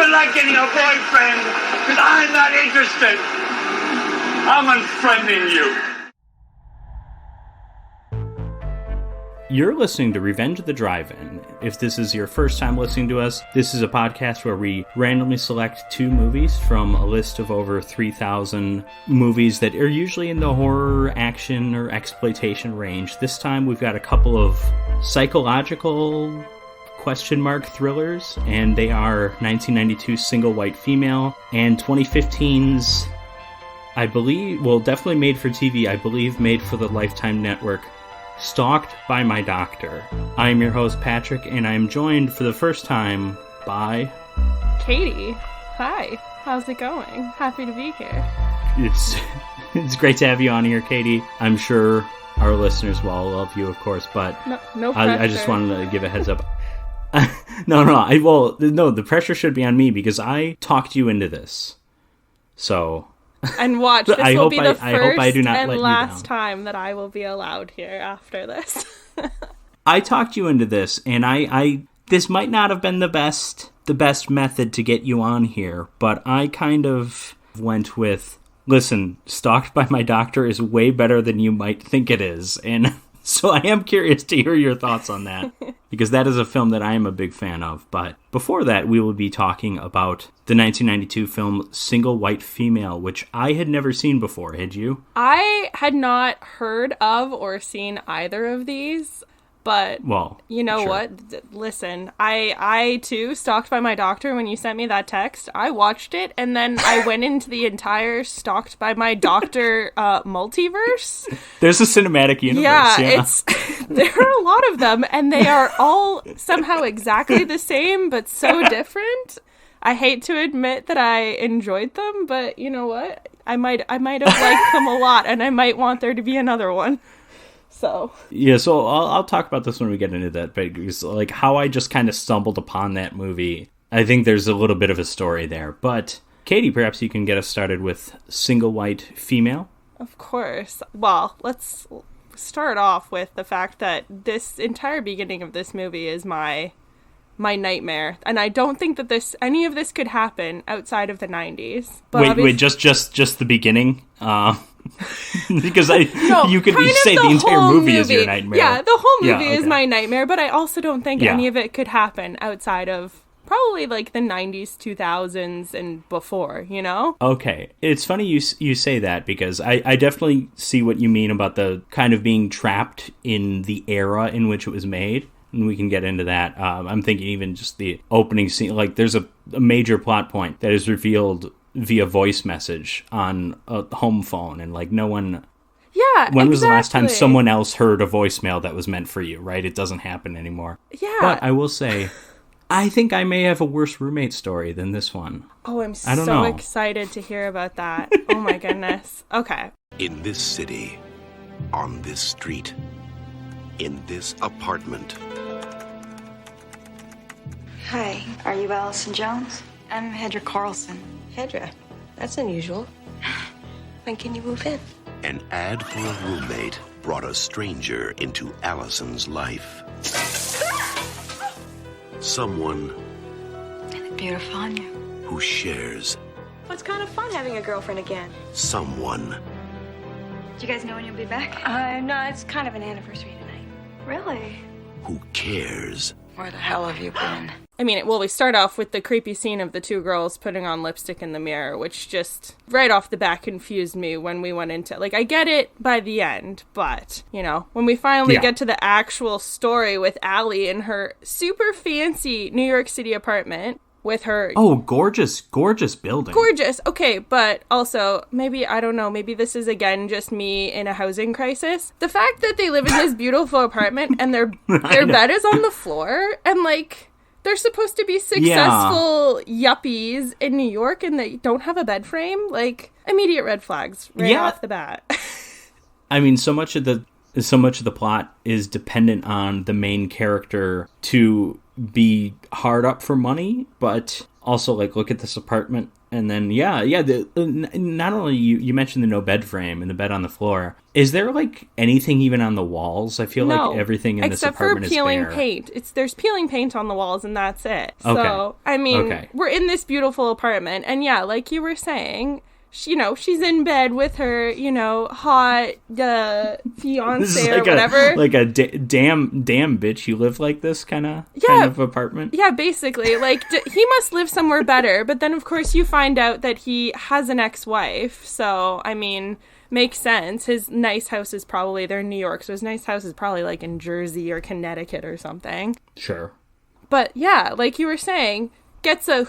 Good luck getting a boyfriend, because I'm not interested. I'm unfriending you. You're listening to Revenge of the Drive-In. If this is your first time listening to us, this is a podcast where we randomly select 2 movies from a list of over 3,000 movies that are usually in the horror, action, or exploitation range. This time we've got a couple of psychological question mark thrillers, and they are 1992's Single White Female and 2015's, I believe, well, definitely made for TV, I believe made for the Lifetime Network, Stalked by My Doctor. I am your host, Patrick, and I am joined for the first time by... Katie. Hi. How's it going? Happy to be here. It's great to have you on here, Katie. I'm sure our listeners will all love you, of course, but no pressure. I just wanted to give a heads up. No, the pressure should be on me because I talked you into this. So... And watch, this will be the first and let last time that I will be allowed here after this. I talked you into this, and I this might not have been the best method to get you on here, but I kind of went with, listen, Stalked by My Doctor is way better than you might think it is, and so I am curious to hear your thoughts on that, because that is a film that I am a big fan of. But before that, we will be talking about the 1992 film Single White Female, which I had never seen before. Had you? I had not heard of or seen either of these, but well, you know sure. what? Listen, I too, Stalked by My Doctor, when you sent me that text, I watched it, and then I went into the entire Stalked by My Doctor multiverse. There's a cinematic universe. Yeah. There are a lot of them, and they are all somehow exactly the same, but so different. I hate to admit that I enjoyed them, but you know what? I might have liked them a lot, and I might want there to be another one. So I'll talk about this when we get into that, because like how I just kind of stumbled upon that movie. I think there's a little bit of a story there. But Katie, perhaps you can get us started with Single White Female. Of course. Well, let's start off with the fact that this entire beginning of this movie is my nightmare, and I don't think that any of this could happen outside of the 90s. But wait, just the beginning? Because you could say the entire movie is your nightmare. Yeah, the whole movie is my nightmare, but I also don't think any of it could happen outside of probably like the 90s, 2000s, and before, you know? Okay. It's funny you say that, because I definitely see what you mean about the kind of being trapped in the era in which it was made. And we can get into that. I'm thinking even just the opening scene, like there's a major plot point that is revealed via voice message on a home phone, and like no one... Yeah, When was the last time someone else heard a voicemail that was meant for you, right? It doesn't happen anymore. Yeah. But I will say, I think I may have a worse roommate story than this one. Oh, I'm so excited to hear about that. Oh my goodness. Okay. In this city, on this street, in this apartment. Hi, are you Allison Jones? I'm Hedra Carlson. Hedra? That's unusual. When can you move in? An ad for a roommate brought a stranger into Allison's life. Someone They look beautiful on you. who shares. Well, it's kind of fun having a girlfriend again. Someone Do you guys know when you'll be back? No, it's kind of an anniversary tonight. Really? who cares. Where the hell have you been? I mean, we start off with the creepy scene of the 2 girls putting on lipstick in the mirror, which just right off the bat confused me when we went into, like, I get it by the end, but, you know, when we finally get to the actual story with Allie in her super fancy New York City apartment with her... Oh, gorgeous building. Gorgeous, okay, but also, maybe, I don't know, maybe this is, again, just me in a housing crisis. The fact that they live in this beautiful apartment and their bed is on the floor, and, like... They're supposed to be successful yuppies in New York and they don't have a bed frame? Like, immediate red flags right off the bat. I mean, so much of the plot is dependent on the main character to be hard up for money, but also, like, look at this apartment And then, not only you mentioned the no bed frame and the bed on the floor. Is there, like, anything even on the walls? I feel like everything in this apartment is bare. Except for peeling paint. There's peeling paint on the walls, and that's it. Okay. So, I mean, we're in this beautiful apartment, and yeah, like you were saying, she's in bed with her, hot fiance or whatever. Like a damn bitch, you live like this kind of apartment? Yeah, basically. Like, he must live somewhere better. But then, of course, you find out that he has an ex-wife. So, I mean, makes sense. His nice house is probably, they're in New York, so his nice house is probably like in Jersey or Connecticut or something. Sure. But yeah, like you were saying, gets a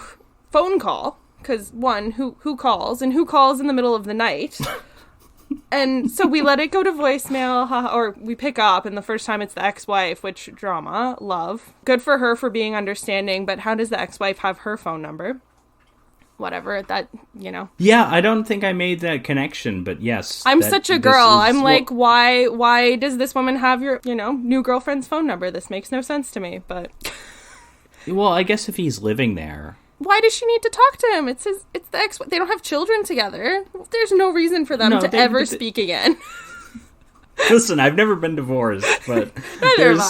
phone call. Because, one, who calls? And who calls in the middle of the night? And so we let it go to voicemail, or we pick up, and the first time it's the ex-wife, which, drama, love. Good for her for being understanding, but how does the ex-wife have her phone number? Whatever, that. Yeah, I don't think I made that connection, but yes. I'm such a girl. I'm like, why does this woman have your, new girlfriend's phone number? This makes no sense to me, but. Well, I guess if he's living there. Why does she need to talk to him? It's the ex. They don't have children together. There's no reason for them to ever speak again. Listen, I've never been divorced, but there's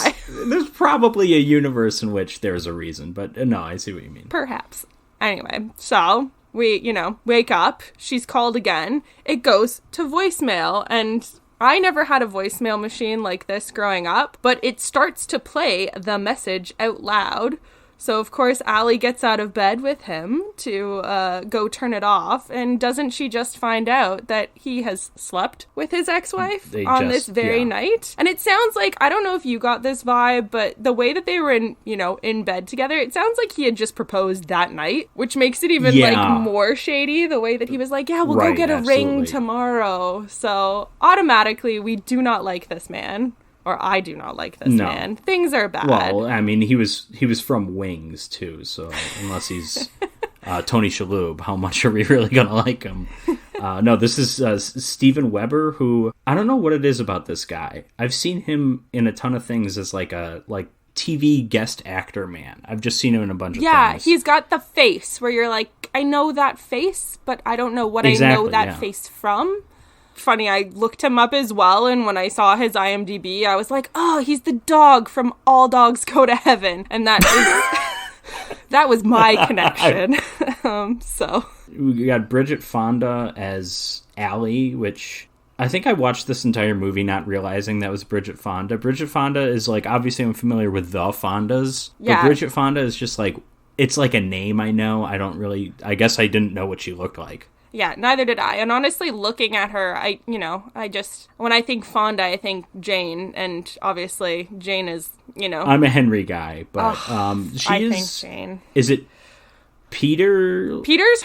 probably a universe in which there's a reason. But no, I see what you mean. Perhaps. Anyway, so we, wake up. She's called again. It goes to voicemail, and I never had a voicemail machine like this growing up, but it starts to play the message out loud. So, of course, Allie gets out of bed with him to go turn it off. And doesn't she just find out that he has slept with his ex-wife on this very night? And it sounds like, I don't know if you got this vibe, but the way that they were in bed together, it sounds like he had just proposed that night, which makes it even more shady, the way that he was like, yeah, we'll go get a ring tomorrow. So automatically, we do not like this man. Or I do not like this man. Things are bad. Well, I mean, he was from Wings, too, so unless he's Tony Shalhoub, how much are we really going to like him? No, this is Steven Weber, who, I don't know what it is about this guy. I've seen him in a ton of things as like TV guest actor man. I've just seen him in a bunch of things. Yeah, he's got the face where you're like, I know that face, but I don't know what I know that face from. Funny, I looked him up as well, and when I saw his IMDb, I was like, oh, he's the dog from All Dogs Go to Heaven. And that was my connection. So we got Bridget Fonda as Allie, which I think I watched this entire movie not realizing that was Bridget Fonda. Bridget Fonda is like, obviously I'm familiar with the Fondas, but Bridget Fonda is just like, it's like a name I know. I guess I didn't know what she looked like. Yeah, neither did I. And honestly, looking at her, when I think Fonda, I think Jane. And obviously, Jane is, I'm a Henry guy, but I think Jane. Is it Peter?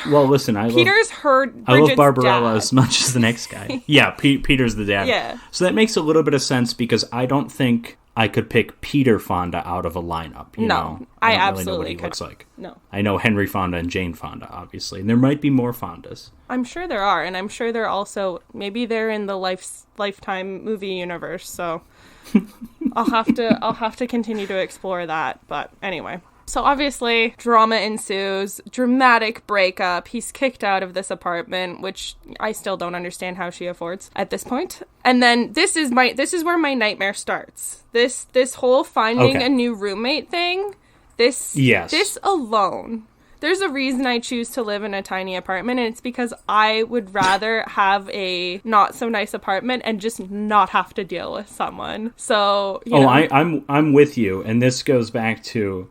Well, listen, I love Barbarella as much as the next guy. Yeah, Peter's the dad. Yeah. So that makes a little bit of sense because I don't think I could pick Peter Fonda out of a lineup. You know? I don't absolutely really know what he could. looks like. No. I know Henry Fonda and Jane Fonda, obviously. And there might be more Fondas. I'm sure there are, and I'm sure they're also, maybe they're in the Lifetime movie universe, so I'll have to continue to explore that, but anyway. So obviously, drama ensues, dramatic breakup, he's kicked out of this apartment, which I still don't understand how she affords at this point. And then this is where my nightmare starts. This whole finding a new roommate thing, this alone. There's a reason I choose to live in a tiny apartment, and it's because I would rather have a not so nice apartment and just not have to deal with someone. So, you know. I'm with you, and this goes back to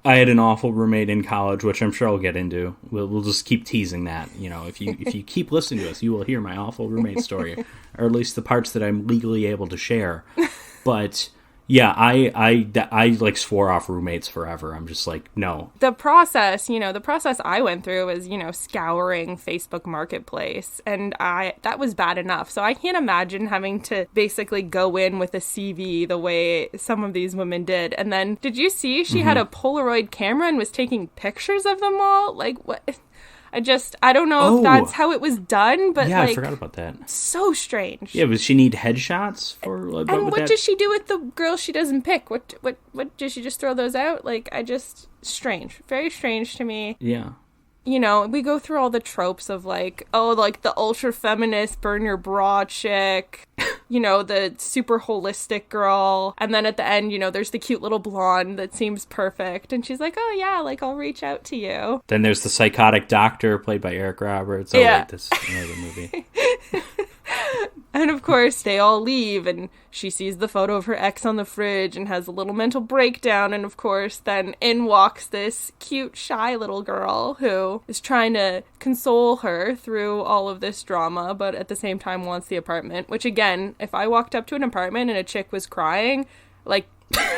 I had an awful roommate in college, which I'm sure I'll get into. We'll just keep teasing that. If you keep listening to us, you will hear my awful roommate story, or at least the parts that I'm legally able to share. But yeah, I like swore off roommates forever. I'm just like, no. The process I went through was, scouring Facebook Marketplace, and that was bad enough. So I can't imagine having to basically go in with a CV the way some of these women did. And then, did you see she had a Polaroid camera and was taking pictures of them all? Like, what? I don't know if that's how it was done, but yeah, I forgot about that. So strange. Yeah, does she need headshots for? And what does she do with the girls she doesn't pick? What does she just throw those out? Strange, very strange to me. Yeah. you know, we go through all the tropes of like, oh, like the ultra feminist burn your bra chick, you know, the super holistic girl. And then at the end, you know, there's the cute little blonde that seems perfect. And she's like, oh yeah, like I'll reach out to you. Then there's the psychotic doctor played by Eric Roberts. Oh, yeah. wait, this is another movie. And of course, they all leave, and she sees the photo of her ex on the fridge and has a little mental breakdown. And of course, then in walks this cute, shy little girl who is trying to console her through all of this drama, but at the same time wants the apartment. Which, again, if I walked up to an apartment and a chick was crying, like,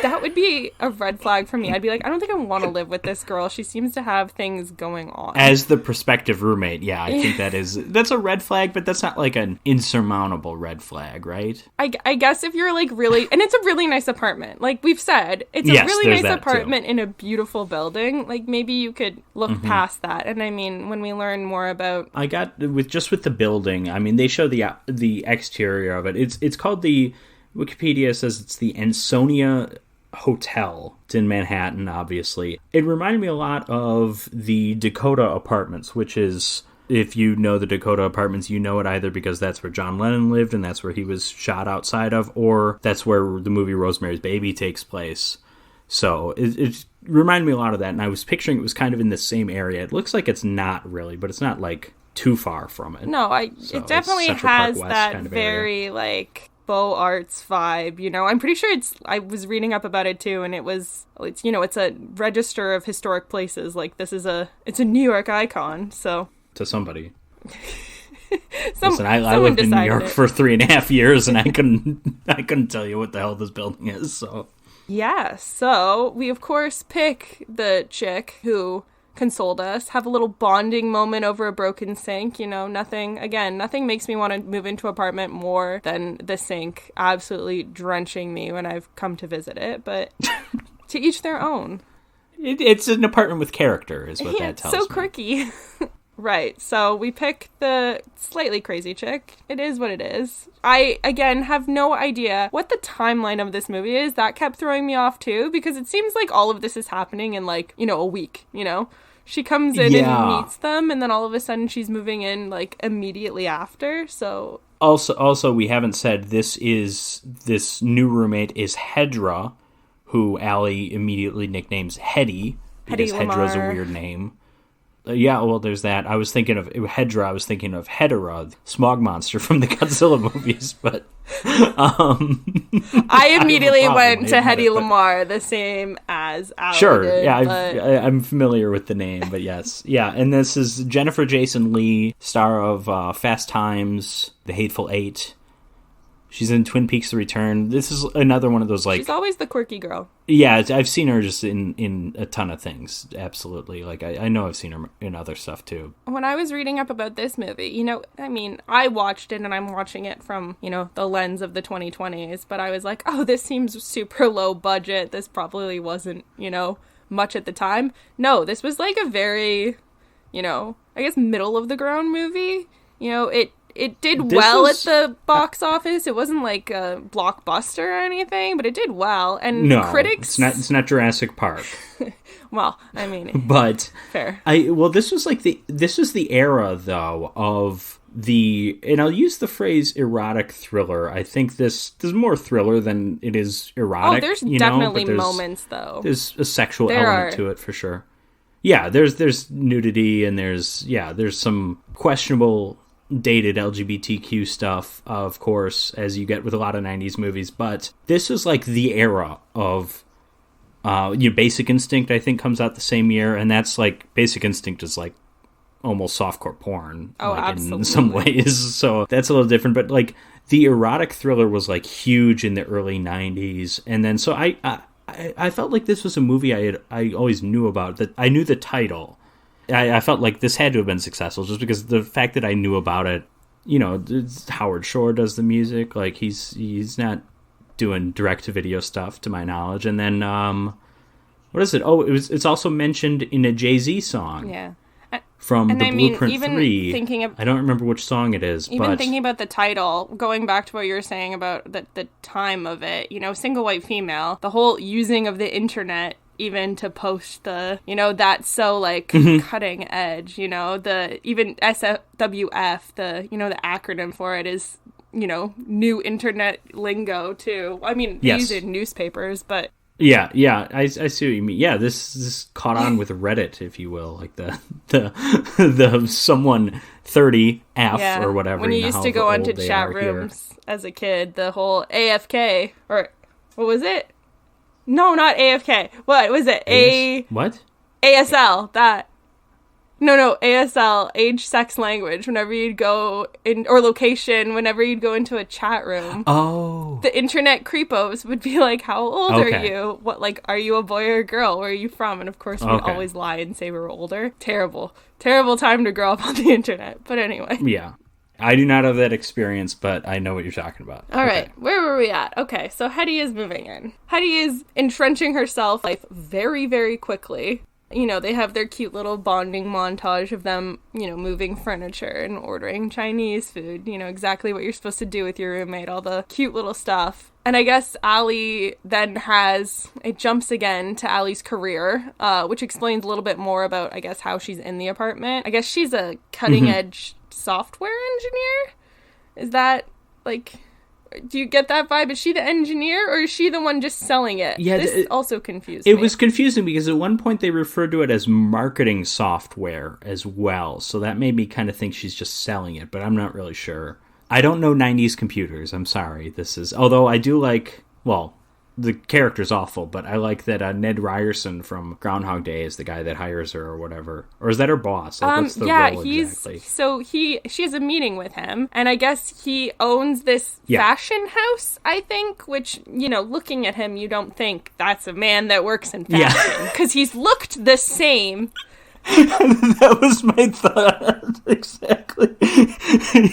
that would be a red flag for me. I'd be like, I don't think I want to live with this girl. She seems to have things going on. As the prospective roommate, yeah, I think that's a red flag, but that's not like an insurmountable red flag, right? I guess if you're like really, and it's a really nice apartment. Like we've said, it's a really nice apartment in a beautiful building. Like maybe you could look past that. And I mean, when we learn more about, I got with the building. I mean, they show the exterior of it. It's called the. Wikipedia says it's the Ansonia Hotel. It's in Manhattan, obviously. It reminded me a lot of the Dakota Apartments, which is, if you know the Dakota Apartments, you know it either because that's where John Lennon lived and that's where he was shot outside of, or that's where the movie Rosemary's Baby takes place. So it reminded me a lot of that, and I was picturing it was kind of in the same area. It looks like it's not really, but it's not like too far from it. No, it definitely has that kind of very area. Like Beaux Arts vibe, you know. I'm pretty sure I was reading up about it too, and it's you know, it's a register of historic places. Like it's a New York icon, so to somebody. Listen, I lived in New York for 3.5 years, and I couldn't tell you what the hell this building is. So yeah, so we of course pick the chick who consoled us, have a little bonding moment over a broken sink. You know, nothing makes me want to move into an apartment more than the sink absolutely drenching me when I've come to visit it, but to each their own. It's an apartment with character is what that tells me. It's so quirky. Right, so we pick the slightly crazy chick. It is what it is. I, again, have no idea what the timeline of this movie is. That kept throwing me off, too, because it seems like all of this is happening in, like, you know, a week, you know? She comes in and meets them, and then all of a sudden she's moving in, like, immediately after, so... Also, we haven't said this new roommate is Hedra, who Allie immediately nicknames Hetty, because Hedra's a weird name. Yeah, well, there's that. I was thinking of Hedra. I was thinking of Hedera, the smog monster from the Godzilla movies, but I immediately went to Hedy Lamarr, the same as Allie did, yeah, but... I'm familiar with the name, but yes. Yeah, and this is Jennifer Jason Leigh, star of Fast Times, The Hateful Eight. She's in Twin Peaks: The Return. This is another one of those, like... She's always the quirky girl. Yeah, I've seen her just in a ton of things, absolutely. Like, I know I've seen her in other stuff, too. When I was reading up about this movie, you know, I mean, I watched it, and I'm watching it from, you know, the lens of the 2020s, but I was like, oh, this seems super low budget. This probably wasn't, you know, much at the time. No, this was, like, a very, you know, I guess middle-of-the-ground movie. You know, it did well at the box office. It wasn't like a blockbuster or anything, but it did well. And no, critics... it's not Jurassic Park. Well, I mean... But... Fair. This was the era, though, of the... And I'll use the phrase erotic thriller. I think this is more thriller than it is erotic. Oh, there's definitely moments, though. There's a sexual element to it, for sure. Yeah, there's nudity, and there's some questionable... dated LGBTQ stuff, of course, as you get with a lot of 90s movies, but this is like the era of Basic Instinct, I think, comes out the same year, and that's like Basic Instinct is like almost softcore porn, in some ways, so that's a little different, but like the erotic thriller was like huge in the early 90s, and then so I felt like this was a movie I always knew about, that I knew the title. I felt like this had to have been successful just because the fact that I knew about it, you know, Howard Shore does the music, like he's not doing direct-to-video stuff to my knowledge. And then, what is it? Oh, it's also mentioned in a Jay-Z song. Yeah. From the Blueprint even 3. I don't remember which song it is. Even thinking about the title, going back to what you were saying about the time of it, you know, single white female, the whole using of the internet even to post the, that's so, like, cutting edge, the, even SWF, the, the acronym for it is, new internet lingo, too. I mean, they use it in newspapers, but... Yeah, I see what you mean. Yeah, this caught on with Reddit, if you will, like the someone 30F or whatever. When you used to go onto chat rooms as a kid, the whole AFK, or what was it? No, not AFK. What was it? What? ASL, that. No, ASL, age, sex, language, whenever you'd go in, or location, whenever you'd go into a chat room. Oh. The internet creepos would be like, how old are you? What, like, are you a boy or a girl? Where are you from? And of course, we always lie and say we were older. Terrible time to grow up on the internet. But anyway. Yeah. I do not have that experience, but I know what you're talking about. All right. Where were we at? Okay, so Hetty is moving in. Hetty is entrenching herself life very, very quickly. They have their cute little bonding montage of them, moving furniture and ordering Chinese food. Exactly what you're supposed to do with your roommate, all the cute little stuff. And I guess Allie then it jumps again to Allie's career, which explains a little bit more about, I guess, how she's in the apartment. I guess she's a cutting-edge software engineer? Is that, like... Do you get that vibe? Is she the engineer, or is she the one just selling it? Yeah, this also confused me. It was confusing because at one point they referred to it as marketing software as well. So that made me kind of think she's just selling it, but I'm not really sure. I don't know 90s computers. I'm sorry. Although I do like, well, the character's awful, but I like that Ned Ryerson from Groundhog Day is the guy that hires her or whatever. Or is that her boss? Like, what's the role exactly? So she has a meeting with him, and I guess he owns this fashion house, I think, which, looking at him, you don't think that's a man that works in fashion, because he's looked the same. That was my thought. Exactly.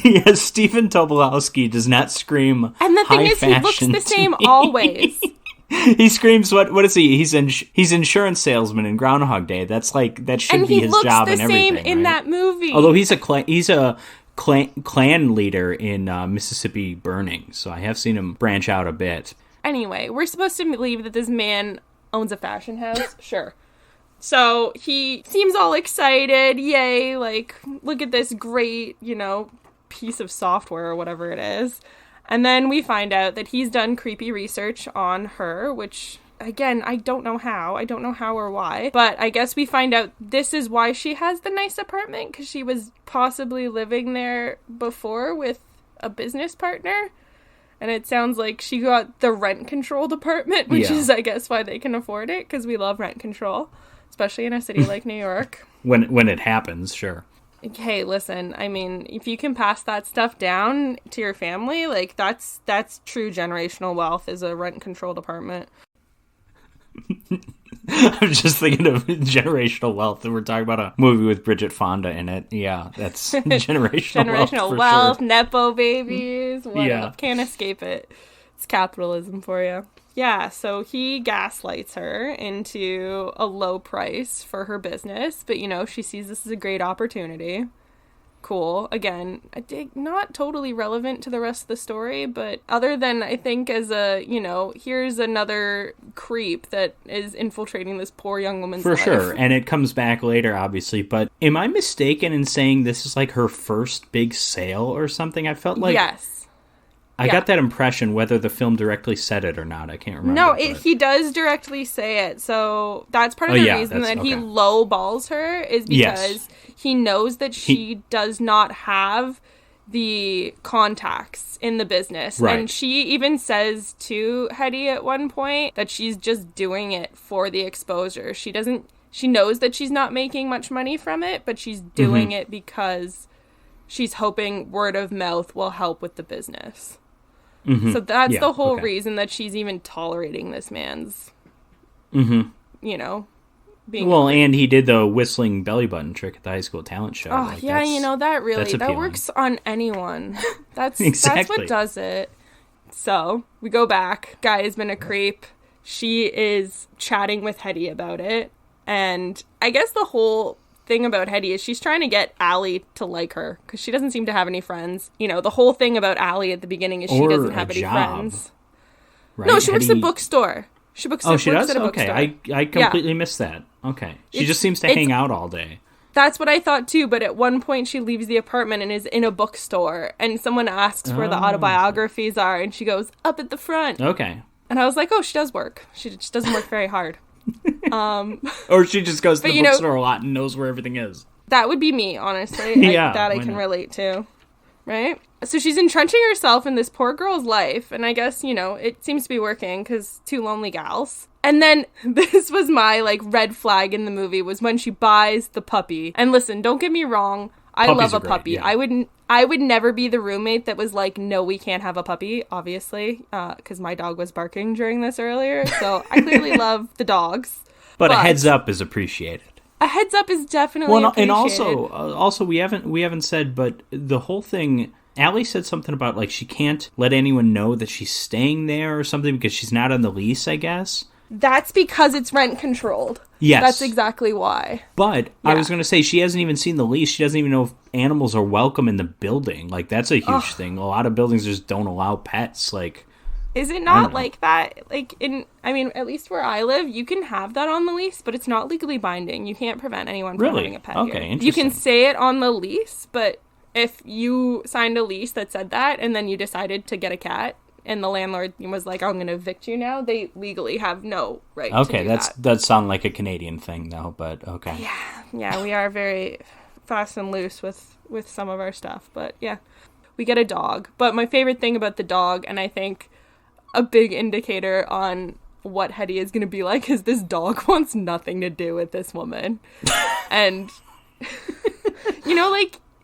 Yes, Stephen Tobolowsky does not scream. And the thing is, he looks the same always. He screams, what is he? He's insurance salesman in Groundhog Day. That's like, that should be his job and everything. And he looks the same in that movie. Although he's a clan leader in Mississippi Burning, so I have seen him branch out a bit. Anyway, we're supposed to believe that this man owns a fashion house. Sure. So he seems all excited. Yay, like, look at this great, piece of software or whatever it is. And then we find out that he's done creepy research on her, which, again, I don't know how. I don't know how or why. But I guess we find out this is why she has the nice apartment, because she was possibly living there before with a business partner. And it sounds like she got the rent-controlled apartment, which is, I guess, why they can afford it, because we love rent control. Especially in a city like New York. When it happens, sure. Hey, listen, I mean, if you can pass that stuff down to your family, like, that's true generational wealth, is a rent-controlled apartment. I'm just thinking of generational wealth, and we're talking about a movie with Bridget Fonda in it. Yeah, that's generational wealth, sure. Nepo babies, what up? Can't escape it. It's capitalism for you. Yeah, so he gaslights her into a low price for her business, but, she sees this as a great opportunity. Cool. Again, I think not totally relevant to the rest of the story, but other than, I think, as a, here's another creep that is infiltrating this poor young woman's life. For sure, and it comes back later, obviously, but am I mistaken in saying this is like her first big sale or something? I felt like... Yes. I got that impression, whether the film directly said it or not. I can't remember. No, he does directly say it. So that's part of the reason that he lowballs her is because he knows that she does not have the contacts in the business. Right. And she even says to Hetty at one point that she's just doing it for the exposure. She knows that she's not making much money from it, but she's doing it because she's hoping word of mouth will help with the business. So that's the whole reason that she's even tolerating this man's, being... Well, and he did the whistling belly button trick at the high school talent show. Oh, like, that works on anyone. That's what does it. So, we go back. Guy has been a creep. She is chatting with Hetty about it. And I guess the whole thing about Hetty is she's trying to get Allie to like her because she doesn't seem to have any friends. The whole thing about Allie at the beginning is she doesn't have any friends. Right? No, she works at a bookstore. She books. Oh, she works does? at a Okay, bookstore. I completely missed that. Okay. She just seems to hang out all day. That's what I thought too, but at one point she leaves the apartment and is in a bookstore, and someone asks where the autobiographies are, and she goes, up at the front. Okay. And I was like, oh, she does work. She just doesn't work very hard. Or she just goes to the you know- bookstore a lot and knows where everything is. That would be me, honestly. Yeah, That I why can not? relate to. Right? So she's entrenching herself in this poor girl's life, and I guess, it seems to be working, because two lonely gals. And then, this was my, red flag in the movie, was when she buys the puppy. And listen, don't get me wrong, I Puppies love a are great, puppy. yeah. I would never be the roommate that was like, no, we can't have a puppy, obviously, because my dog was barking during this earlier, so I clearly love the dogs. But a heads up is appreciated. A heads up is definitely Well, appreciated. and also we haven't said, but the whole thing. Allie said something about she can't let anyone know that she's staying there or something because she's not on the lease, I guess. That's because it's rent controlled. Yes. That's exactly why. But I Yeah. was going to say, she hasn't even seen the lease. She doesn't even know if animals are welcome in the building. That's a huge thing. A lot of buildings just don't allow pets. Is it I not don't know. like that? At least where I live, you can have that on the lease, but it's not legally binding. You can't prevent anyone from Really? having a pet Okay, here. You can interesting. say it on the lease, but if you signed a lease that said that and then you decided to get a cat and the landlord was like, I'm going to evict you now, they legally have no right to Okay, do that that. does sound like a Canadian thing, though, but okay. Yeah, we are very fast and loose with some of our stuff, but yeah. We get a dog. But my favorite thing about the dog, and I think a big indicator on what Hetty is going to be like, is this dog wants nothing to do with this woman. And,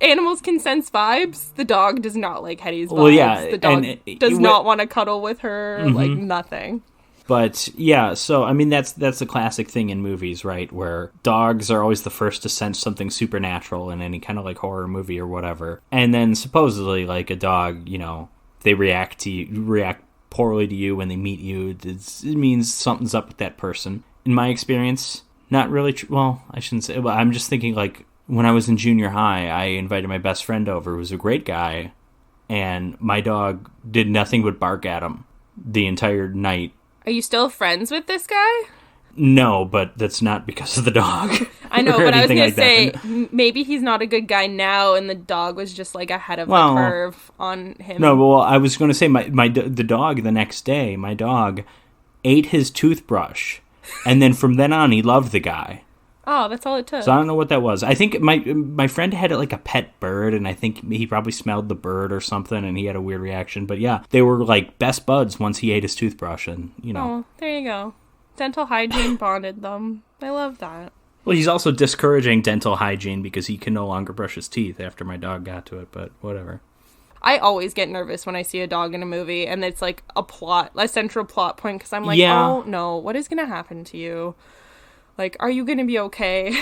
animals can sense vibes. The dog does not like Hetty's vibes. Well, yeah, the dog and does not want to cuddle with her, nothing. But yeah, so that's the classic thing in movies, right? Where dogs are always the first to sense something supernatural in any kind of horror movie or whatever. And then supposedly a dog, they react poorly to you when they meet you. It means something's up with that person. In my experience, not really well, I shouldn't say, but I'm just thinking when I was in junior high, I invited my best friend over, who was a great guy, and my dog did nothing but bark at him the entire night. Are you still friends with this guy? No, but that's not because of the dog. I know, or but I was anything going like to say, that. maybe he's not a good guy now, and the dog was just ahead of the Well, curve on him. No, well, I was going to say the dog the next day, my dog ate his toothbrush, and then from then on, he loved the guy. Oh, that's all it took. So I don't know what that was. I think my friend had a pet bird, and I think he probably smelled the bird or something, and he had a weird reaction. But yeah, they were best buds once he ate his toothbrush, and Oh, there you go. Dental hygiene bonded them. I love that. Well, he's also discouraging dental hygiene because he can no longer brush his teeth after my dog got to it, but whatever. I always get nervous when I see a dog in a movie, and it's a central plot point, because I'm like, Yeah. oh no, what is going to happen to you? Are you going to be okay?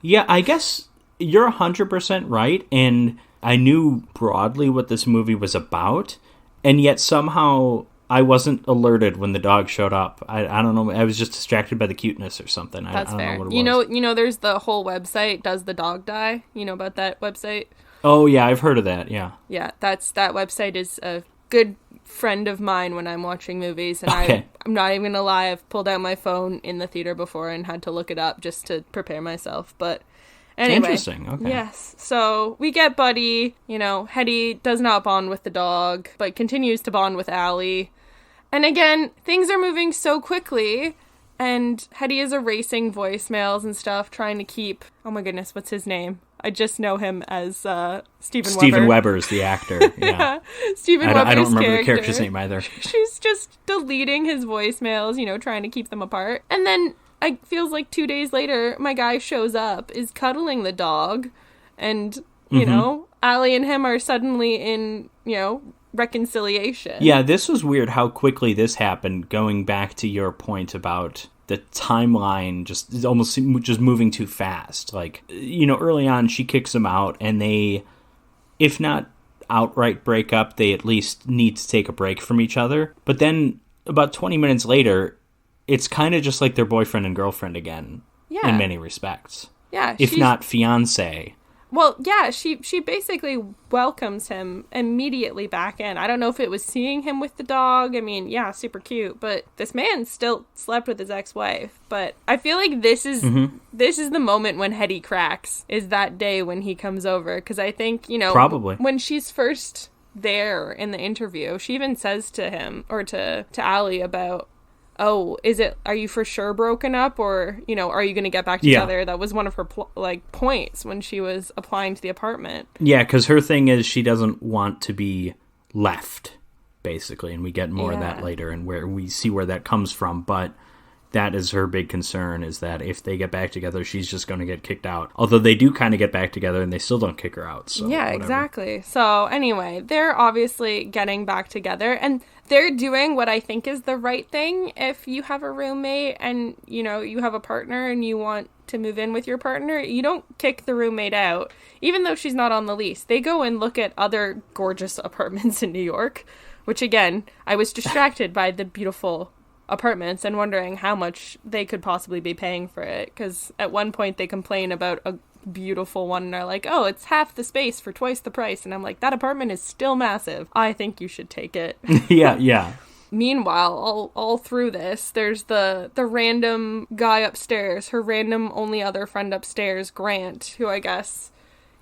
Yeah, I guess you're 100% right, and I knew broadly what this movie was about, and yet somehow I wasn't alerted when the dog showed up. I don't know, I was just distracted by the cuteness or something. That's I don't fair. know what it was. You know, there's the whole website, Does the Dog Die? You know about that website? Oh, yeah, I've heard of that, yeah. Yeah, that website is a good friend of mine when I'm watching movies, and Okay. I'm not even gonna lie, I've pulled out my phone in the theater before and had to look it up just to prepare myself. But anyway, Interesting, okay. Yes, so we get Buddy. Hetty does not bond with the dog, but continues to bond with Allie. And again, things are moving so quickly, and Hetty is erasing voicemails and stuff, trying to keep, oh my goodness, what's his name? I just know him as Steven Weber. Steven Weber's the actor, yeah. Steven Weber's I don't remember character. the character's name either. She's just deleting his voicemails, trying to keep them apart. And then it feels like 2 days later, my guy shows up, is cuddling the dog, and, Allie and him are suddenly in, reconciliation. Yeah, this was weird how quickly this happened, going back to your point about the timeline just almost just moving too fast. Early on, she kicks him out, and they, if not outright break up, they at least need to take a break from each other. But then about 20 minutes later, it's kind of just like their boyfriend and girlfriend again, Yeah. in many respects. Yeah. If not fiancé. Well, yeah, she basically welcomes him immediately back in. I don't know if it was seeing him with the dog. I mean, yeah, super cute, but this man still slept with his ex-wife. But I feel like this is the moment when Hetty cracks, is that day when he comes over, because I think, probably when she's first there in the interview, she even says to him, or to Ali, about, oh, are you for sure broken up, or, are you going to get back together? Yeah. That was one of her, points when she was applying to the apartment. Yeah, because her thing is she doesn't want to be left, basically, and we get more of that later, and where we see where that comes from, but that is her big concern, is that if they get back together, she's just going to get kicked out. Although they do kind of get back together, and they still don't kick her out. So yeah, whatever. Exactly. So anyway, they're obviously getting back together, and they're doing what I think is the right thing. If you have a roommate and, you have a partner and you want to move in with your partner, you don't kick the roommate out, even though she's not on the lease. They go and look at other gorgeous apartments in New York, which, again, I was distracted by the beautiful apartments and wondering how much they could possibly be paying for it, because at one point they complain about a beautiful one and are like, oh, it's half the space for twice the price, and I'm like, that apartment is still massive. I think you should take it. yeah Meanwhile, all through this, there's the random guy upstairs, her random only other friend upstairs, Grant, who I guess,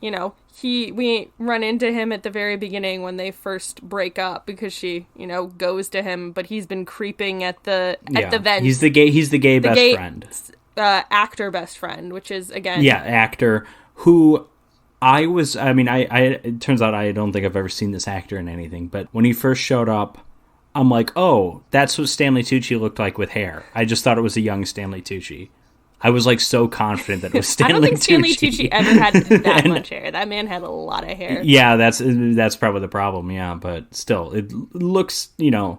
we run into him at the very beginning when they first break up, because she, goes to him, but he's been creeping at the vents. He's the gay best friend. Actor best friend, which is, again... Yeah, actor, who it turns out I don't think I've ever seen this actor in anything, but when he first showed up, I'm like, oh, that's what Stanley Tucci looked like with hair. I just thought it was a young Stanley Tucci. I was so confident that it was Stanley Tucci. I don't think Stanley Tucci ever had that much hair. That man had a lot of hair. Yeah, that's probably the problem, yeah, but still, it looks, the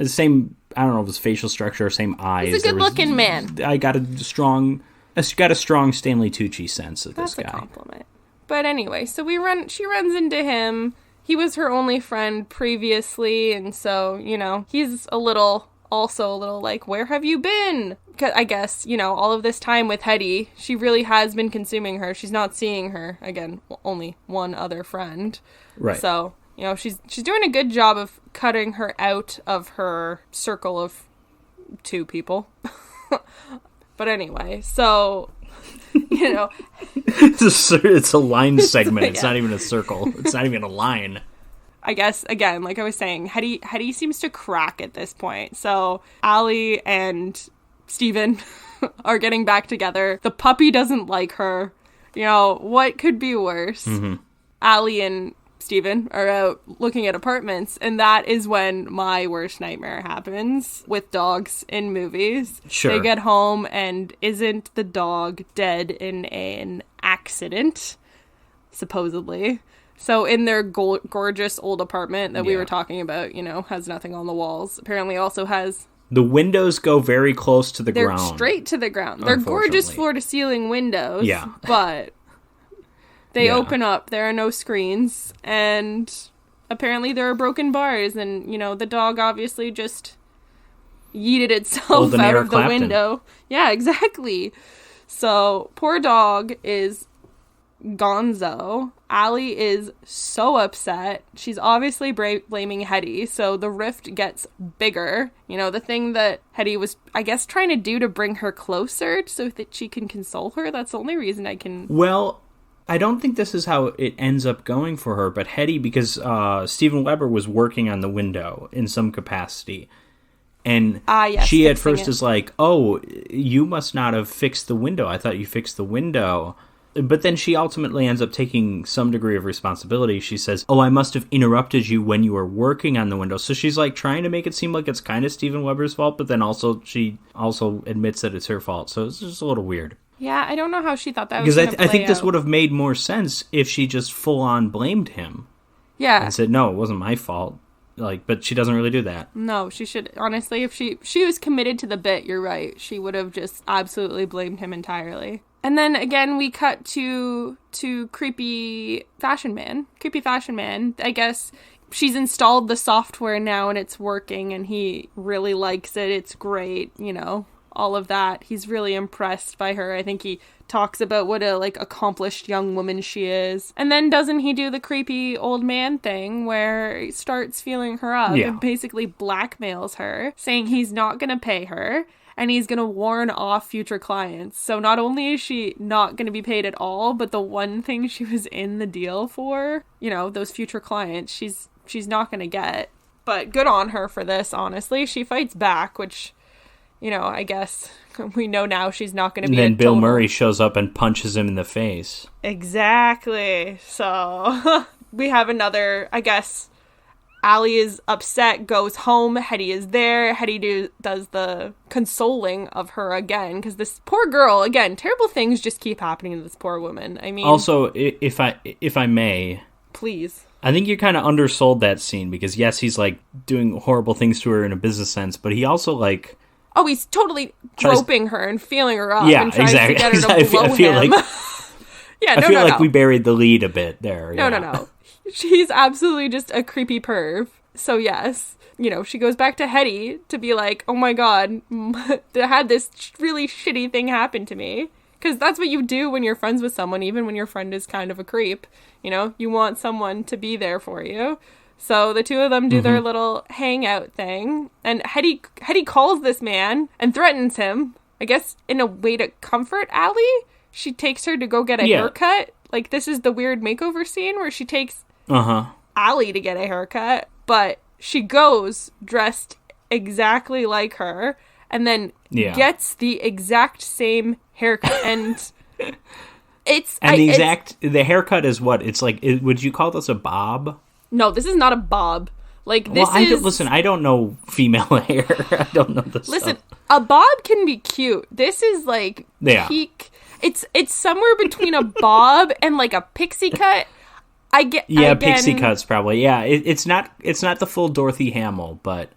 same, I don't know if it's facial structure or same eyes. He's a good-looking man. I got a strong Stanley Tucci sense of this guy. That's a compliment. But anyway, so she runs into him. He was her only friend previously, and so, he's also a little like, where have you been? Because I guess, all of this time with Hetty, she really has been consuming her. She's not seeing her, again, only one other friend. Right. So, she's doing a good job of cutting her out of her circle of 2 people. But anyway, so, it's a line segment. It's not even a circle. It's not even a line. I guess, again, like I was saying, Hetty seems to crack at this point. So Ali and Steven are getting back together. The puppy doesn't like her. What could be worse? Mm-hmm. Ali and Steven are out looking at apartments, and that is when my worst nightmare happens with dogs in movies. Sure. They get home, and isn't the dog dead in an accident, supposedly? So in their gorgeous old apartment that we were talking about, has nothing on the walls. Apparently also has... The windows go very close to the ground. They're straight to the ground. They're gorgeous floor-to-ceiling windows. Yeah. But they open up. There are no screens. And apparently there are broken bars. And, the dog obviously just yeeted itself out of the window. Yeah, exactly. So poor dog is gonzo. Ali is so upset. She's obviously blaming Hetty, so the rift gets bigger. The thing that Hetty was, I guess, trying to do to bring her closer so that she can console her. That's the only reason I can... Well, I don't think this is how it ends up going for her, but Hetty, because Steven Weber was working on the window in some capacity, and she at first is like, oh, you must not have fixed the window. I thought you fixed the window. But then she ultimately ends up taking some degree of responsibility. She says, oh, I must have interrupted you when you were working on the window. So she's trying to make it seem like it's kind of Steven Weber's fault, but then she also admits that it's her fault. So it's just a little weird. Yeah, I don't know how she thought that was going to play Because I think this would have made more sense if she just full on blamed him. Yeah. And said, no, it wasn't my fault. But she doesn't really do that. No, she should, honestly, if she was committed to the bit, you're right. She would have just absolutely blamed him entirely. And then again, we cut to creepy fashion man. I guess she's installed the software now and it's working and he really likes it. It's great, all of that. He's really impressed by her. I think he talks about what a like accomplished young woman she is. And then doesn't he do the creepy old man thing where he starts feeling her up and basically blackmails her, saying he's not going to pay her and he's going to warn off future clients. So not only is she not going to be paid at all, but the one thing she was in the deal for, you know, those future clients, she's not going to get. But good on her for this, honestly. She fights back, which, you know, I guess we know now she's not going to be. And then Bill Murray shows up and punches him in the face. Exactly. So we have another, I guess, Allie is upset, goes home. Hetty is there. Hetty does the consoling of her again, because this poor girl, again, terrible things just keep happening to this poor woman. I mean, also, if I may, please. I think you kind of undersold that scene, because yes, he's like doing horrible things to her in a business sense, but he also like. Oh, he's totally groping her and feeling her up. Yeah, and tries exactly. to get her to blow I feel him. like. Yeah, I feel like we buried the lead a bit there. No. She's absolutely just a creepy perv. So yes, you know, she goes back to Hetty to be like, oh my god, I had this really shitty thing happen to me. Because that's what you do when you're friends with someone, even when your friend is kind of a creep. You know, you want someone to be there for you. So the two of them do their little hangout thing. And Hetty calls this man and threatens him, I guess, in a way to comfort Allie. She takes her to go get a haircut. Like, this is the weird makeover scene where she takes Allie to get a haircut. But she goes dressed exactly like her and then gets the exact same haircut. And the haircut is what? It's like, would you call this a bob? No, this is not a bob. Like, this listen, I don't know female hair. I don't know this Listen, stuff. A bob can be cute. This is like peak. It's somewhere between a bob and like a pixie cut. Pixie cuts probably. Yeah, it's not the full Dorothy Hamill, but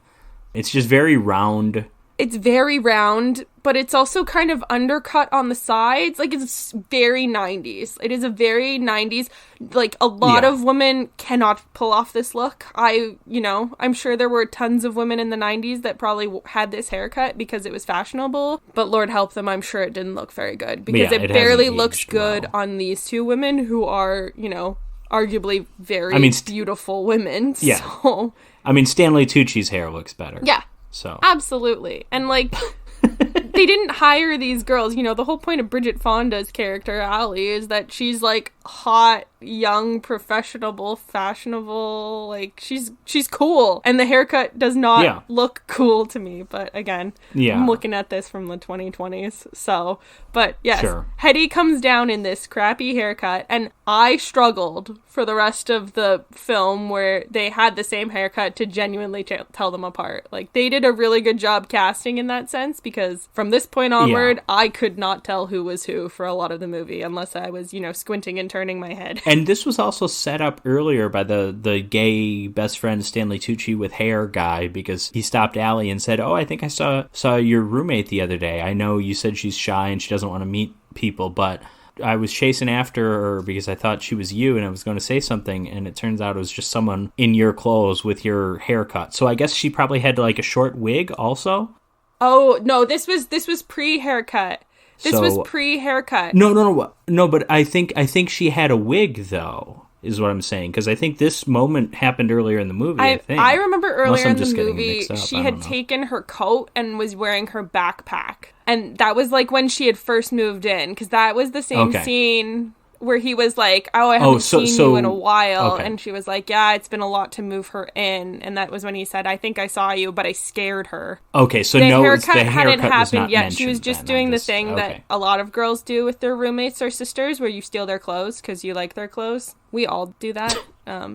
it's just very round. It's very round, but it's also kind of undercut on the sides. Like, it's very 90s. It is a very 90s. Like, a lot of women cannot pull off this look. I'm sure there were tons of women in the 90s that probably had this haircut because it was fashionable. But Lord help them, I'm sure it didn't look very good. Because it barely looks good on these two women who are, you know, arguably very beautiful women. Yeah. So. I mean, Stanley Tucci's hair looks better. Yeah. So. Absolutely. And, like, they didn't hire these girls. You know, the whole point of Bridget Fonda's character, Allie, is that she's, like, hot, young, professional, fashionable. Like, she's cool. And the haircut does not look cool to me. But, again, I'm looking at this from the 2020s. So, but, yes. Sure. Hetty comes down in this crappy haircut. And I struggled for the rest of the film where they had the same haircut to genuinely tell them apart. Like, they did a really good job casting in that sense, because from this point onward, I could not tell who was who for a lot of the movie unless I was, you know, squinting and turning my head. And this was also set up earlier by the gay best friend Stanley Tucci with hair guy, because he stopped Allie and said, oh, I think I saw your roommate the other day. I know you said she's shy and she doesn't want to meet people, but I was chasing after her because I thought she was you and I was going to say something, and it turns out it was just someone in your clothes with your haircut. So I guess she probably had like a short wig also? Oh, no, this was pre-haircut. This was pre-haircut. No, but I think she had a wig, though, is what I'm saying. Because I think this moment happened earlier in the movie, I think. I remember earlier in the movie, she had taken her coat and was wearing her backpack. And that was, like, when she had first moved in. Because that was the same scene where he was like, oh, I haven't seen you in a while. Okay. And she was like, yeah, it's been a lot to move her in. And that was when he said, I think I saw you, but I scared her. Okay, so the haircut hadn't happened yet. She was just doing the thing that a lot of girls do with their roommates or sisters, where you steal their clothes because you like their clothes. We all do that.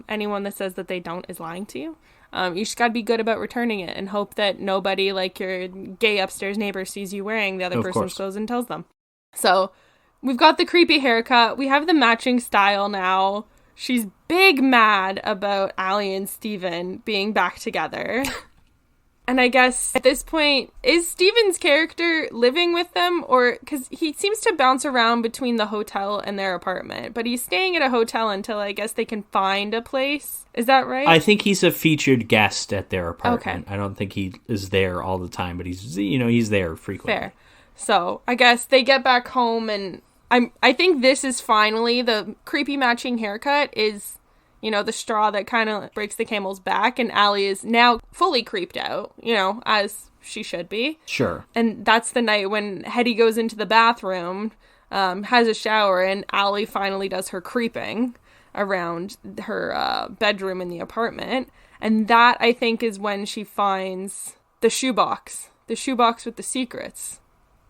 Anyone that says that they don't is lying to you. You just gotta be good about returning it and hope that nobody, like your gay upstairs neighbor, sees you wearing the other person's clothes and tells them. So, we've got the creepy haircut. We have the matching style now. She's big mad about Allie and Steven being back together. And I guess at this point, is Steven's character living with them? Or, because he seems to bounce around between the hotel and their apartment, but he's staying at a hotel until I guess they can find a place. Is that right? I think he's a featured guest at their apartment. Okay. I don't think he is there all the time, but he's there frequently. Fair. So I guess they get back home, and I think this is finally the creepy matching haircut is, the straw that kind of breaks the camel's back, and Allie is now fully creeped out, as she should be. Sure. And that's the night when Hetty goes into the bathroom, has a shower, and Allie finally does her creeping around her bedroom in the apartment. And that, I think, is when she finds the shoebox with the secrets,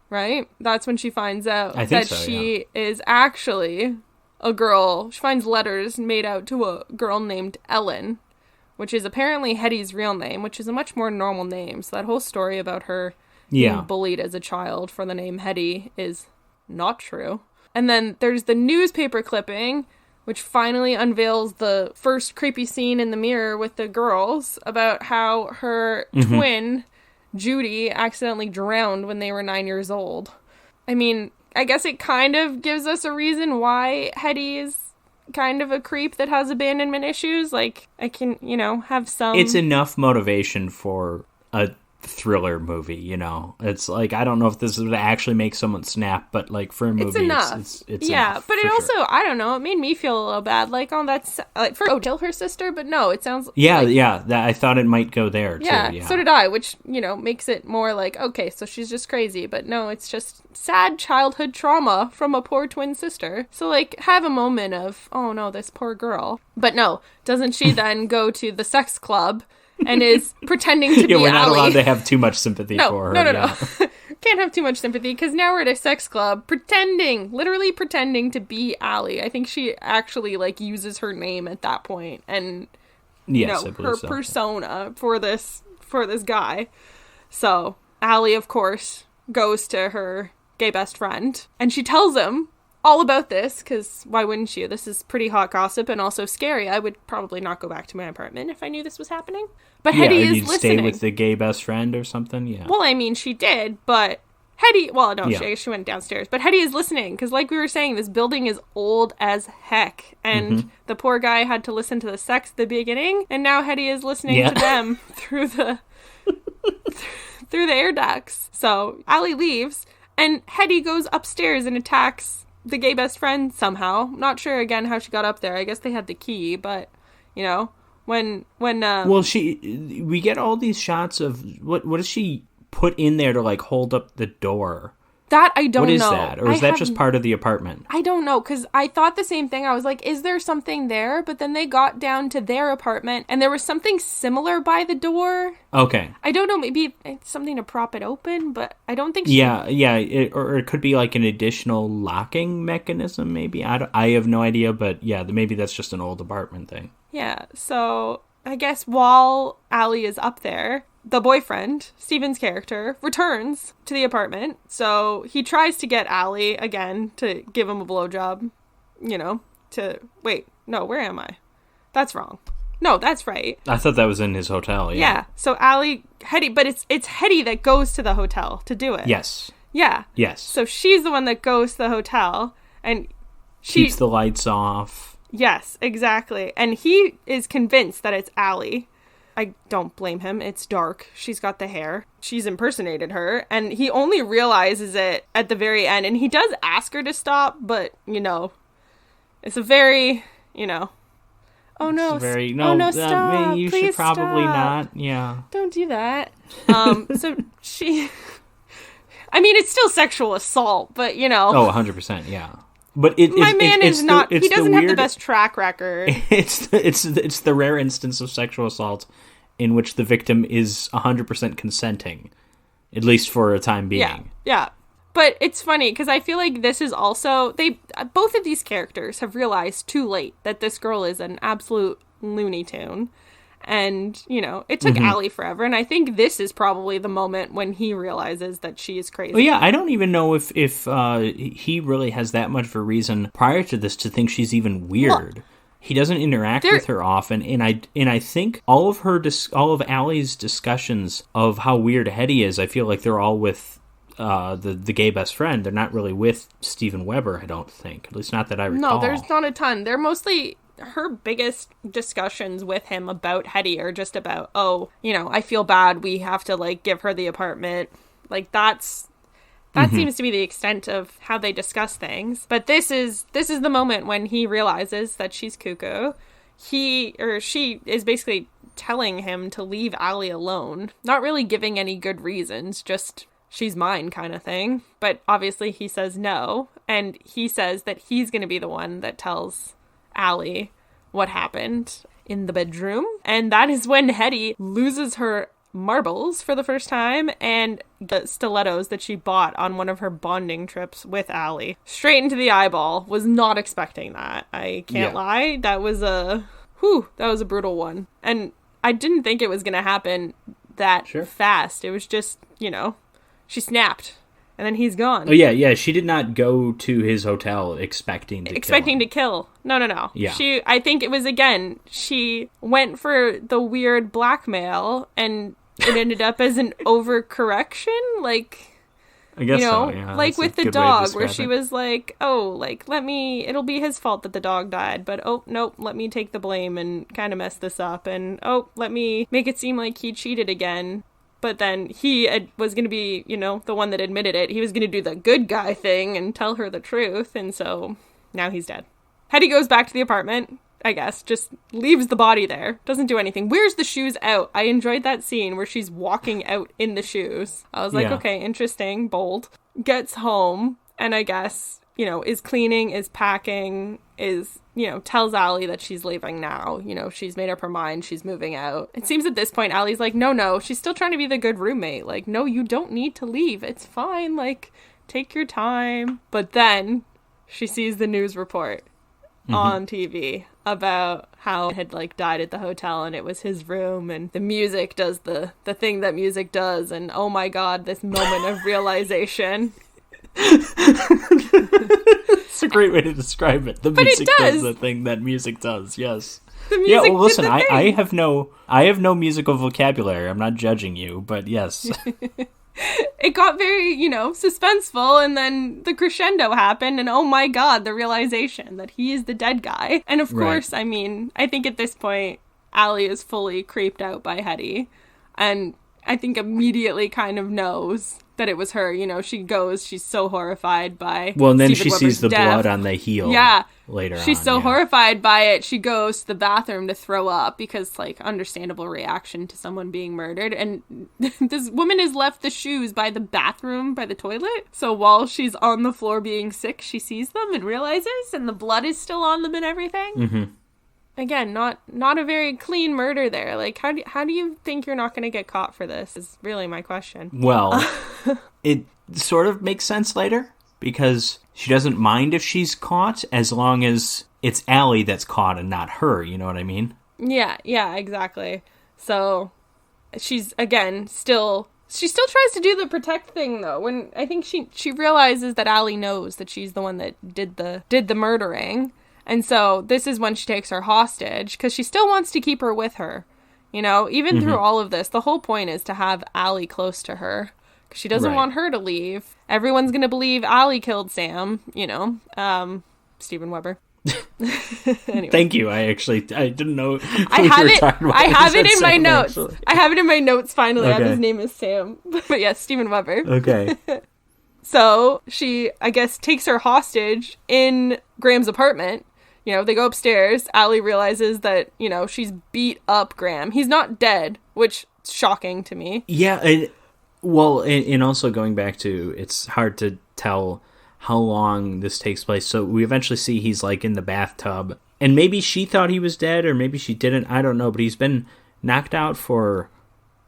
right? That's when she finds out she is actually a girl. She finds letters made out to a girl named Ellen, which is apparently Hetty's real name, which is a much more normal name. So that whole story about her being bullied as a child for the name Hetty is not true. And then there's the newspaper clipping, which finally unveils the first creepy scene in the mirror with the girls about how her twin, Judy, accidentally drowned when they were 9 years old. I mean, I guess it kind of gives us a reason why Hetty is kind of a creep that has abandonment issues. Like, I can, have some... It's enough motivation for a thriller movie, It's like, I don't know if this would actually make someone snap, but like for a movie, it's enough. It's yeah, enough, but it also, sure. I don't know, it made me feel a little bad. Like, that's like kill her sister, but no, it sounds I thought it might go there too. Yeah, so did I, which makes it more like, okay, so she's just crazy, but no, it's just sad childhood trauma from a poor twin sister. So like, have a moment of, oh no, this poor girl. But no, doesn't she then go to the sex club and is pretending to be we're not Allie. allowed to have too much sympathy for her. No. Can't have too much sympathy, because now we're at a sex club literally pretending to be Allie. I think she actually uses her name at that point, and her persona for this guy. So Allie, of course, goes to her gay best friend, and she tells him all about this, because why wouldn't you? This is pretty hot gossip and also scary. I would probably not go back to my apartment if I knew this was happening. But Hetty is listening. Stay with the gay best friend or something? Yeah. Well, I mean, she did, but Hetty... Well, no, she went downstairs. But Hetty is listening, because like we were saying, this building is old as heck. And the poor guy had to listen to the sex at the beginning, and now Hetty is listening to them through the air ducts. So Allie leaves, and Hetty goes upstairs and attacks the gay best friend somehow. Not sure again how she got up there. I guess they had the key, but when well, we get all these shots of what does she put in there to hold up the door? That I don't know. What is that? Or is that just part of the apartment? I don't know, because I thought the same thing. I was like, is there something there? But then they got down to their apartment, and there was something similar by the door. Okay. I don't know, maybe it's something to prop it open, but I don't think she... or it could be an additional locking mechanism, maybe. I have no idea, but maybe that's just an old apartment thing. Yeah, so I guess while Allie is up there, the boyfriend, Steven's character, returns to the apartment. So he tries to get Allie again to give him a blowjob, wait, no, where am I? That's wrong. No, that's right. I thought that was in his hotel, Yeah, so Hetty, but it's Hetty that goes to the hotel to do it. Yes. Yeah. Yes. So she's the one that goes to the hotel, and she... keeps the lights off. Yes, exactly. And he is convinced that it's Allie. I don't blame him. It's dark. She's got the hair. She's impersonated her. And he only realizes it at the very end. And he does ask her to stop, but, it's a very, oh no, stop. You Please should probably stop. not. Yeah. Don't do that. So she... I mean, it's still sexual assault, but, Oh, 100%, yeah. But my man is not... He doesn't have the best track record. It's the rare instance of sexual assault in which the victim is 100% consenting, at least for a time being. Yeah. But it's funny, because I feel like this is also... both of these characters have realized too late that this girl is an absolute Looney Tune. And, it took Allie forever. And I think this is probably the moment when he realizes that she is crazy. Well, yeah, I don't even know if he really has that much of a reason prior to this to think she's even weird. He doesn't interact with her often, and I think all of Allie's discussions of how weird Hetty is, I feel like they're all with the gay best friend. They're not really with Steven Weber, I don't think. At least not that I recall. No, there's not a ton. They're mostly... Her biggest discussions with him about Hetty are just about, oh, you know, I feel bad, we have to, like, give her the apartment. Like, that seems to be the extent of how they discuss things. But this is the moment when he realizes that she's cuckoo. She is basically telling him to leave Allie alone. Not really giving any good reasons, just she's mine kind of thing. But obviously he says no. And he says that he's going to be the one that tells Allie what happened in the bedroom. And that is when Hetty loses her marbles for the first time and the stilettos that she bought on one of her bonding trips with Allie. Straight into the eyeball. Was not expecting that. I can't lie. That was a brutal one. And I didn't think it was going to happen that fast. It was just, you know, she snapped. And then he's gone. Oh, yeah. She did not go to his hotel expecting to kill. No. Yeah. I think it was, again, she went for the weird blackmail, and it ended up as an overcorrection. Like, I guess, you know, so, yeah. like That's with the dog, where she was like, oh, like, it'll be his fault that the dog died, but, oh, nope, let me take the blame and kind of mess this up, and, oh, let me make it seem like he cheated again. But then he was going to be, you know, the one that admitted it. He was going to do the good guy thing and tell her the truth. And so now he's dead. Hetty goes back to the apartment, I guess. Just leaves the body there. Doesn't do anything. Wears the shoes out. I enjoyed that scene where she's walking out in the shoes. I was like, okay, interesting, bold. Gets home and I guess, you know, is cleaning, is packing, is, you know, tells Allie that she's leaving now. You know, she's made up her mind. She's moving out. It seems at this point, Allie's like, no, she's still trying to be the good roommate. Like, no, you don't need to leave. It's fine. Like, take your time. But then she sees the news report on TV about how it had, like, died at the hotel and it was his room and the music does the thing that music does. And oh my God, this moment of realization. It's a great way to describe it. The music does the thing that music does. Yes. Yeah. Well, listen. I have no musical vocabulary. I'm not judging you, but yes. It got very, you know, suspenseful, and then the crescendo happened, and oh my God, the realization that he is the dead guy. And of course, I mean, I think at this point, Allie is fully creeped out by Hetty, and I think immediately kind of knows that it was her. You know, she's so horrified by Well, and then Steven she Weber's sees the death. blood on the heel later on. She's so horrified by it, she goes to the bathroom to throw up because, like, understandable reaction to someone being murdered. And this woman has left the shoes by the bathroom, by the toilet. So while she's on the floor being sick, she sees them and realizes, and the blood is still on them and everything. Mm-hmm. Again, not a very clean murder there. Like, how do you think you're not going to get caught for this is really my question. Well, it sort of makes sense later because she doesn't mind if she's caught as long as it's Allie that's caught and not her. You know what I mean? Yeah, exactly. So she's, again, she still tries to do the protect thing, though. When I think she realizes that Allie knows that she's the one that did the murdering. And so this is when she takes her hostage, because she still wants to keep her with her. You know, even through all of this, the whole point is to have Allie close to her. Because she doesn't want her to leave. Everyone's going to believe Allie killed Sam, you know, Steven Weber. Anyway. Thank you. I didn't know. I have it in my notes. Actually. I have it in my notes finally. Okay. His name is Sam. But yes, Steven Weber. Okay. So she, I guess, takes her hostage in Graham's apartment. You know, they go upstairs. Allie realizes that, you know, she's beat up Graham. He's not dead, which is shocking to me. Yeah, and also going back to, it's hard to tell how long this takes place. So we eventually see he's, like, in the bathtub. And maybe she thought he was dead, or maybe she didn't. I don't know, but he's been knocked out for...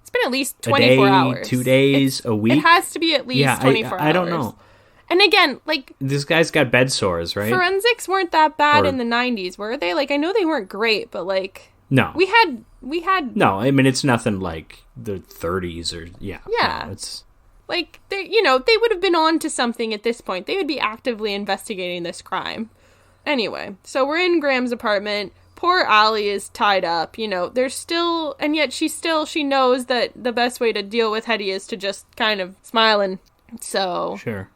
It's been at least 24 hours. 2 days, a week? It has to be at least 24 hours. I don't know. And again, like... This guy's got bed sores, right? Forensics weren't that bad in the 90s, were they? Like, I know they weren't great, but, like... No. We had... No, I mean, it's nothing like the 30s or... Yeah. Yeah. No, it's... Like, they would have been on to something at this point. They would be actively investigating this crime. Anyway, so we're in Graham's apartment. poor Allie is tied up, you know, there's still, and yet she knows that the best way to deal with Hetty is to just kind of smile, and so... Sure.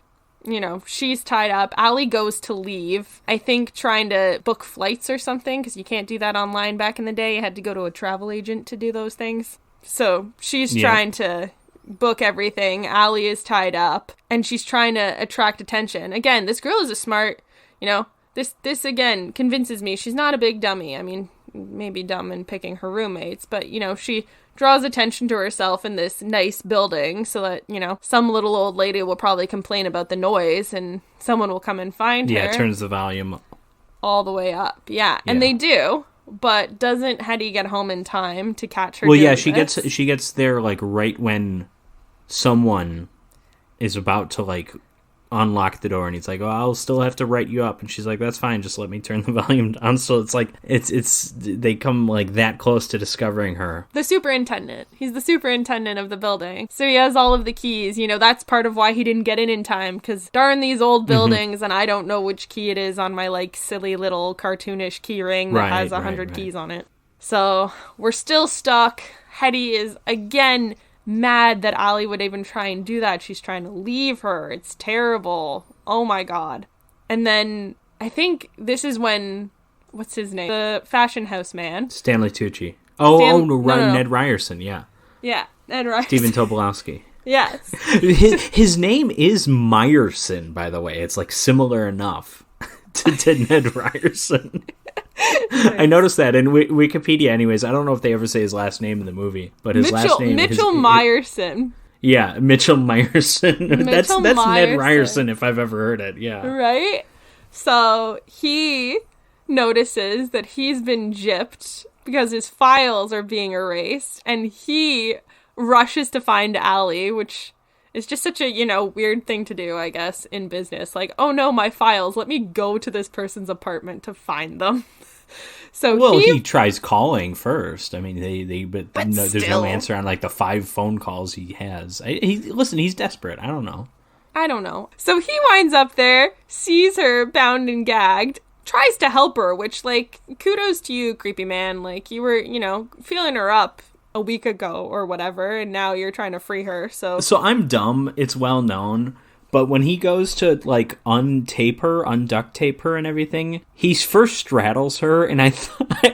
You know, she's tied up. Allie goes to leave, I think trying to book flights or something, because you can't do that online back in the day. You had to go to a travel agent to do those things. So she's trying to book everything. Allie is tied up, and she's trying to attract attention. Again, this girl is a smart, you know, this again convinces me she's not a big dummy. I mean, maybe dumb in picking her roommates, but, you know, she draws attention to herself in this nice building so that, you know, some little old lady will probably complain about the noise and someone will come and find her. Yeah, turns the volume all the way up. Yeah, and they do, but doesn't Hetty get home in time to catch her? Well, yeah, she gets there, like, right when someone is about to, like, unlock the door, and he's like, oh, I'll still have to write you up, and she's like, that's fine, just let me turn the volume down. So it's like it's they come like that close to discovering her. The superintendent, he's the superintendent of the building, so he has all of the keys. You know, that's part of why he didn't get in time, because darn these old buildings, and I don't know which key it is on my like silly little cartoonish key ring that has 100 keys on it. So we're still stuck. Hetty is again mad that Allie would even try and do that. She's trying to leave her. It's terrible. Oh my god. And then I think this is when, what's his name? The fashion house man. Stanley Tucci. No. Ned Ryerson, yeah. Yeah, Ned Ryerson. Stephen Tobolowsky. Yes. His name is Meyerson, by the way. It's like similar enough to Ned Ryerson. Nice. I noticed that in Wikipedia. Anyways, I don't know if they ever say his last name in the movie, but his last name Mitchell Meyerson. Yeah, Mitchell Meyerson. That's Meyerson. Ned Ryerson if I've ever heard it. Yeah, right. So he notices that he's been gypped because his files are being erased, and he rushes to find Allie, which is just such a, you know, weird thing to do, I guess, in business. Like, oh no, my files, let me go to this person's apartment to find them. So he tries calling first. I mean, there's no answer on like the 5 phone calls he has. He's desperate. I don't know. So he winds up there, sees her bound and gagged, tries to help her, which, like, kudos to you, creepy man. Like, you were, you know, feeling her up a week ago or whatever, and now you're trying to free her. So I'm dumb. It's well known. But when he goes to, like, unduct tape her and everything, he first straddles her, and I thought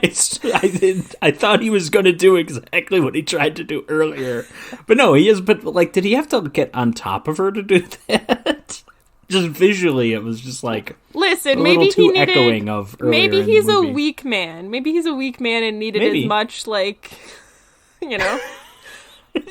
he was going to do exactly what he tried to do earlier. But no, he is. But, like, did he have to get on top of her to do that? Just visually, it was just like, listen, maybe he needed, echoing of earlier. Maybe he's a weak man. Maybe he's a weak man and needed as much, like, you know.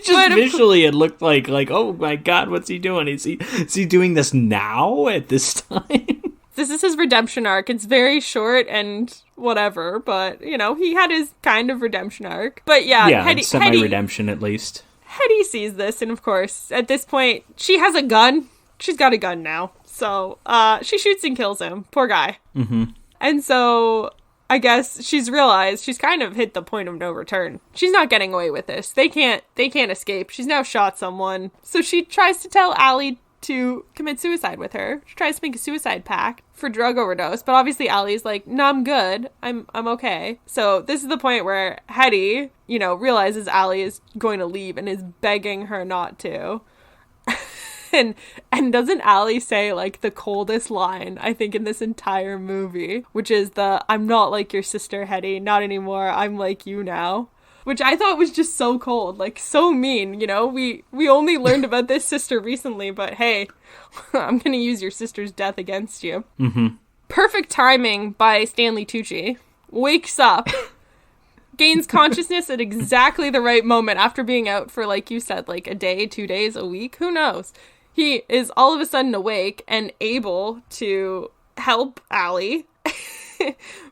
Just visually, it looked like, oh my god, what's he doing? Is he doing this now at this time? This is his redemption arc. It's very short and whatever, but, you know, he had his kind of redemption arc. But yeah, semi-redemption at least. Hetty sees this, and of course, at this point, she has a gun. She's got a gun now. So, she shoots and kills him. Poor guy. Mm-hmm. And so I guess she's realized she's kind of hit the point of no return. She's not getting away with this. They can't escape. She's now shot someone. So she tries to tell Allie to commit suicide with her. She tries to make a suicide pact for drug overdose, but obviously Allie's like, no, I'm good. I'm okay. So this is the point where Hetty, you know, realizes Allie is going to leave and is begging her not to. And doesn't Allie say, like, the coldest line, I think, in this entire movie, which is I'm not like your sister, Hetty, not anymore, I'm like you now. Which I thought was just so cold, like, so mean, you know? We only learned about this sister recently, but hey, I'm gonna use your sister's death against you. Mm-hmm. Perfect timing by Stanley Tucci. Wakes up, gains consciousness at exactly the right moment after being out for, like you said, like a day, 2 days, a week, who knows? He is all of a sudden awake and able to help Allie.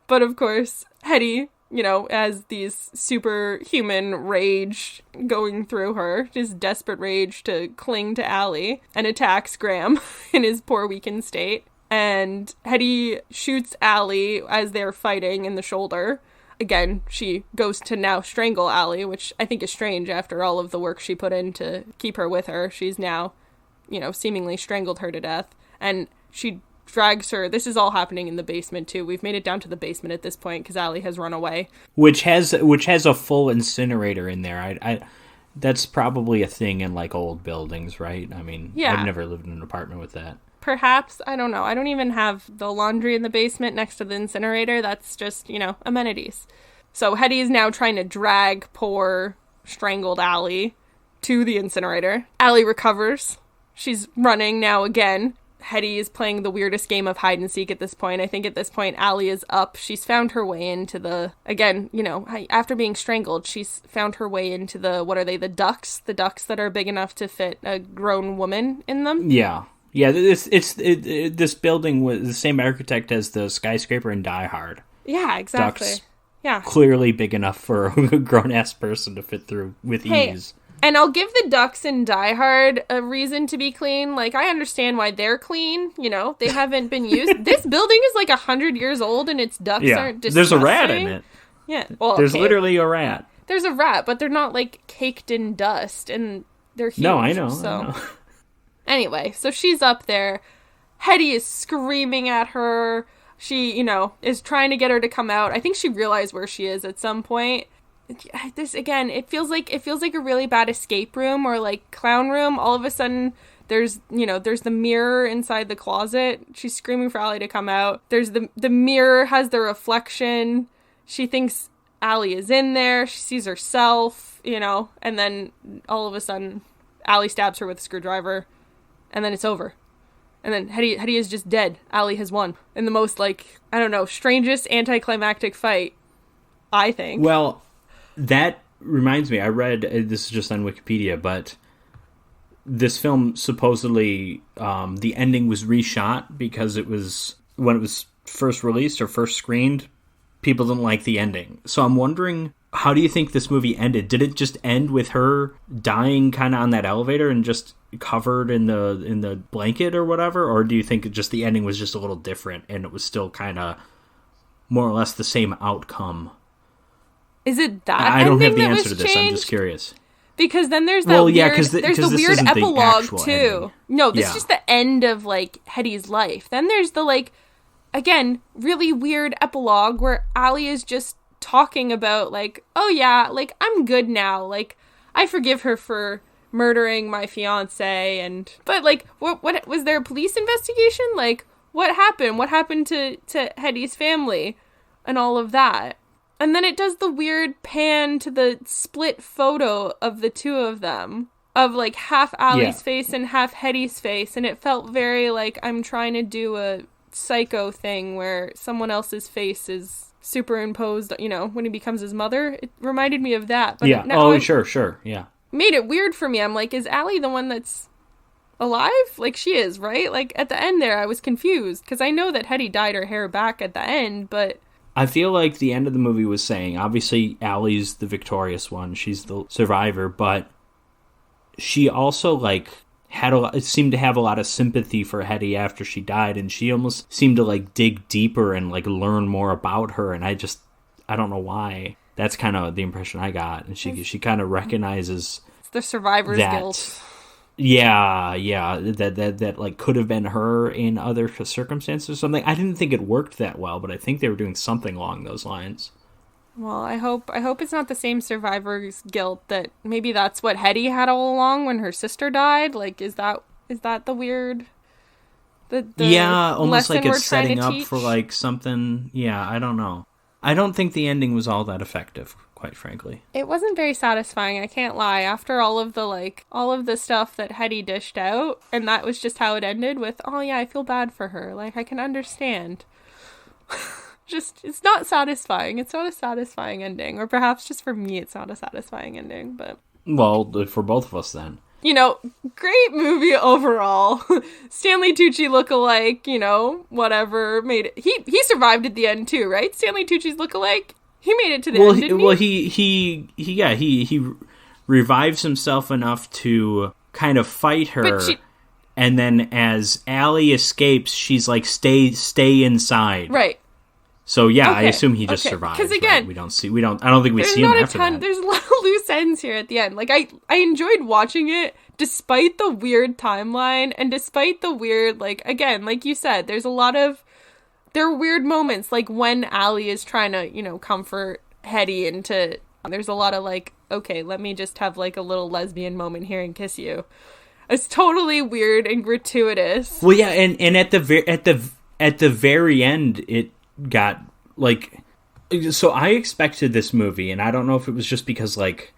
But of course, Hetty, you know, has these superhuman rage going through her, just desperate rage to cling to Allie, and attacks Graham in his poor weakened state. And Hetty shoots Allie as they're fighting in the shoulder. Again, she goes to now strangle Allie, which I think is strange after all of the work she put in to keep her with her. She's now, you know, seemingly strangled her to death. And she drags her. This is all happening in the basement too. We've made it down to the basement at this point because Allie has run away. Which has a full incinerator in there. I that's probably a thing in like old buildings, right? I mean, yeah. I've never lived in an apartment with that. Perhaps, I don't know. I don't even have the laundry in the basement next to the incinerator. That's just, amenities. So Hetty is now trying to drag poor strangled Allie to the incinerator. Allie recovers. She's running now again. Hetty is playing the weirdest game of hide and seek at this point. I think at this point, Allie is up. She's found her way into the, again, after being strangled, she's found her way into the, what are they, the ducts? The ducts that are big enough to fit a grown woman in them? Yeah. Yeah, this building was the same architect as the skyscraper in Die Hard. Yeah, exactly. Ducts, yeah. clearly big enough for a grown-ass person to fit through with ease. And I'll give the ducks in Die Hard a reason to be clean. Like, I understand why they're clean. They haven't been used. This building is like 100 years old and its ducts aren't disgusting. There's a rat in it. Yeah. Well, there's literally a rat. There's a rat, but they're not like caked in dust and they're huge. No, I know. So. I know. Anyway, so she's up there. Hetty is screaming at her. She, is trying to get her to come out. I think she realized where she is at some point. This again, it feels like a really bad escape room or like clown room. All of a sudden, there's the mirror inside the closet. She's screaming for Allie to come out. There's the mirror has the reflection. She thinks Allie is in there. She sees herself, and then all of a sudden, Allie stabs her with a screwdriver, and then it's over. And then Hetty is just dead. Allie has won in the most strangest anticlimactic fight, I think. Well, that reminds me, I read, this is just on Wikipedia, but this film supposedly, the ending was reshot because when it was first released or first screened, people didn't like the ending. So I'm wondering, how do you think this movie ended? Did it just end with her dying kind of on that elevator and just covered in the blanket or whatever? Or do you think just the ending was just a little different and it was still kind of more or less the same outcome? Is it that I don't have the ending answer to this. Changed? I'm just curious. Because then there's that there's the weird epilogue too. Ending. No, this is just the end of like Hetty's life. Then there's the again, really weird epilogue where Allie is just talking about oh yeah, I'm good now. I forgive her for murdering my fiance but what was there a police investigation? What happened? What happened to Hetty's family and all of that? And then it does the weird pan to the split photo of the two of them, of half Allie's face and half Hetty's face, and it felt very I'm trying to do a Psycho thing where someone else's face is superimposed, when he becomes his mother. It reminded me of that. But yeah. Sure. Yeah. Made it weird for me. I'm is Allie the one that's alive? She is, right? At the end there, I was confused because I know that Hetty dyed her hair back at the end, but I feel like the end of the movie was saying, obviously Allie's the victorious one, she's the survivor, but she also seemed to have a lot of sympathy for Hetty after she died, and she almost seemed to dig deeper and learn more about her, and I don't know why. That's kind of the impression I got, and she kind of recognizes it's the survivor's guilt. Yeah, that could have been her in other circumstances or something. I didn't think it worked that well, but I think they were doing something along those lines. Well, I hope it's not the same survivor's guilt that maybe that's what Hetty had all along when her sister died. Is that the weird? The almost like it's trying setting to up teach? for something. Yeah, I don't know. I don't think the ending was all that effective, quite frankly. It wasn't very satisfying, I can't lie. After all of the stuff that Hetty dished out, and that was just how it ended with, oh yeah, I feel bad for her. I can understand. It's not satisfying. It's not a satisfying ending. Or perhaps just for me, it's not a satisfying ending, but... Well, for both of us then. Great movie overall. Stanley Tucci lookalike, whatever, made it. He survived at the end too, right? Stanley Tucci's lookalike? He made it to the end, didn't he? He revives himself enough to kind of fight her, and then as Allie escapes, she's stay inside. Right. So yeah, I Okay, assume he just okay. survived. 'Cause again, right? I don't think we see him after that. There's a lot of loose ends here at the end. Like, I enjoyed watching it despite the weird timeline and despite the weird, like, again, like you said, there are weird moments, like when Allie is trying to, comfort Hetty into, there's a lot of like, okay, let me just have like a little lesbian moment here and kiss you. It's totally weird and gratuitous. Well, yeah, and at the very end, it got like. So I expected this movie, and I don't know if it was just because, like,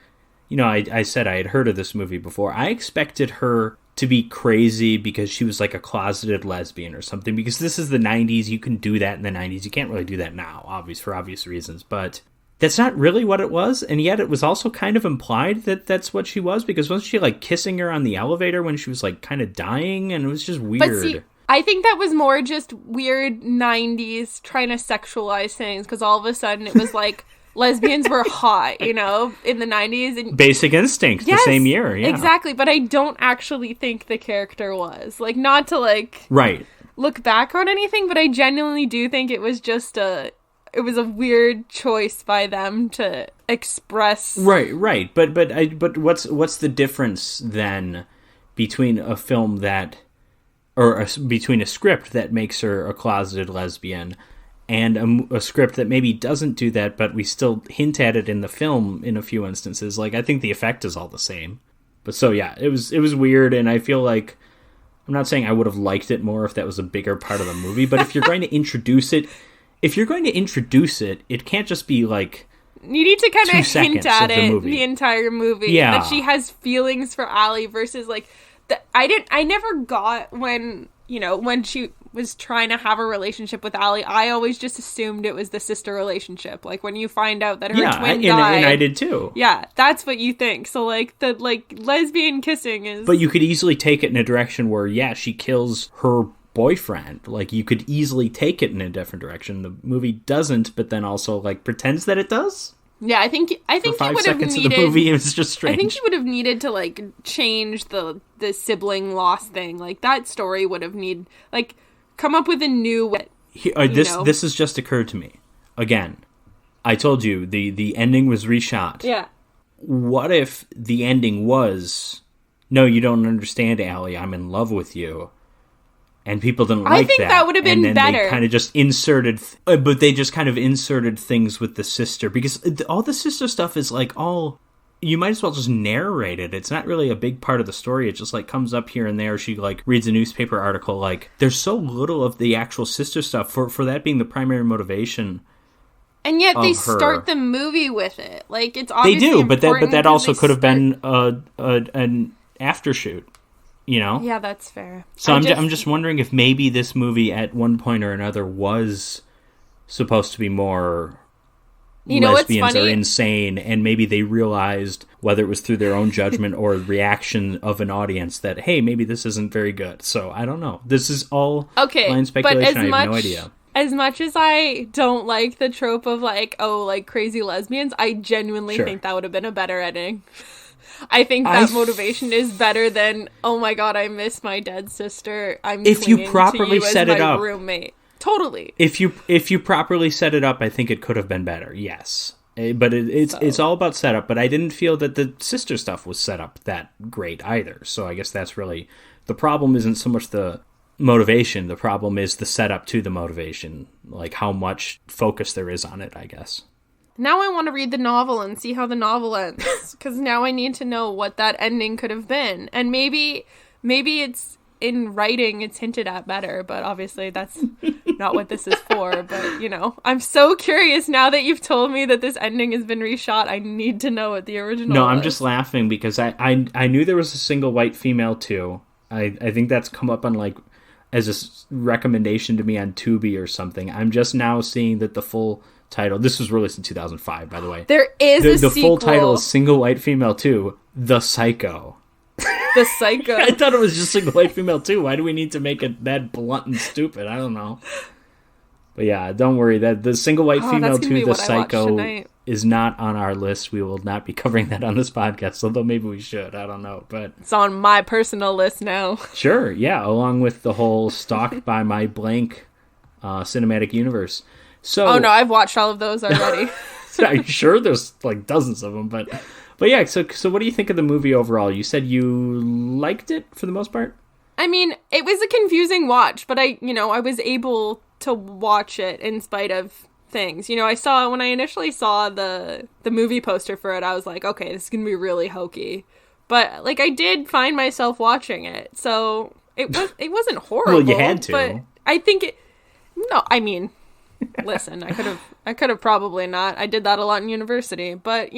I said I had heard of this movie before. I expected her to be crazy because she was like a closeted lesbian or something. Because this is the '90s, you can do that in the '90s. You can't really do that now, for obvious reasons. But that's not really what it was, and yet it was also kind of implied that that's what she was, because wasn't she like kissing her on the elevator when she was like kind of dying, and it was just weird. But see, I think that was more just weird '90s trying to sexualize things, because all of a sudden it was like lesbians were hot, in the '90s. And Basic Instinct, yes, the same year, yeah. Exactly, but I don't actually think the character was. Like, not to like right. look back on anything, but I genuinely do think it was just a weird choice by them to express. Right. But what's the difference then between a film that, between a script that makes her a closeted lesbian and a script that maybe doesn't do that, but we still hint at it in the film in a few instances? Like, I think the effect is all the same. But so yeah, it was weird, and I feel like, I'm not saying I would have liked it more if that was a bigger part of the movie, but if you're going to introduce it, it can't just be like, you need to kind of hint at it the entire movie. Yeah. That she has feelings for Allie versus like I never got when she was trying to have a relationship with Allie. I always just assumed it was the sister relationship. Like when you find out that her twin died. And I did too. Yeah, that's what you think. So like the lesbian kissing is. But you could easily take it in a direction where, yeah, she kills her boyfriend. Like, you could easily take it in a different direction. The movie doesn't, but then also like pretends that it does. Yeah, I think For 5 you would have seconds needed. of the movie, it was just strange. I think you would have needed to like change the sibling loss thing. Like that story would have come up with a new way. This has just occurred to me. Again, I told you the ending was reshot. Yeah. What if the ending was, no, you don't understand, Allie, I'm in love with you. And people didn't like that. I think that would have been and then better. They kind of just inserted, but they just kind of inserted things with the sister, because all the sister stuff is like you might as well just narrate it. It's not really a big part of the story. It just like comes up here and there. She like reads a newspaper article. Like, there's so little of the actual sister stuff for that being the primary motivation. And yet they start the movie with it. Like, it's They obviously do, but that also could have been an aftershoot. Yeah, that's fair. So I'm just wondering if maybe this movie at one point or another was supposed to be more lesbians are insane, and maybe they realized, whether it was through their own judgment or reaction of an audience, that, hey, maybe this isn't very good. So I don't know. This is all blind speculation. I have no idea. As much as I don't like the trope of crazy lesbians, I genuinely think that would have been a better ending. I think that motivation is better than, oh my god, I miss my dead sister. If you properly set it up, roommate. Totally. If you properly set it up, I think it could have been better. Yes, but it's all about setup. But I didn't feel that the sister stuff was set up that great either. So I guess that's really the problem. Isn't so much the motivation. The problem is the setup to the motivation, like how much focus there is on it, I guess. Now I want to read the novel and see how the novel ends, because now I need to know what that ending could have been. And maybe it's in writing, it's hinted at better, but obviously that's not what this is for. But, I'm so curious now that you've told me that this ending has been reshot. I need to know what the original was. I'm just laughing because I knew there was a single white female too. I think that's come up on as a recommendation to me on Tubi or something. I'm just now seeing that the full title, this was released in 2005, by the way. There is a sequel. The full title is Single White Female 2, The Psycho. The Psycho. I thought it was just Single White Female 2. Why do we need to make it that blunt and stupid? I don't know. But yeah, don't worry. That the Single White Female 2, The Psycho, is not on our list. We will not be covering that on this podcast, although maybe we should. I don't know. But it's on my personal list now. Sure, yeah, along with the whole Stalked by My Blank cinematic universe. So, Oh no, I've watched all of those already. I'm sure there's like dozens of them, but yeah. So what do you think of the movie overall? You said you liked it for the most part. I mean, it was a confusing watch, but I was able to watch it in spite of things. When I initially saw the movie poster for it, I was like, okay, this is gonna be really hokey. But like, I did find myself watching it, so it wasn't horrible. Well, you had to. But I think it. No, I mean, listen, I could have probably not. I did that a lot in university, but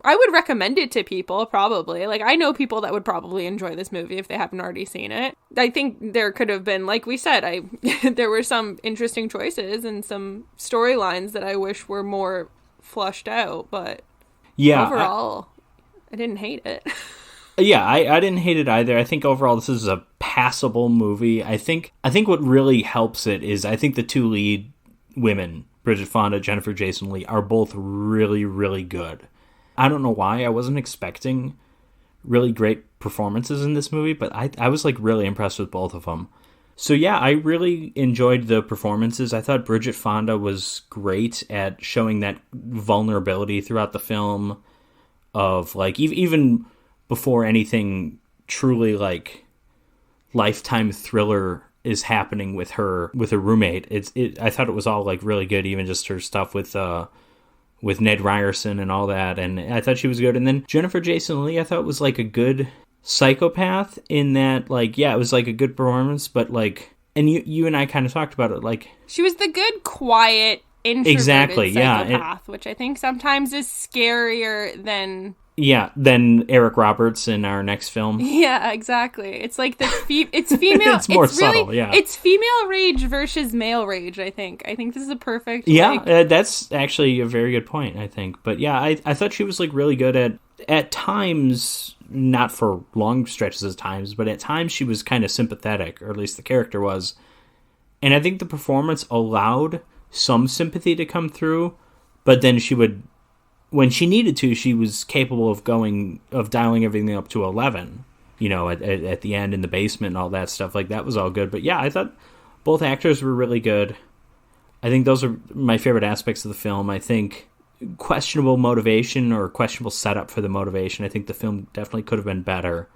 I would recommend it to people, probably. Like, I know people that would probably enjoy this movie if they haven't already seen it. I think there could have been, like we said, there were some interesting choices and some storylines that I wish were more flushed out, but yeah, overall, I didn't hate it. Yeah, I didn't hate it either. I think overall this is a passable movie. I think what really helps it is I think the two lead women, Bridget Fonda, Jennifer Jason Leigh, are both really, really good. I don't know why. I wasn't expecting really great performances in this movie, but I was like really impressed with both of them. So yeah, I really enjoyed the performances. I thought Bridget Fonda was great at showing that vulnerability throughout the film of like even before anything truly like lifetime thriller is happening with her roommate. I thought it was all like really good, even just her stuff with Ned Ryerson and all that, and I thought she was good. And then Jennifer Jason Leigh, I thought was like a good psychopath in that, like, yeah, it was like a good performance, but like, and you and I kind of talked about it, like she was the good, quiet, introverted psychopath, which I think sometimes is scarier than Eric Roberts in our next film. Yeah, exactly. It's like it's female. It's more subtle, yeah. It's female rage versus male rage, I think. I think this is a perfect... Yeah, that's actually a very good point, I think. But yeah, I thought she was like really good at times, not for long stretches of times, but at times she was kind of sympathetic, or at least the character was. And I think the performance allowed some sympathy to come through, but then she would... When she needed to, she was capable of dialing everything up to 11, at the end in the basement and all that stuff. Like, that was all good. But yeah, I thought both actors were really good. I think those are my favorite aspects of the film. I think questionable motivation or questionable setup for the motivation. I think the film definitely could have been better.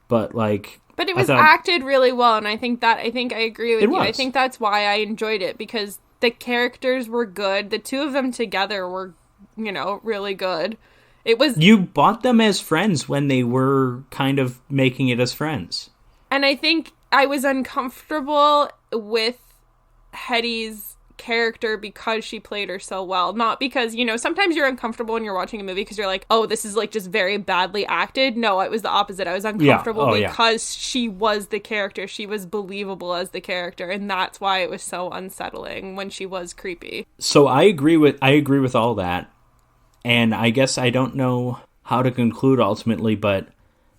But it was acted really well, and I think I agree with you. I think that's why I enjoyed it, because the characters were good. The two of them together were really good. It was... You bought them as friends when they were kind of making it as friends. And I think I was uncomfortable with Hetty's character because she played her so well. Not because, sometimes you're uncomfortable when you're watching a movie because you're like, oh, this is like just very badly acted. No, it was the opposite. I was uncomfortable because she was the character. She was believable as the character, and that's why it was so unsettling when she was creepy. So I agree with all that. And I guess I don't know how to conclude ultimately, but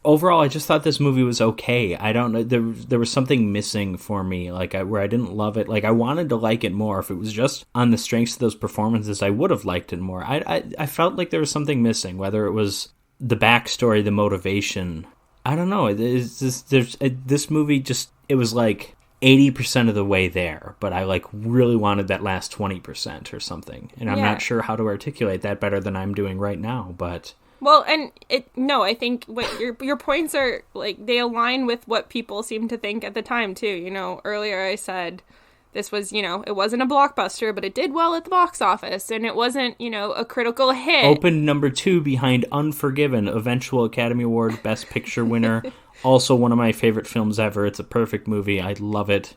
overall, I just thought this movie was okay. I don't know. There was something missing for me, where I didn't love it. Like, I wanted to like it more. If it was just on the strengths of those performances, I would have liked it more. I felt like there was something missing, whether it was the backstory, the motivation. I don't know. This movie just, it was like 80% of the way there, but I really wanted that last 20% or something. And I'm not sure how to articulate that better than I'm doing right now, but... Well, and I think what your points are, they align with what people seem to think at the time, too. Earlier I said this was, it wasn't a blockbuster, but it did well at the box office, and it wasn't, a critical hit. Opened number 2 behind Unforgiven, eventual Academy Award Best Picture winner. Also one of my favorite films ever. It's a perfect movie. I love it.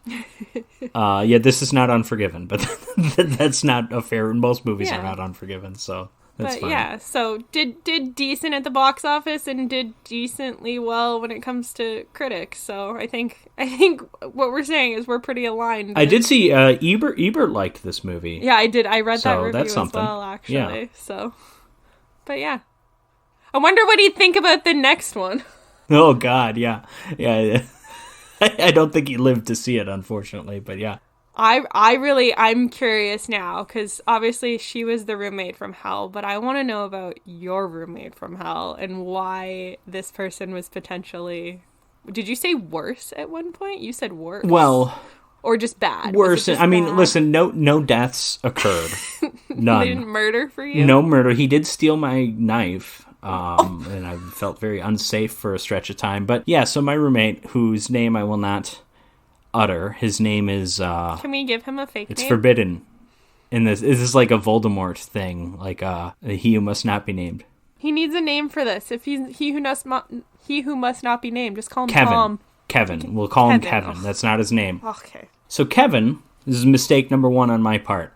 This is not Unforgiven, but that's not a fair... Most movies are not Unforgiven, so... That's fine. Yeah, so did decent at the box office and did decently well when it comes to critics. So I think what we're saying is we're pretty aligned. I did see Ebert liked this movie. Yeah, I did. I read that review that's something. As well, actually. Yeah. So, but yeah, I wonder what he'd think about the next one. Oh God, yeah. I don't think he lived to see it, unfortunately, but yeah. I'm curious now, because obviously she was the roommate from hell, but I want to know about your roommate from hell and why this person was potentially... Did you say worse at one point? You said worse. Well, Or just bad? Worse. Was it just I mean, bad? listen, no deaths occurred. None. They didn't murder for you? No murder. He did steal my knife, and I felt very unsafe for a stretch of time. But yeah, so my roommate, whose name I will not utter, his name is... Can we give him a fake it's name? forbidden. In this is like a Voldemort thing, like he who must not be named. He needs a name for this. If he's he who must not be named, just call him Kevin. Tom. Kevin. We'll call him Kevin. Kevin. That's not his name. Okay. So Kevin, this is mistake number 1 on my part.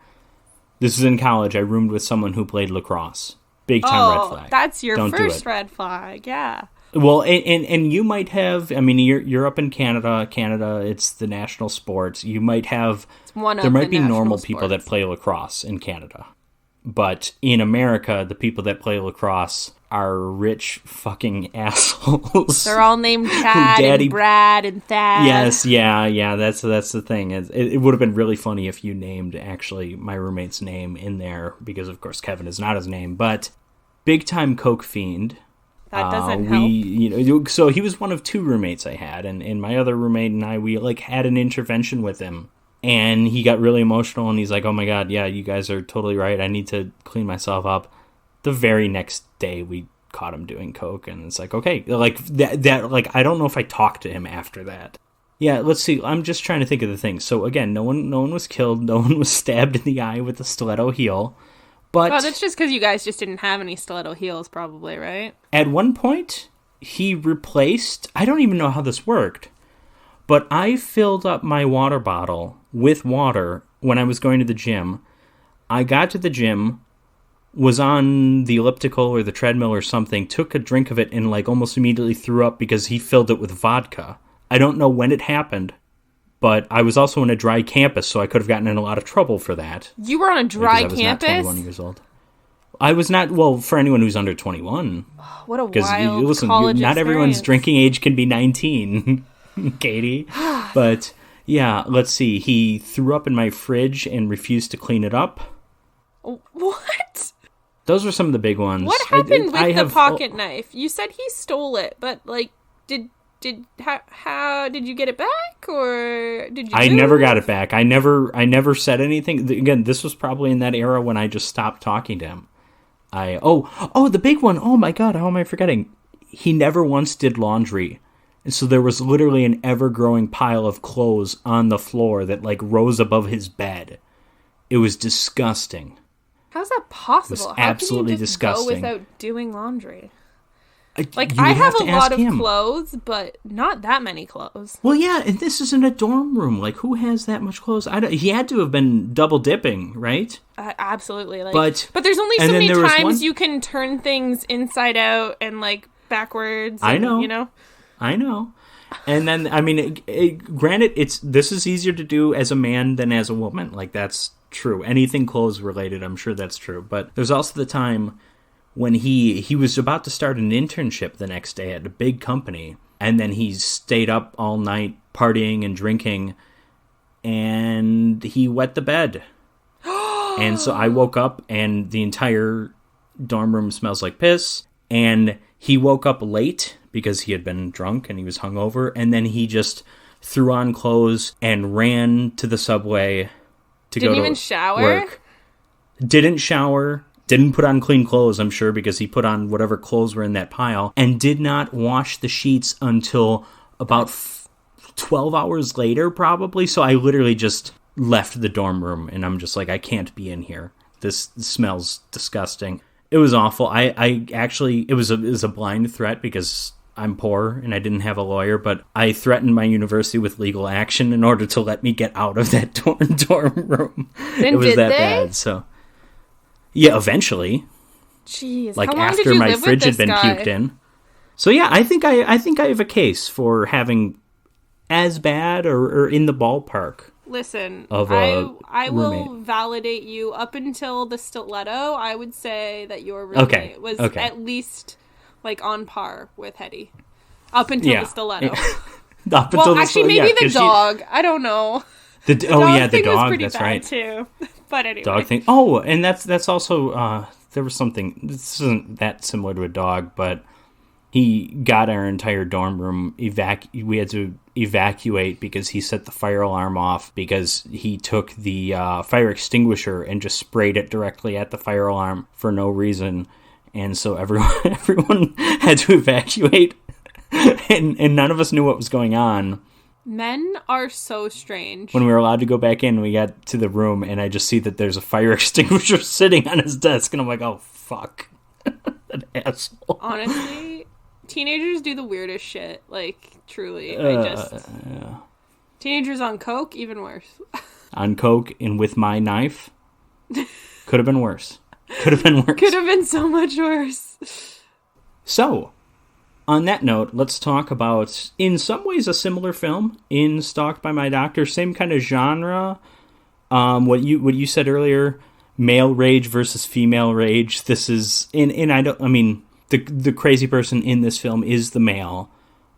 This is in college. I roomed with someone who played lacrosse. Big time red flag. That's your Don't do first it. red flag. Yeah. Well, and you might have. I mean, you're up in Canada. Canada, it's the national sport. You might have. One of there might the be normal national people that sports. play lacrosse in Canada, but in America, the people that play lacrosse are rich fucking assholes. They're all named Chad Daddy- and Brad and Thad. Yes, yeah. That's the thing. It would have been really funny if you named actually my roommate's name in there because, of course, Kevin is not his name. But big time coke fiend. That doesn't help. So he was one of 2 roommates I had, and my other roommate and I, we like had an intervention with him, and he got really emotional, and he's like, "Oh my god, yeah, you guys are totally right. I need to clean myself up." The very next day, we caught him doing coke, and it's like, okay, like that, like I don't know if I talked to him after that. Yeah, let's see. I'm just trying to think of the things. So again, no one was killed, no one was stabbed in the eye with a stiletto heel. But Oh, that's just because you guys just didn't have any stiletto heels, probably, right? at one point, he replaced... I don't even know how this worked, but I filled up my water bottle with water when I was going to the gym. I got to the gym, was on the elliptical or the treadmill or something, took a drink of it, and like almost immediately threw up because he filled it with vodka. I don't know when it happened, but I was also in a dry campus, so I could have gotten in a lot of trouble for that. You were on a dry because I was campus? not 21 years old. I was not, well, for anyone who's under 21. What a Because, wild listen, college not everyone's experience. drinking age can be 19, Katie. But, yeah, let's see. He threw up in my fridge and refused to clean it up. What? Those were some of the big ones. What happened with I the have- pocket knife? You said he stole it, but like, how did you get it back, or did you? I move? never got it back. I never said anything. Again, this was probably in that era when I just stopped talking to him. The big one. Oh my god, how am I forgetting? He never once did laundry. And so there was literally an ever-growing pile of clothes on the floor that like rose above his bed. It was disgusting. How's that possible? How absolutely can you just disgusting. go without doing laundry? Like, You I would have a to ask lot of him. clothes, but not that many clothes. Well, yeah, and this isn't a dorm room. Like, who has that much clothes? He had to have been double dipping, right? Absolutely. Like, But- but there's only so and then many there was times one- you can turn things inside out and like backwards. I and, know. You know. I know. And then, I mean, granted, this is easier to do as a man than as a woman. Like, that's true. Anything clothes related, I'm sure that's true. But there's also the time when he was about to start an internship the next day at a big company, and then he stayed up all night partying and drinking, and he wet the bed. And so I woke up, and the entire dorm room smells like piss, and he woke up late because he had been drunk and he was hungover, and then he just threw on clothes and ran to the subway to go to Didn't even shower? work. Didn't shower. Didn't put on clean clothes, I'm sure, because he put on whatever clothes were in that pile, and did not wash the sheets until about 12 hours later, probably. So I literally just left the dorm room, and I'm just like, I can't be in here. This smells disgusting. It was awful. I actually, it was a blind threat because I'm poor and I didn't have a lawyer, but I threatened my university with legal action in order to let me get out of that dorm room. Then it was did that they? bad, so... Yeah, eventually. Jeez. Like how long did after you my live fridge with had been this guy? puked in. So yeah, I think I have a case for having as bad or in the ballpark. Listen, Of a I will roommate. validate you up until the stiletto. I would say that your roommate was okay. at least like on par with Hetty. Up until Yeah. the stiletto. Up until Well, the actually, yeah, maybe the 'cause she- dog. I don't know. the Dog thing was dog. pretty That's bad right. too. But anyway, Dog thing. Oh, and that's also there was something. This isn't that similar to a dog, but he got our entire dorm room we had to evacuate because he set the fire alarm off because he took the fire extinguisher and just sprayed it directly at the fire alarm for no reason. And so everyone had to evacuate, and none of us knew what was going on. Men are so strange. When we were allowed to go back in, we got to the room, and I just see that there's a fire extinguisher sitting on his desk, and I'm like, oh, fuck. An asshole. Honestly, teenagers do the weirdest shit. Like, truly. Teenagers on coke, even worse. On coke and with my knife? Could have been worse. Could have been worse. Could have been so much worse. So, on that note, let's talk about, in some ways, a similar film in Stalked by My Doctor. Same kind of genre. What you said earlier, male rage versus female rage. This is, the crazy person in this film is the male.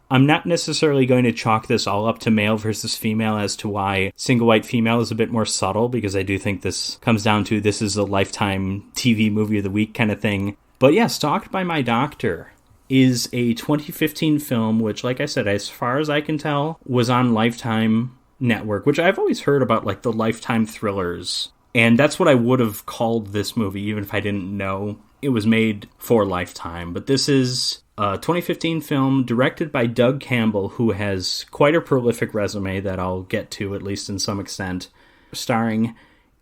I'm not necessarily going to chalk this all up to male versus female as to why Single White Female is a bit more subtle, because I do think this comes down to this is a Lifetime TV movie of the week kind of thing. But yeah, Stalked by My Doctor is a 2015 film, which, like I said, as far as I can tell, was on Lifetime Network, which I've always heard about, like, the Lifetime thrillers. And that's what I would have called this movie, even if I didn't know it was made for Lifetime. But this is a 2015 film directed by Doug Campbell, who has quite a prolific resume that I'll get to, at least in some extent, starring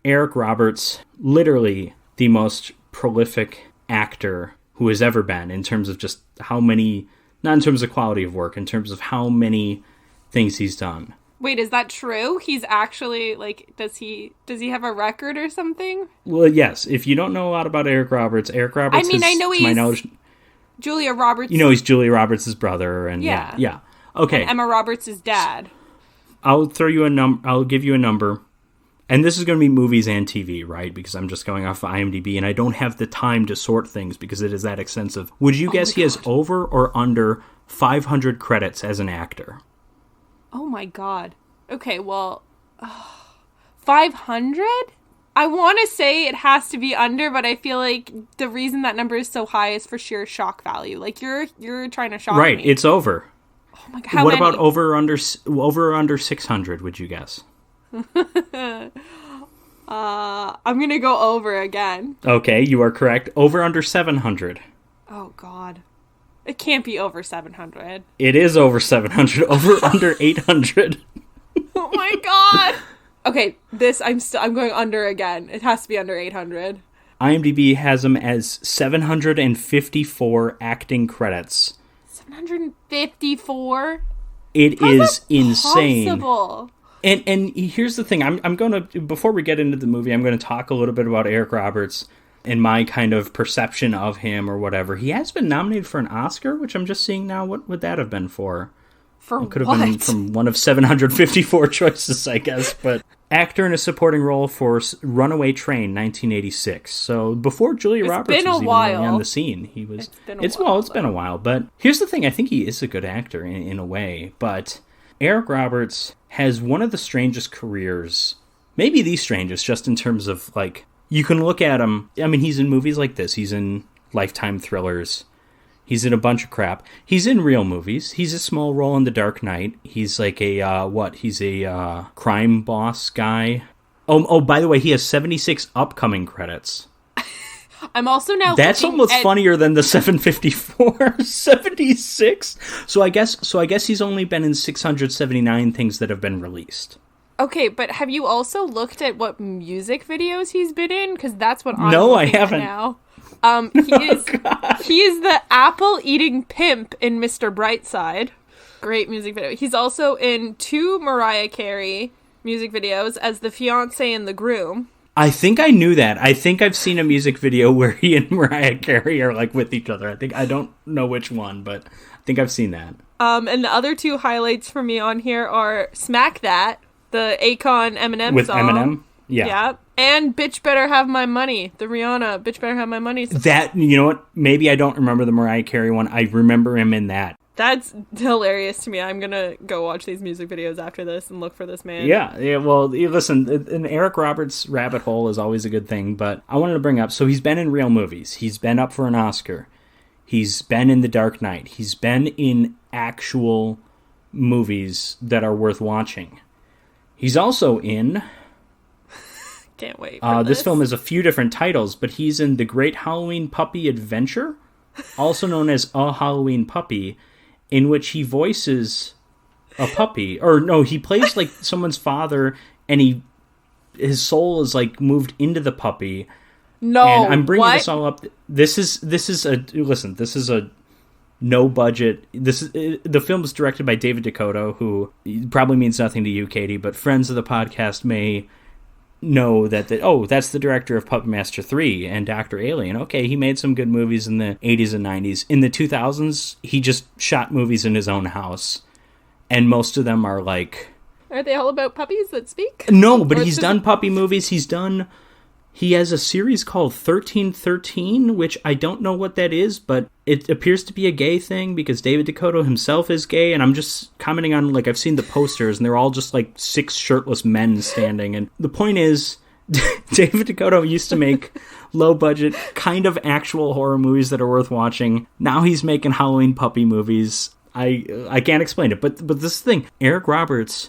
Eric Roberts, literally the most prolific actor who has ever been, in terms of just how many, not in terms of quality of work, in terms of how many things he's done. Wait, is that true? He's actually, like, does he have a record or something? Well, yes. If you don't know a lot about Eric Roberts I know to my knowledge, Julia Roberts. You know, he's Julia Roberts' brother, and yeah. Okay. And Emma Roberts' dad. I'll give you a number. And this is going to be movies and TV, right? Because I'm just going off of IMDb, and I don't have the time to sort things because it is that extensive. Would you guess he has over or under 500 credits as an actor? Oh my god. Okay, well, 500? I want to say it has to be under, but I feel like the reason that number is so high is for sheer shock value. Like, you're trying to shock me. Right, it's over. Oh my god. What about over or under 600, would you guess? I'm gonna go over again. Okay, you are correct. Over under 700. Oh god. It can't be over 700. It is over 700. Over under 800. Oh my god. Okay, I'm going under again. It has to be under 800. IMDb has him as 754 acting credits. 754? It is insane. Possible? And here's the thing. I'm going to, before we get into the movie, I'm going to talk a little bit about Eric Roberts and my kind of perception of him or whatever. He has been nominated for an Oscar, which I'm just seeing now. What would that have been for? For it could have been from one of 754 choices, I guess. But actor in a supporting role for Runaway Train, 1986. So before Julia Roberts was even really on the scene, he was. It's been a while. But here's the thing: I think he is a good actor in a way. But Eric Roberts has one of the strangest careers, maybe the strangest, just in terms of, like, you can look at him. I mean, he's in movies like this. He's in Lifetime thrillers. He's in a bunch of crap. He's in real movies. He's a small role in The Dark Knight. He's like he's a crime boss guy. Oh, by the way, he has 76 upcoming credits. I'm also now That's almost funnier than the 754. 76? So I guess he's only been in 679 things that have been released. Okay, but have you also looked at what music videos he's been in? Because that's what I'm No, I looking at haven't. now. He is the apple-eating pimp in Mr. Brightside. Great music video. He's also in 2 Mariah Carey music videos as the fiancé and the groom. I think I knew that. I think I've seen a music video where he and Mariah Carey are, like, with each other. I don't know which one, but I think I've seen that. And the other 2 highlights for me on here are Smack That, the Akon Eminem with song. Eminem? Yeah. And Bitch Better Have My Money, the Rihanna Bitch Better Have My Money song. That, you know what? Maybe I don't remember the Mariah Carey one. I remember him in that. That's hilarious to me. I'm gonna go watch these music videos after this and look for this man. Yeah, well, listen, an Eric Roberts rabbit hole is always a good thing, but I wanted to bring up, so he's been in real movies. He's been up for an Oscar. He's been in The Dark Knight. He's been in actual movies that are worth watching. He's also in... Can't wait for this film has a few different titles, but he's in The Great Halloween Puppy Adventure, also known as A Halloween Puppy, in which he voices a puppy. Or no, he plays like someone's father, and his soul is like moved into the puppy. No, and I'm bringing what? this all up. This is a no budget. The film is directed by David Dakota, who probably means nothing to you, Katie, but friends of the podcast may know that that's the director of Puppet Master 3 and Dr. Alien. Okay, he made some good movies in the 80s and 90s. In the 2000s, he just shot movies in his own house, and most of them are like... Are they all about puppies that speak? No, but he's done puppy movies. He has a series called 1313, which I don't know what that is, but it appears to be a gay thing because David Dakota himself is gay, and I'm just commenting on, like, I've seen the posters, and they're all just, like, 6 shirtless men standing, and the point is, David Dakota used to make low-budget, kind of actual horror movies that are worth watching. Now he's making Halloween puppy movies. I can't explain it, but this is the thing. Eric Roberts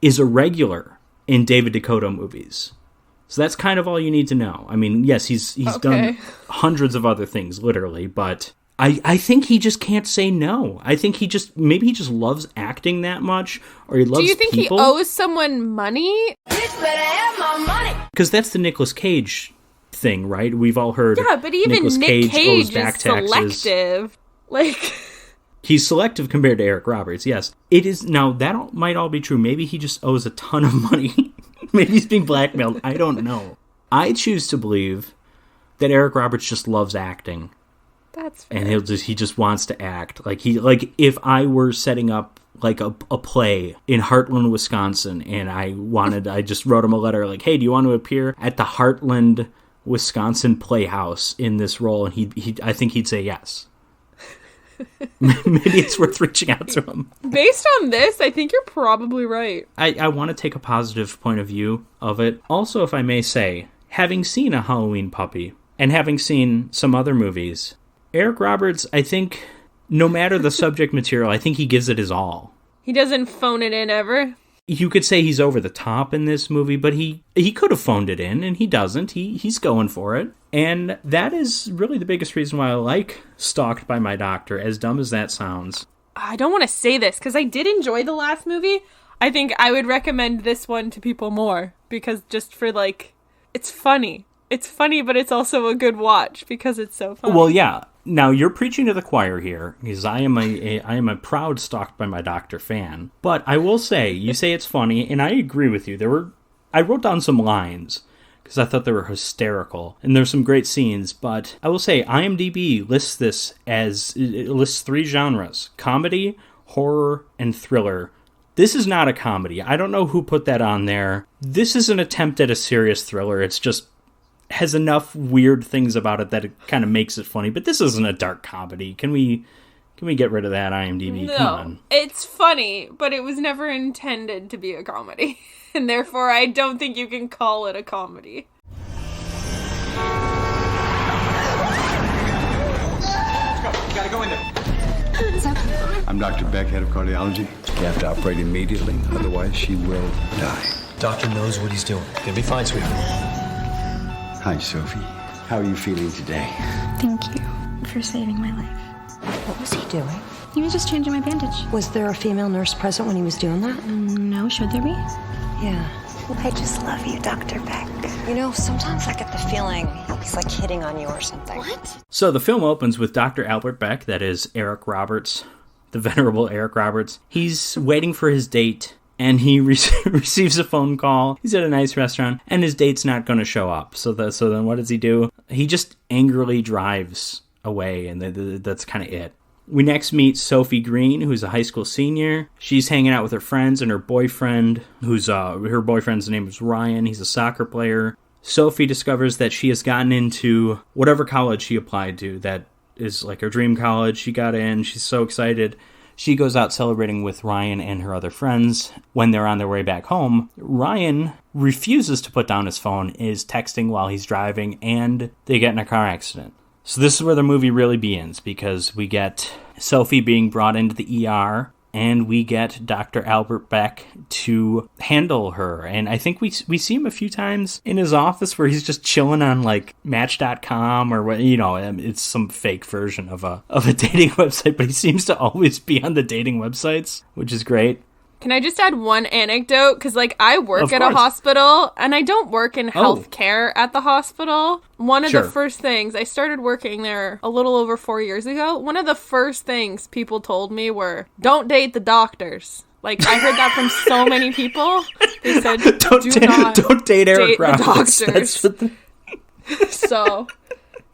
is a regular in David Dakota movies. So that's kind of all you need to know. I mean, yes, he's done hundreds of other things, literally, but I think he just can't say no. I think maybe he just loves acting that much, or he loves people. Do you think he owes someone money? Bitch better have my money. Because that's the Nicolas Cage thing, right? We've all heard. Yeah, but even Nicolas Nick Cage owes back is taxes. selective. Like... He's selective compared to Eric Roberts, yes. It is. Now, that might all be true. Maybe he just owes a ton of money. Maybe he's being blackmailed. I don't know. I choose to believe that Eric Roberts just loves acting. That's fair. And he just wants to act. Like if I were setting up like a play in Heartland, Wisconsin, and I just wrote him a letter like, hey, do you want to appear at the Heartland, Wisconsin Playhouse in this role? And I think he'd say yes. Maybe it's worth reaching out to him. Based on this, I think you're probably right. I want to take a positive point of view of it. Also, if I may say, having seen A Halloween Puppy and having seen some other movies, Eric Roberts, I think, no matter the subject material, I think he gives it his all. He doesn't phone it in ever. You could say he's over the top in this movie, but he could have phoned it in, and he doesn't. He's going for it. And that is really the biggest reason why I like Stalked by My Doctor, as dumb as that sounds. I don't want to say this, because I did enjoy the last movie. I think I would recommend this one to people more, because just for, like, it's funny. It's funny, but it's also a good watch, because it's so funny. Well, yeah. Now, you're preaching to the choir here, because I am a proud Stalked by My Doctor fan. But I will say, you say it's funny, and I agree with you. I wrote down some lines, because I thought they were hysterical, and there's some great scenes, but I will say, IMDb lists this it lists 3 genres: comedy, horror, and thriller. This is not a comedy. I don't know who put that on there. This is an attempt at a serious thriller. It's just has enough weird things about it that it kind of makes it funny, but this isn't a dark comedy. Can we get rid of that, IMDb? No, come on. It's funny, but it was never intended to be a comedy, and therefore I don't think you can call it a comedy. Let's go. You gotta go in there. I'm Dr. Beck, head of cardiology. You have to operate immediately, otherwise she will die. Doctor knows what he's doing. Gonna be fine, sweetheart. Hi, Sophie. How are you feeling today? Thank you for saving my life. What was he doing? He was just changing my bandage. Was there a female nurse present when he was doing that? No, should there be? Yeah. I just love you, Dr. Beck. You know, sometimes I get the feeling he's like hitting on you or something. What? So the film opens with Dr. Albert Beck, that is Eric Roberts, the venerable Eric Roberts. He's waiting for his date, and he receives a phone call. He's at a nice restaurant, and his date's not going to show up. So then what does he do? He just angrily drives away, and that's kind of it. We next meet Sophie Green, who's a high school senior. She's hanging out with her friends and her boyfriend, her boyfriend's name is Ryan. He's a soccer player. Sophie discovers that she has gotten into whatever college she applied to. That is like her dream college. She got in. She's so excited. She goes out celebrating with Ryan and her other friends. When they're on their way back home, Ryan refuses to put down his phone, is texting while he's driving, and they get in a car accident. So this is where the movie really begins, because we get Sophie being brought into the ER, and we get Dr. Albert Beck to handle her. And I think we see him a few times in his office where he's just chilling on like Match.com or what, it's some fake version of a dating website, but he seems to always be on the dating websites, which is great. Can I just add one anecdote? Because, I work at a hospital, and I don't work in healthcare at the hospital. One of the first things, I started working there a little over 4 years ago. One of the first things people told me were, don't date the doctors. I heard that from so many people. They said, don't date Eric Roberts. The doctors. So...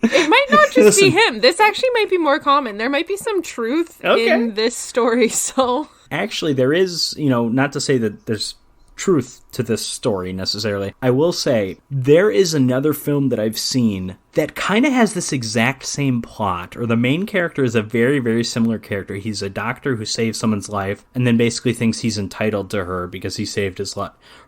It might not just be him. This actually might be more common. There might be some truth in this story, so... Actually, there is, not to say that there's truth to this story necessarily. I will say, there is another film that I've seen that kind of has this exact same plot, or the main character is a very, very similar character. He's a doctor who saves someone's life, and then basically thinks he's entitled to her because he saved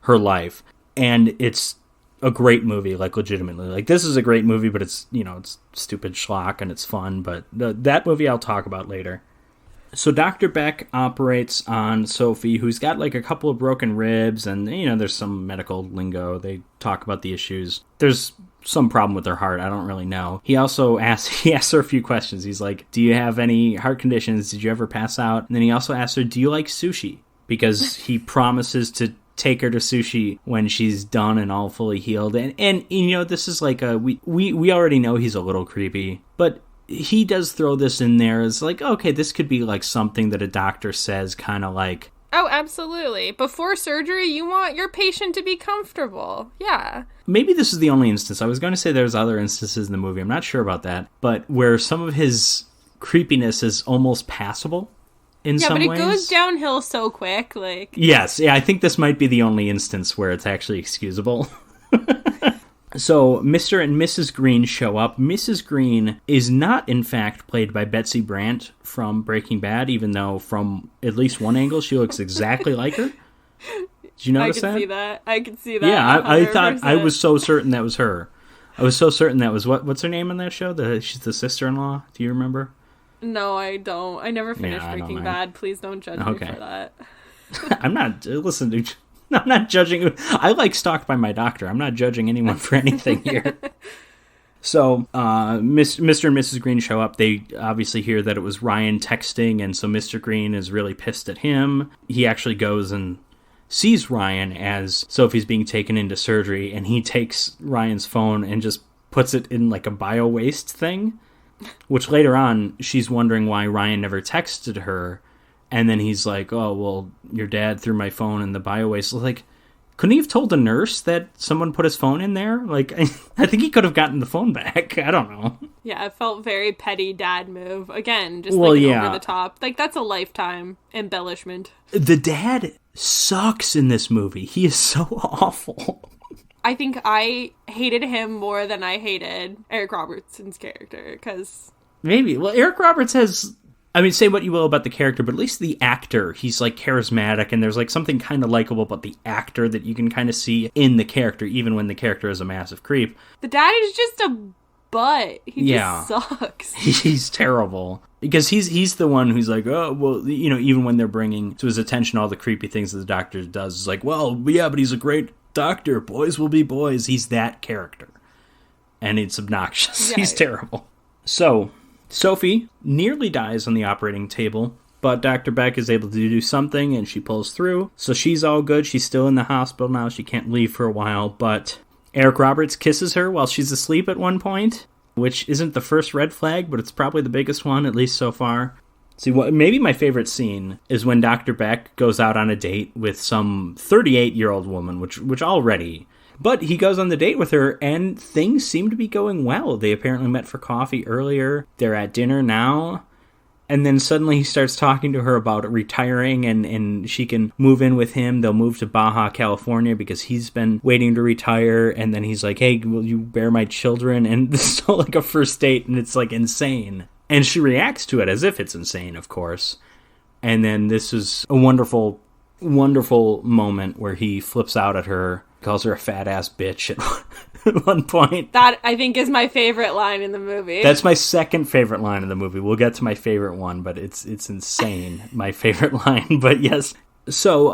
her life. And it's a great movie, legitimately. This is a great movie, but it's, it's stupid schlock and it's fun, but that movie I'll talk about later. So Dr. Beck operates on Sophie, who's got a couple of broken ribs, and, there's some medical lingo. They talk about the issues. There's some problem with her heart. I don't really know. He also asks her a few questions. He's like, do you have any heart conditions? Did you ever pass out? And then he also asks her, do you like sushi? Because he promises to take her to sushi when she's done and all fully healed. And this is we already know he's a little creepy, but he does throw this in there as okay, this could be something that a doctor says, kind of like, oh, absolutely. Before surgery, you want your patient to be comfortable. Yeah. Maybe this is the only instance. I was going to say there's other instances in the movie. I'm not sure about that, but where some of his creepiness is almost passable. In some ways. Yeah, but it goes downhill so quick, Yes, yeah, I think this might be the only instance where it's actually excusable. So, Mr. and Mrs. Green show up. Mrs. Green is not, in fact, played by Betsy Brandt from Breaking Bad, even though from at least one angle she looks exactly like her. Did you notice that? I can see that. Yeah, I thought, I was so certain that was her. I was so certain that was, what's her name on that show? She's the sister-in-law. Do you remember? No, I don't. I never finished Breaking Bad. Please don't judge me for that. I'm not, listen, dude, I'm not judging. I Stalked by My Doctor. I'm not judging anyone for anything here. So, Mr. and Mrs. Green show up. They obviously hear that it was Ryan texting, and so Mr. Green is really pissed at him. He actually goes and sees Ryan as Sophie's being taken into surgery, and he takes Ryan's phone and just puts it in a bio-waste thing. Which later on, she's wondering why Ryan never texted her. And then he's like, oh, well, your dad threw my phone in the bio-waste. Couldn't he have told the nurse that someone put his phone in there? I think he could have gotten the phone back. I don't know. Yeah, it felt very petty dad move. Again, just over the top. That's a Lifetime embellishment. The dad sucks in this movie. He is so awful. I think I hated him more than I hated Eric Robertson's character, because... Maybe. Well, Eric Roberts has... I mean, say what you will about the character, but at least the actor, he's charismatic, and there's something kind of likable about the actor that you can kind of see in the character, even when the character is a massive creep. The dad is just a butt. He just sucks. He's terrible. Because he's the one who's oh, well, even when they're bringing to his attention all the creepy things that the doctor does, it's well, yeah, but he's a great doctor. Boys will be boys. He's that character. And it's obnoxious. Yeah. He's terrible. So, Sophie nearly dies on the operating table, but Dr. Beck is able to do something, and she pulls through. So she's all good. She's still in the hospital now. She can't leave for a while, but Eric Roberts kisses her while she's asleep at one point, which isn't the first red flag, but it's probably the biggest one, at least so far. See, maybe my favorite scene is when Dr. Beck goes out on a date with some 38-year-old woman, which already... But he goes on the date with her, and things seem to be going well. They apparently met for coffee earlier. They're at dinner now. And then suddenly he starts talking to her about retiring, and she can move in with him. They'll move to Baja, California, because he's been waiting to retire. And then he's like, hey, will you bear my children? And this is all a first date, and it's insane. And she reacts to it as if it's insane, of course. And then this is a wonderful, wonderful moment where he flips out at her Calls her a fat ass bitch at one point. That, I think, is my favorite line in the movie. That's my second favorite line in the movie. We'll get to my favorite one, but it's insane, my favorite line. But yes. So,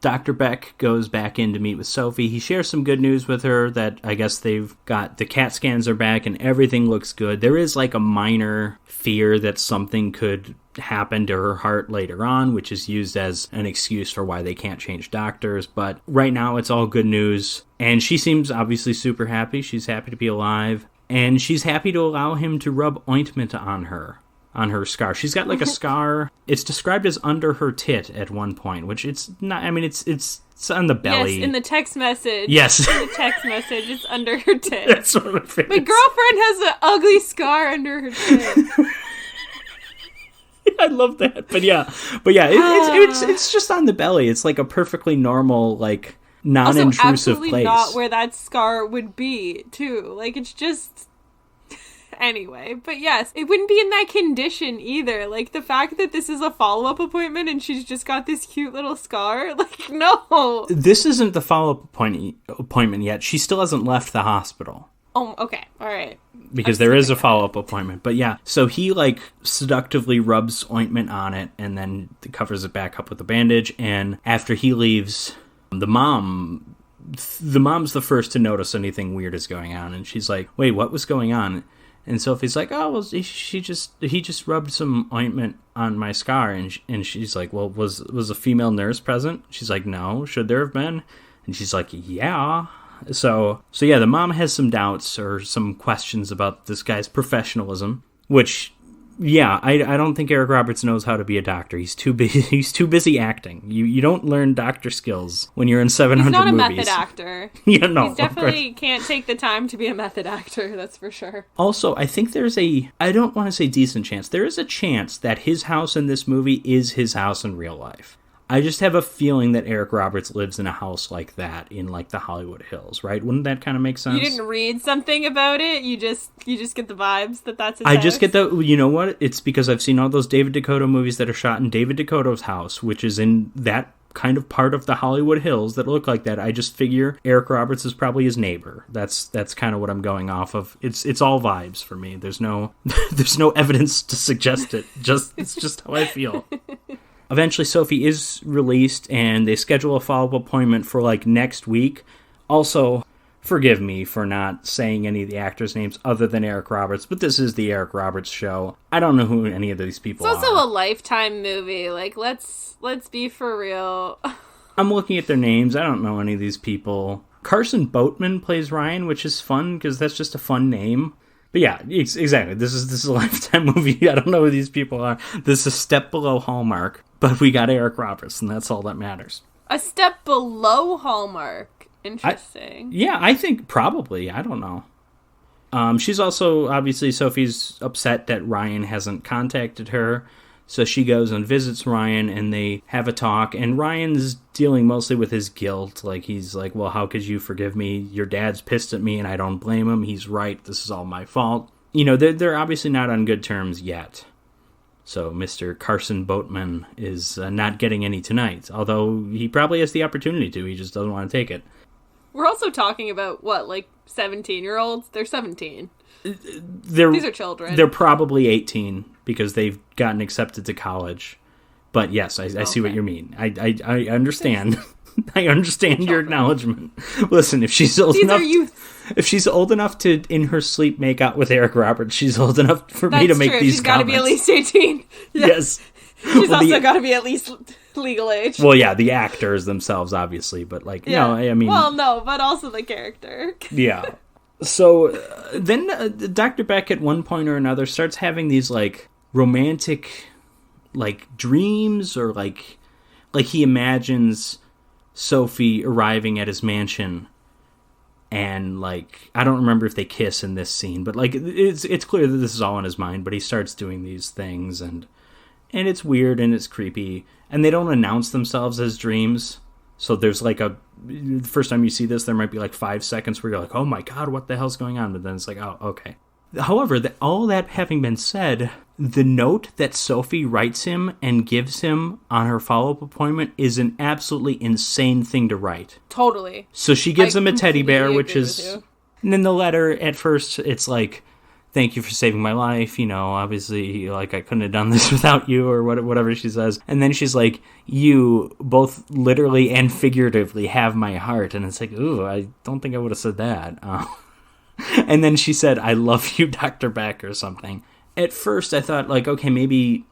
Dr. Beck goes back in to meet with Sophie. He shares some good news with her that I guess they've got the CAT scans are back and everything looks good. There is like a minor fear that something could happen to her heart later on, which is used as an excuse for why they can't change doctors. But right now it's all good news. And she seems obviously super happy. She's happy to be alive. And she's happy to allow him to rub ointment on her scar. She's got like a scar. It's described as under her tit at one point, which it's not. I mean, it's on the belly. Yes, in the text message. Yes. In the text message, it's under her tit. That's one of my favorites. My girlfriend has an ugly scar under her tit. I love that. But yeah, it's just on the belly. It's like a perfectly normal, like, non-intrusive also, absolutely place. Not where that scar would be, too. Like, it's just... Anyway, but yes, it wouldn't be in that condition either. Like, the fact that this is a follow-up appointment and she's just got this cute little scar, like, no. This isn't the follow-up appointment yet. She still hasn't left the hospital. Oh, okay. All right. Because there is a follow-up appointment. But yeah, so he, like, seductively rubs ointment on it and then covers it back up with a bandage. And after he leaves, the mom's the first to notice anything weird is going on. And she's like, wait, what was going on? And Sophie's like, oh, well, he just rubbed some ointment on my scar. And she's like, well, was a female nurse present? She's like, no, should there have been? And she's like, yeah. So yeah, the mom has some doubts or some questions about this guy's professionalism, which, yeah, I don't think Eric Roberts knows how to be a doctor. He's too busy acting. You don't learn doctor skills when you're in 700 movies. He's not a method actor. Yeah, no. He definitely can't take the time to be a method actor, that's for sure. Also, I think I don't want to say decent chance, there is a chance that his house in this movie is his house in real life. I just have a feeling that Eric Roberts lives in a house like that in, like, the Hollywood Hills, right? Wouldn't that kind of make sense? You didn't read something about it? You just get the vibes that's his I house? just get you know what? It's because I've seen all those David Dakota movies that are shot in David Dakota's house, which is in that kind of part of the Hollywood Hills that look like that. I just figure Eric Roberts is probably his neighbor. That's kind of what I'm going off of. It's all vibes for me. There's no evidence to suggest it. It's just how I feel. Eventually, Sophie is released, and they schedule a follow-up appointment for, like, next week. Also, forgive me for not saying any of the actors' names other than Eric Roberts, but this is the Eric Roberts show. I don't know who any of these people are. It's also a Lifetime movie. Like, let's be for real. I'm looking at their names. I don't know any of these people. Carson Boatman plays Ryan, which is fun, because that's just a fun name. But yeah, exactly. This is a Lifetime movie. I don't know who these people are. This is a step below Hallmark, but we got Eric Roberts, and that's all that matters. A step below Hallmark. Interesting. I think probably. I don't know. She's also, obviously, Sophie's upset that Ryan hasn't contacted her. So she goes and visits Ryan, and they have a talk, and Ryan's dealing mostly with his guilt. Like, he's like, well, how could you forgive me? Your dad's pissed at me, and I don't blame him. He's right. This is all my fault. You know, they're obviously not on good terms yet. So Mr. Carson Boatman is not getting any tonight, although he probably has the opportunity to. He just doesn't want to take it. We're also talking about, what, like 17-year-olds? They're 17. These are children. They're probably 18 because they've gotten accepted to college. But yes, I see what you mean. I understand. I understand your acknowledgement. Listen, if she's old enough, if she's old enough to in her sleep make out with Eric Roberts, she's old enough for me to make these She's comments. She's got to be at least 18. Yes. She's also got to be at least legal age. Well, yeah, the actors themselves, obviously, but like, no, I mean, well, no, but also the character. Yeah. So then Dr. Beck at one point or another starts having these like romantic like dreams, or like he imagines Sophie arriving at his mansion, and like I don't remember if they kiss in this scene, but like it's clear that this is all in his mind. But he starts doing these things, and it's weird and it's creepy, and they don't announce themselves as dreams. So there's like the first time you see this, there might be like 5 seconds where you're like, oh my god, what the hell's going on? But then it's like, oh, okay. However, all that having been said, the note that Sophie writes him and gives him on her follow-up appointment is an absolutely insane thing to write. Totally. So she gives him a teddy bear, completely which agree is... with you. And then the letter, at first, it's like, thank you for saving my life, obviously, like, I couldn't have done this without you, or whatever she says. And then she's like, you, both literally and figuratively, have my heart. And it's like, ooh, I don't think I would have said that. And then she said, I love you, Dr. Beck, or something. At first, I thought, like, okay, maybe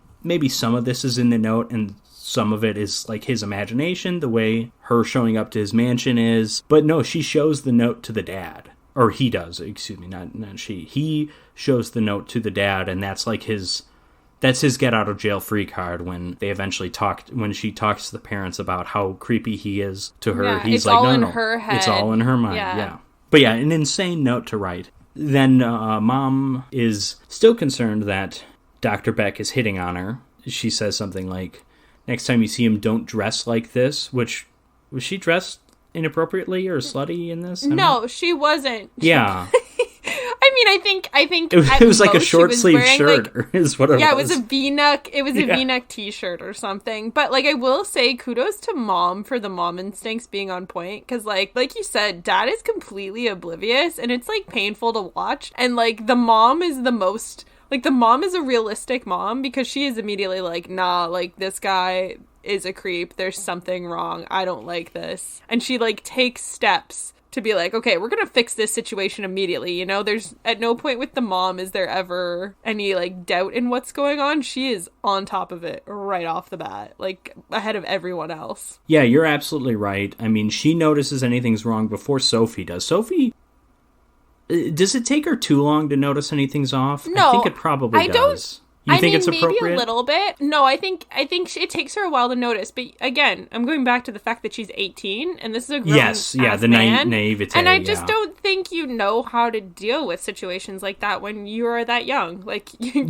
some of this is in the note, and some of it is, like, his imagination, the way her showing up to his mansion is. But no, she shows the note to the dad. Or he does, excuse me, not she. He shows the note to the dad, and that's like his get out of jail free card when they eventually when she talks to the parents about how creepy he is to her. Yeah, he's it's like, all no, in no, her head. it's all in her mind. Yeah. But yeah, an insane note to write. Then Mom is still concerned that Dr. Beck is hitting on her. She says something like, next time you see him, don't dress like this, which, was she dressed inappropriately or slutty in this? No, she wasn't. Yeah. I mean, I think it was like a short sleeve wearing, shirt, like, is what it was. Yeah, it was a V-neck. It was a V-neck T-shirt or something. But like, I will say, kudos to Mom for the mom instincts being on point. Because like you said, Dad is completely oblivious, and it's like painful to watch. And like, the mom is the most. Like, the mom is a realistic mom because she is immediately like, nah, like, this guy is a creep. There's something wrong. I don't like this. And she, like, takes steps to be like, okay, we're gonna fix this situation immediately. There's at no point with the mom is there ever any, like, doubt in what's going on. She is on top of it right off the bat, like, ahead of everyone else. Yeah, you're absolutely right. I mean, she notices anything's wrong before Sophie does. Sophie... Does it take her too long to notice anything's off? No, I think it probably does. You think it's appropriate? Maybe a little bit. No, I think it takes her a while to notice. But again, I'm going back to the fact that she's 18, and this is a grown the man. naivete. And I just don't think you know how to deal with situations like that when you are that young. Like, you're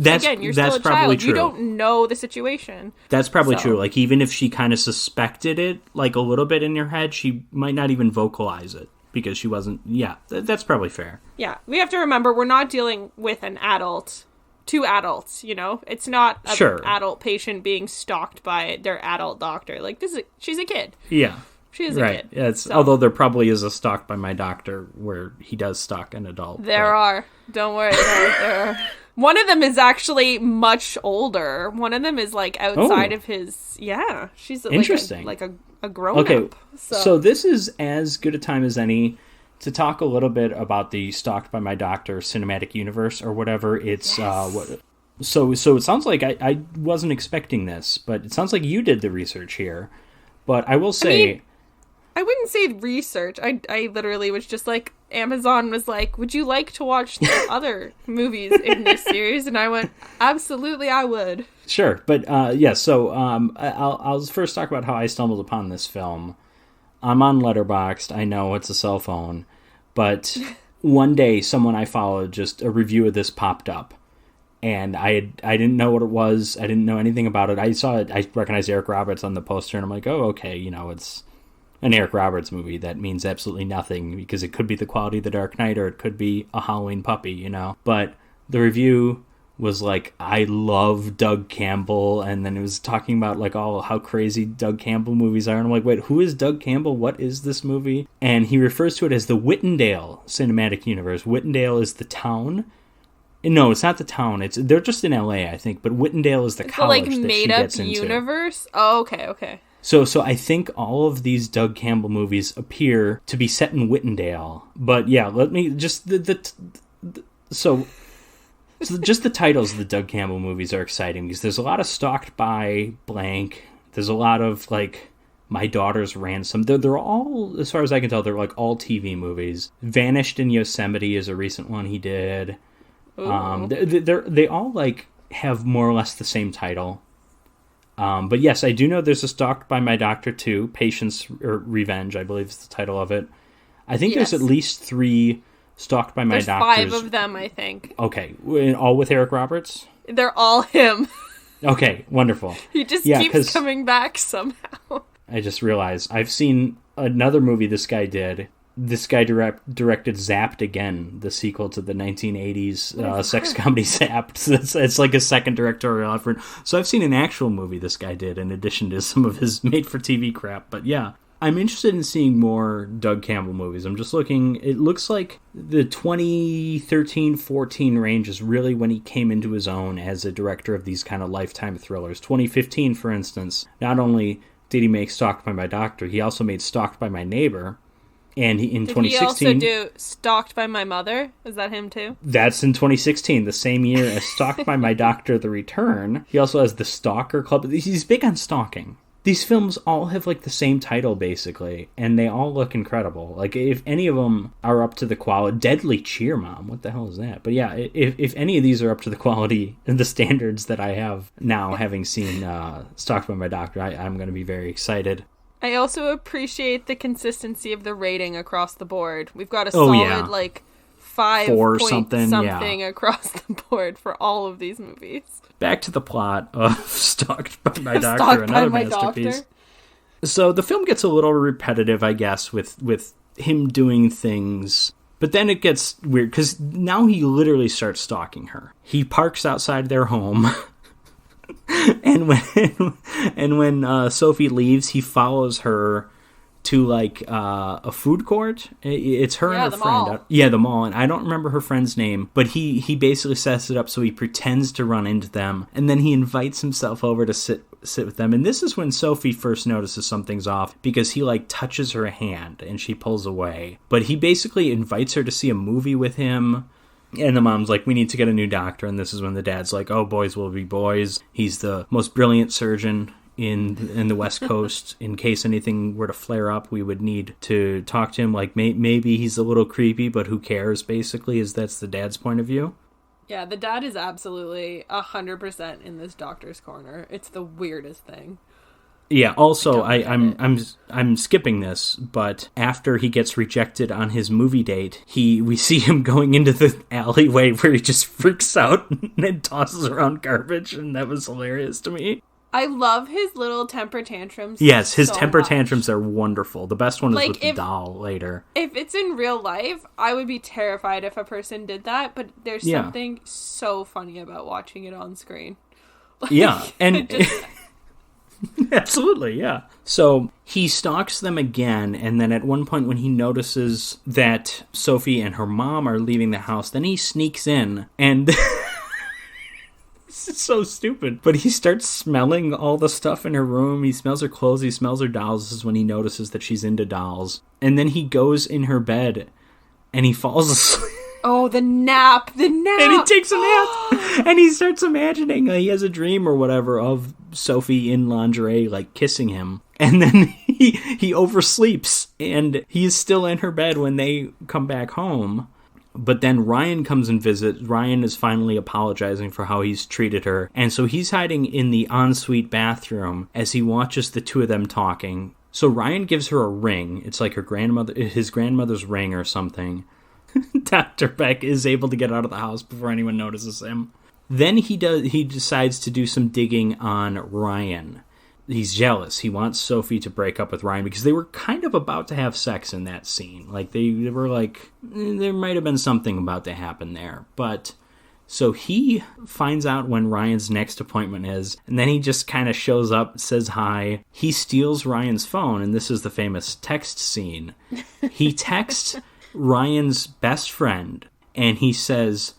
still a child. True. You don't know the situation. That's probably true. Like, even if she kind of suspected it, like, a little bit in her head, she might not even vocalize it. Because she wasn't... Yeah, that's probably fair. Yeah, we have to remember we're not dealing with an adult... Two adults, It's not an adult patient being stalked by their adult doctor. Like, she's a kid. Yeah. She is a kid. Yeah, although there probably is a stalk by my doctor where he does stalk an adult. There are. Don't worry. There are. One of them is actually much older. One of them is, like, outside of his... Yeah. She's interesting. Like a grown-up. Okay, so this is as good a time as any to talk a little bit about the Stalked by My Doctor cinematic universe or whatever. It's So it sounds like I wasn't expecting this, but it sounds like you did the research here. But I will say... I wouldn't say research. I literally was just like, Amazon was like, would you like to watch the other movies in this series? And I went, absolutely, I would. Sure. But so I'll first talk about how I stumbled upon this film. I'm on Letterboxd. I know it's a cell phone. But one day, someone I followed, just a review of this popped up. And I didn't know what it was. I didn't know anything about it. I saw it. I recognized Eric Roberts on the poster, and I'm like, oh, okay, it's an Eric Roberts movie. That means absolutely nothing, because it could be the quality of The Dark Knight, or it could be a Halloween puppy, But the review was like, I love Doug Campbell, and then it was talking about like all how crazy Doug Campbell movies are, and I'm like, wait, who is Doug Campbell? What is this movie? And he refers to it as the Whitendale cinematic universe. Whitendale is the town. No, it's not the town. They're just in LA, I think, but Whitendale is the college that she gets into. Universe? Oh, okay. So I think all of these Doug Campbell movies appear to be set in Whitendale. But yeah, let me just So just the titles of the Doug Campbell movies are exciting, because there's a lot of Stalked by blank. There's a lot of, like, My Daughter's Ransom. They're all, as far as I can tell, they're like all TV movies. Vanished in Yosemite is a recent one he did. They all, like, have more or less the same title. But yes, I do know there's a Stalked by My Doctor 2, Patience or Revenge, I believe is the title of it. I think there's at least 3 Stalked by My Doctors. 5 of them, I think. Okay, all with Eric Roberts? They're all him. Okay, wonderful. He just keeps coming back somehow. I just realized I've seen another movie this guy did this guy directed Zapped Again, the sequel to the 1980s sex comedy Zapped. It's like a second directorial effort. So I've seen an actual movie this guy did in addition to some of his made-for-TV crap. But yeah, I'm interested in seeing more Doug Campbell movies. I'm just looking. It looks like the 2013-14 range is really when he came into his own as a director of these kind of lifetime thrillers. 2015, for instance, not only did he make Stalked by My Doctor, he also made Stalked by My Neighbor. And in 2016... Did he also do Stalked by My Mother? Is that him too? That's in 2016, the same year as Stalked by My Doctor, The Return. He also has The Stalker Club. He's big on stalking. These films all have, like, the same title, basically, and they all look incredible. Like, if any of them are up to the quality... Deadly Cheer, Mom. What the hell is that? But yeah, if any of these are up to the quality and the standards that I have now, having seen Stalked by My Doctor, I'm going to be very excited. I also appreciate the consistency of the rating across the board. We've got a solid, like, 5 4 point something across the board for all of these movies. Back to the plot of Stalked by My Doctor, another masterpiece. So the film gets a little repetitive, I guess, with him doing things. But then it gets weird, because now he literally starts stalking her. He parks outside their home... and when Sophie leaves, he follows her to like a food court. It's her and her friend. Mall. The mall. And I don't remember her friend's name, but he basically sets it up so he pretends to run into them, and then he invites himself over to sit with them. And this is when Sophie first notices something's off, because he like touches her hand and she pulls away. But he basically invites her to see a movie with him. And the mom's like, we need to get a new doctor. And this is when the dad's like, oh, boys will be boys. He's the most brilliant surgeon in the West Coast. In case anything were to flare up, we would need to talk to him. Like, maybe he's a little creepy, but who cares, basically, that's the dad's point of view. Yeah, the dad is absolutely 100% in this doctor's corner. It's the weirdest thing. Yeah, also, I'm skipping this, but after he gets rejected on his movie date, we see him going into the alleyway where he just freaks out and tosses around garbage, and that was hilarious to me. I love his little temper tantrums. Yes, his so temper much. Tantrums are wonderful. The best one is Like, with the doll later. If it's in real life, I would be terrified if a person did that, but there's something so funny about watching it on screen. Like, yeah, and... Absolutely, yeah. So he stalks them again, and then at one point when he notices that Sophie and her mom are leaving the house, then he sneaks in, and this is so stupid, but he starts smelling all the stuff in her room. He smells her clothes, he smells her dolls. This is when he notices that she's into dolls. And then he goes in her bed, and he falls asleep. Oh, the nap! And he takes a nap, and he starts imagining, he has a dream or whatever of Sophie in lingerie, like, kissing him. And then he oversleeps, and he's still in her bed when they come back home. But then Ryan comes and visits. Ryan is finally apologizing for how he's treated her. And so he's hiding in the ensuite bathroom as he watches the two of them talking. So Ryan gives her a ring. It's like his grandmother's ring or something. Dr. Beck is able to get out of the house before anyone notices him. Then he decides to do some digging on Ryan. He's jealous. He wants Sophie to break up with Ryan because they were kind of about to have sex in that scene. Like, they were like, there might have been something about to happen there. But, so he finds out when Ryan's next appointment is, and then he just kind of shows up, says hi. He steals Ryan's phone, and this is the famous text scene. He texts Ryan's best friend, and he says,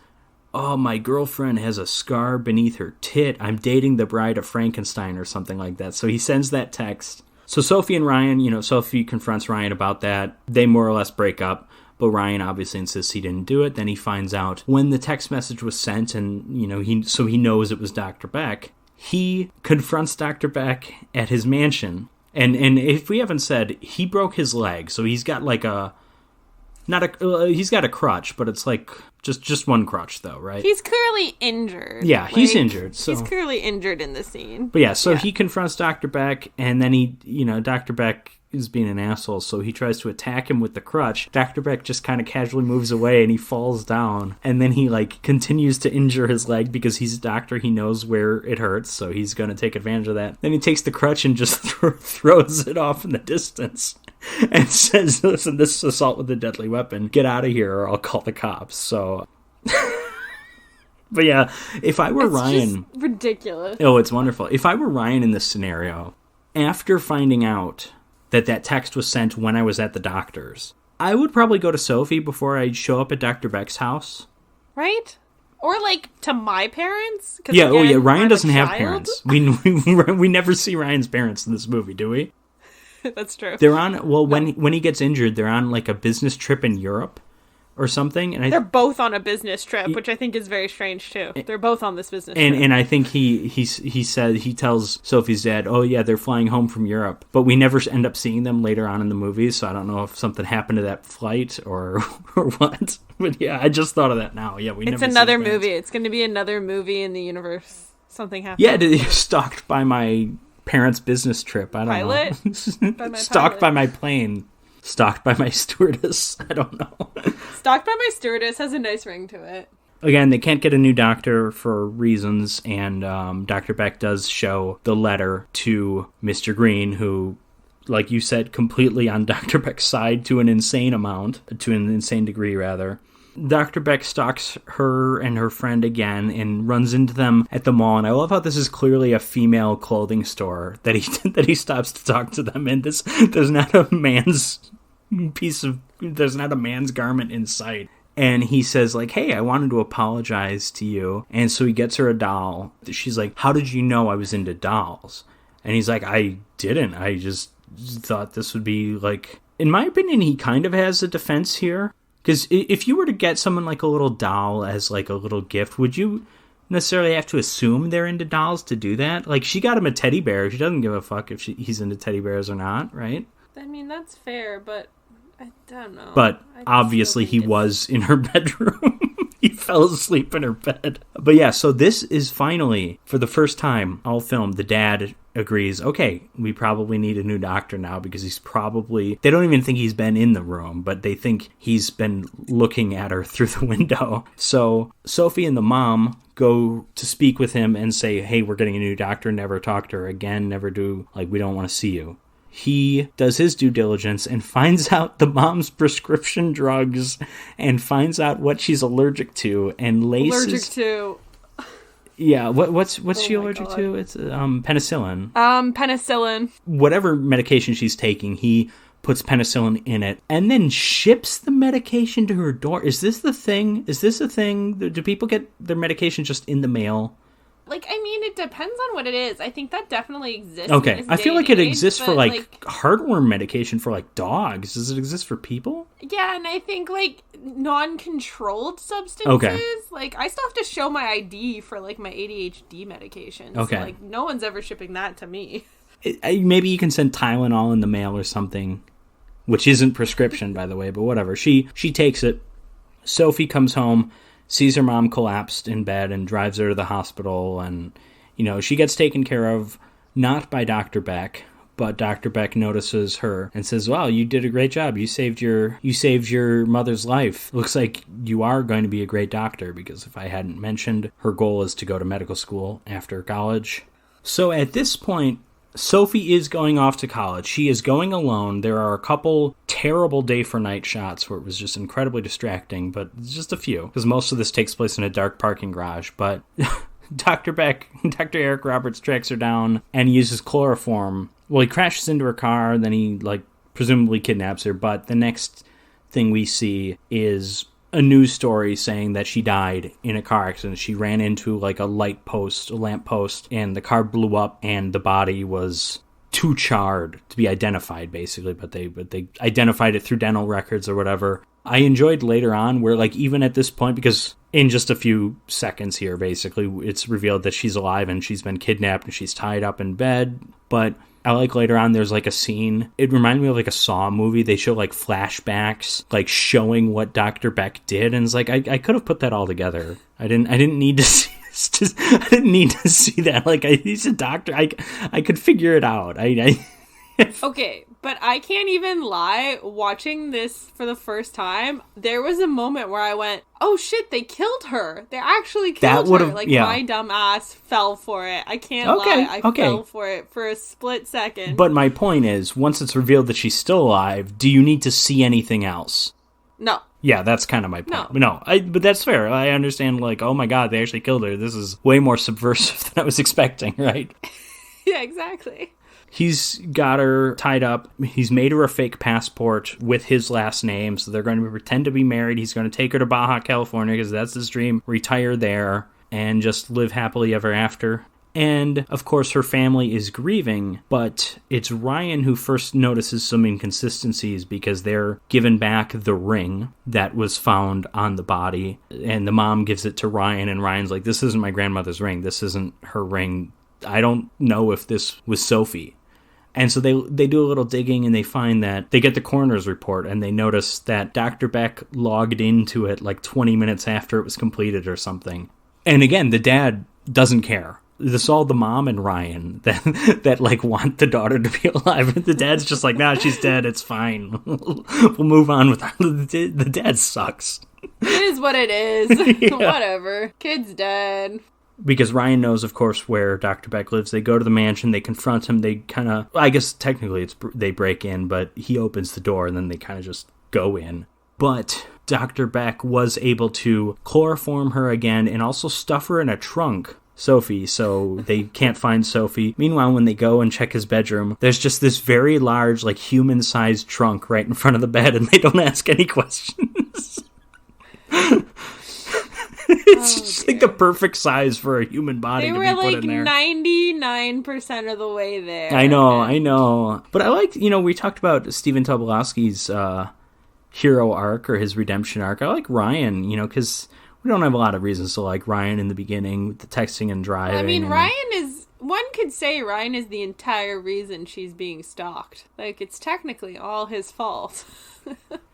oh, my girlfriend has a scar beneath her tit. I'm dating the bride of Frankenstein or something like that. So he sends that text. So Sophie and Ryan, Sophie confronts Ryan about that. They more or less break up, but Ryan obviously insists he didn't do it. Then he finds out when the text message was sent, and, he knows it was Dr. Beck. He confronts Dr. Beck at his mansion. And if we haven't said, he broke his leg. So he's got like he's got a crutch, but it's like just one crutch though, right? He's clearly injured. Yeah, he's injured. So. He's clearly injured in the scene. But yeah, he confronts Dr. Beck, and then Dr. Beck is being an asshole, so he tries to attack him with the crutch. Dr. Beck just kind of casually moves away, and he falls down. And then he, continues to injure his leg because he's a doctor. He knows where it hurts, so he's going to take advantage of that. Then he takes the crutch and just throws it off in the distance. and says, listen, this is assault with a deadly weapon. Get out of here or I'll call the cops. So, but yeah, if I were It's Ryan... just ridiculous. Oh, it's wonderful. If I were Ryan in this scenario, after finding out that text was sent when I was at the doctor's, I would probably go to Sophie before I'd show up at Dr. Beck's house. Right? Or, like, to my parents? Yeah, again, Ryan I'm doesn't a have child. parents. We never see Ryan's parents in this movie, do we? That's true. They're on, when he gets injured, they're on, like, a business trip in Europe or something. And They're both on a business trip, which I think is very strange, too. They're both on this business and trip. And I think he tells Sophie's dad, oh, yeah, they're flying home from Europe. But we never end up seeing them later on in the movie, so I don't know if something happened to that flight or what. But yeah, I just thought of that now. Yeah, It's another movie. It's going to be another movie in the universe. Something happened. Yeah, stalked by my parents' business trip. I don't know. By my Stalked pilot. by my plane. Stalked by my stewardess. I don't know. Stalked by my stewardess has a nice ring to it. Again, they can't get a new doctor for reasons, and Dr. Beck does show the letter to Mr. Green, who, like you said, completely on Dr. Beck's side to an insane degree, rather. Dr. Beck stalks her and her friend again and runs into them at the mall. And I love how this is clearly a female clothing store that he stops to talk to them in. There's not a man's garment in sight. And he says, like, hey, I wanted to apologize to you. And so he gets her a doll. She's like, how did you know I was into dolls? And he's like, I didn't. I just thought this would be like... In my opinion, he kind of has a defense here. Because if you were to get someone like a little doll as like a little gift, would you necessarily have to assume they're into dolls to do that? Like, she got him a teddy bear. She doesn't give a fuck if he's into teddy bears or not, right? I mean, that's fair, but I don't know. But obviously he was in her bedroom. He fell asleep in her bed. But yeah, so this is finally, for the first time all film, the dad agrees, okay, we probably need a new doctor now because they don't even think he's been in the room, but they think he's been looking at her through the window. So Sophie and the mom go to speak with him and say, hey, we're getting a new doctor, never talk to her again, never do, like, we don't want to see you. He does his due diligence and finds out the mom's prescription drugs and finds out what she's allergic to and laces... Allergic to... Yeah, what's she allergic to? It's penicillin. Penicillin. Whatever medication she's taking, he puts penicillin in it and then ships the medication to her door. Is this the thing? Is this a thing? Do people get their medication just in the mail? Like, I mean, it depends on what it is. I think that definitely exists. Okay, I feel like it exists for, like, heartworm medication for, like, dogs. Does it exist for people? Yeah, and I think, like, non-controlled substances. Okay. Like, I still have to show my ID for, like, my ADHD medication. Okay. So, like, no one's ever shipping that to me. Maybe you can send Tylenol in the mail or something, which isn't prescription, by the way, but whatever. She takes it. Sophie comes home, sees her mom collapsed in bed and drives her to the hospital, and, you know, she gets taken care of, not by Dr. Beck, but Dr. Beck notices her and says, wow, you did a great job. You saved your mother's life. Looks like you are going to be a great doctor, because if I hadn't mentioned, her goal is to go to medical school after college. So at this point, Sophie is going off to college. She is going alone. There are a couple terrible day for night shots where it was just incredibly distracting, but just a few, because most of this takes place in a dark parking garage. But Dr. Eric Roberts tracks her down and uses chloroform. Well, he crashes into her car, then he, like, presumably kidnaps her, but the next thing we see is a news story saying that she died in a car accident. She ran into, like, a lamp post, and the car blew up, and the body was too charred to be identified, basically, but they identified it through dental records or whatever. I enjoyed later on where, like, even at this point, because in just a few seconds here, basically, it's revealed that she's alive and she's been kidnapped and she's tied up in bed, but I like later on there's like a scene, it reminded me of like a Saw movie. They show like flashbacks, like showing what Dr. Beck did, and it's like I could have put that all together. I didn't need to see this. I didn't need to see that. Like, he's a doctor. I could figure it out. Okay, But I can't even lie, watching this for the first time, there was a moment where I went, oh shit, they killed her. They actually killed her. Like, my dumb ass fell for it. I can't lie. I fell for it for a split second. But my point is, once it's revealed that she's still alive, do you need to see anything else? No. Yeah, that's kind of my point. But that's fair. I understand, like, oh my god, they actually killed her. This is way more subversive than I was expecting, right? Yeah, exactly. He's got her tied up. He's made her a fake passport with his last name, so they're going to pretend to be married. He's going to take her to Baja, California, because that's his dream. Retire there and just live happily ever after. And, of course, her family is grieving, but it's Ryan who first notices some inconsistencies because they're given back the ring that was found on the body, and the mom gives it to Ryan, and Ryan's like, this isn't my grandmother's ring. This isn't her ring. I don't know if this was Sophie. And so they do a little digging, and they find that they get the coroner's report, and they notice that Dr. Beck logged into it like 20 minutes after it was completed or something. And again, the dad doesn't care. This is all the mom and Ryan that like want the daughter to be alive. And the dad's just like, nah, she's dead. It's fine. We'll move on with her. The dad sucks. It is what it is. Yeah. Whatever. Kid's dead. Because Ryan knows, of course, where Dr. Beck lives. They go to the mansion. They confront him. They kind of, I guess technically they break in, but he opens the door and then they kind of just go in. But Dr. Beck was able to chloroform her again and also stuff her in a trunk. Sophie, so they can't find Sophie. Meanwhile, when they go and check his bedroom, there's just this very large, like, human-sized trunk right in front of the bed, and they don't ask any questions. It's just like the perfect size for a human body to be put in there. They were like 99% of the way there. I know. But I like, we talked about Stephen Tobolowsky's hero arc, or his redemption arc. I like Ryan, because we don't have a lot of reasons to like Ryan in the beginning with the texting and driving. I mean, one could say Ryan is the entire reason she's being stalked. Like, it's technically all his fault.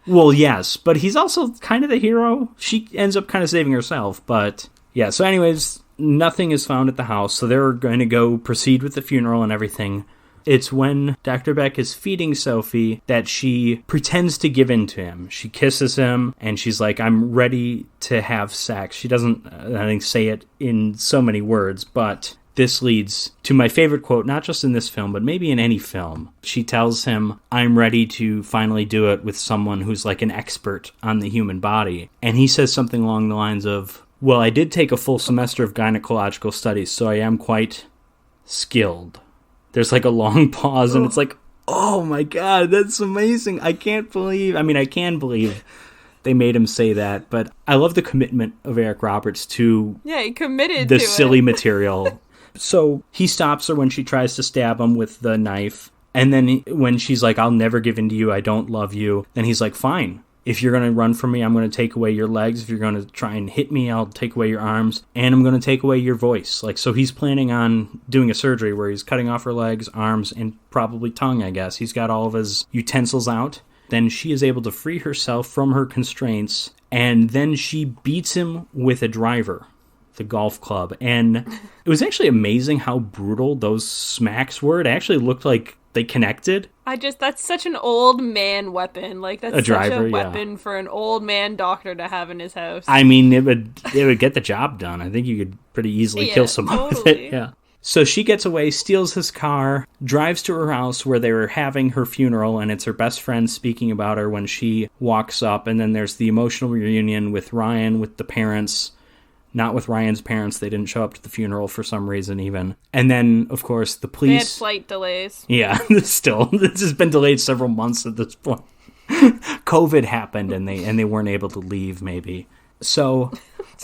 Well, yes, but he's also kind of the hero. She ends up kind of saving herself, but yeah. So anyways, nothing is found at the house, so they're going to go proceed with the funeral and everything. It's when Dr. Beck is feeding Sophie that she pretends to give in to him. She kisses him, and she's like, I'm ready to have sex. She doesn't, I think, say it in so many words, but this leads to my favorite quote, not just in this film, but maybe in any film. She tells him, I'm ready to finally do it with someone who's like an expert on the human body. And he says something along the lines of, well, I did take a full semester of gynecological studies, so I am quite skilled. There's like a long pause, and it's like, oh my god, that's amazing. I can believe they made him say that, but I love the commitment of Eric Roberts to he committed the to silly material. So he stops her when she tries to stab him with the knife, and then when she's like, I'll never give in to you, I don't love you, then he's like, fine. If you're going to run from me, I'm going to take away your legs. If you're going to try and hit me, I'll take away your arms. And I'm going to take away your voice. Like, so he's planning on doing a surgery where he's cutting off her legs, arms, and probably tongue, I guess. He's got all of his utensils out. Then she is able to free herself from her constraints. And then she beats him with a driver, the golf club. And it was actually amazing how brutal those smacks were. It actually looked like they connected. That's such an old man weapon. Like, that's such a weapon for an old man doctor to have in his house. I mean, it would get the job done. I think you could pretty easily kill someone with it. Yeah. So she gets away, steals his car, drives to her house where they were having her funeral, and it's her best friend speaking about her when she walks up. And then there's the emotional reunion with Ryan, with the parents. Not with Ryan's parents. They didn't show up to the funeral for some reason even. And then, of course, the police... They had flight delays. Yeah, still. This has been delayed several months at this point. COVID happened and they weren't able to leave, maybe. So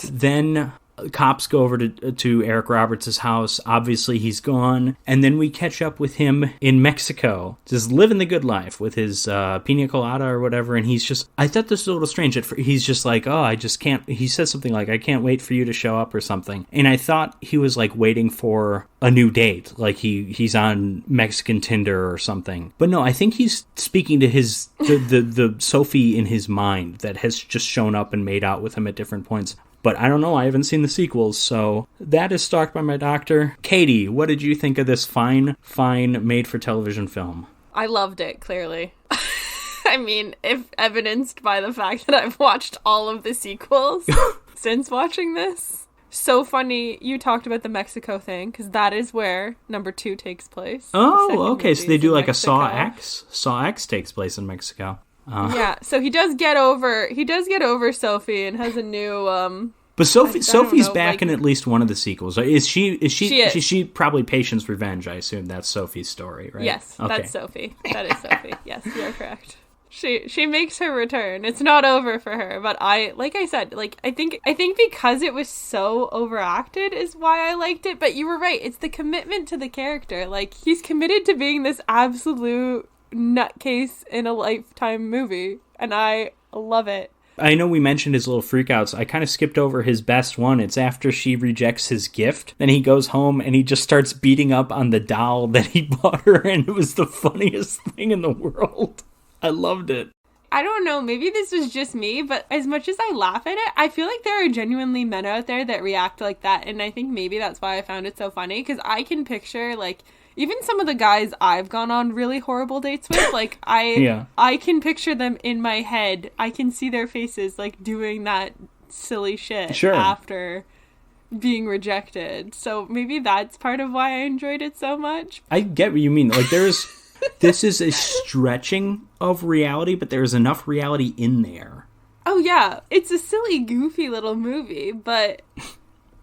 then cops go over to Eric Roberts' house. Obviously, he's gone. And then we catch up with him in Mexico, just living the good life with his pina colada or whatever. And he's just, I thought this was a little strange. He's just like, oh, I just can't, he says something like, I can't wait for you to show up or something. And I thought he was like waiting for a new date, like he's on Mexican Tinder or something. But no, I think he's speaking to the Sophie in his mind that has just shown up and made out with him at different points. But I don't know, I haven't seen the sequels, so that is Stalked by My Doctor. Katie, what did you think of this fine made-for-television film? I loved it, clearly. I mean, if evidenced by the fact that I've watched all of the sequels since watching this. So funny you talked about the Mexico thing, because that is where number 2 takes place. Oh, okay, so they do like Mexico. a Saw X? Saw X takes place in Mexico. Yeah, so he does get over Sophie and has a new But Sophie's know, back like, in at least one of the sequels. Is she is. she probably Patience Revenge, I assume that's Sophie's story, right? Yes, okay. that's Sophie. That is Sophie. Yes, you're correct. She makes her return. It's not over for her, but I said, I think because it was so overacted is why I liked it, but you were right. It's the commitment to the character. Like, he's committed to being this absolute nutcase in a Lifetime movie, and I love it. I know we mentioned his little freakouts. I kind of skipped over his best one. It's after she rejects his gift. Then he goes home and he just starts beating up on the doll that he bought her, and it was the funniest thing in the world. I loved it. I don't know, maybe this was just me, but as much as I laugh at it, I feel like there are genuinely men out there that react like that, and I think maybe that's why I found it so funny, because I can picture, like, even some of the guys I've gone on really horrible dates with, like, I can picture them in my head. I can see their faces, like, doing that silly shit after being rejected. So maybe that's part of why I enjoyed it so much. I get what you mean. Like, this is a stretching of reality, but there's enough reality in there. Oh, yeah. It's a silly, goofy little movie, but,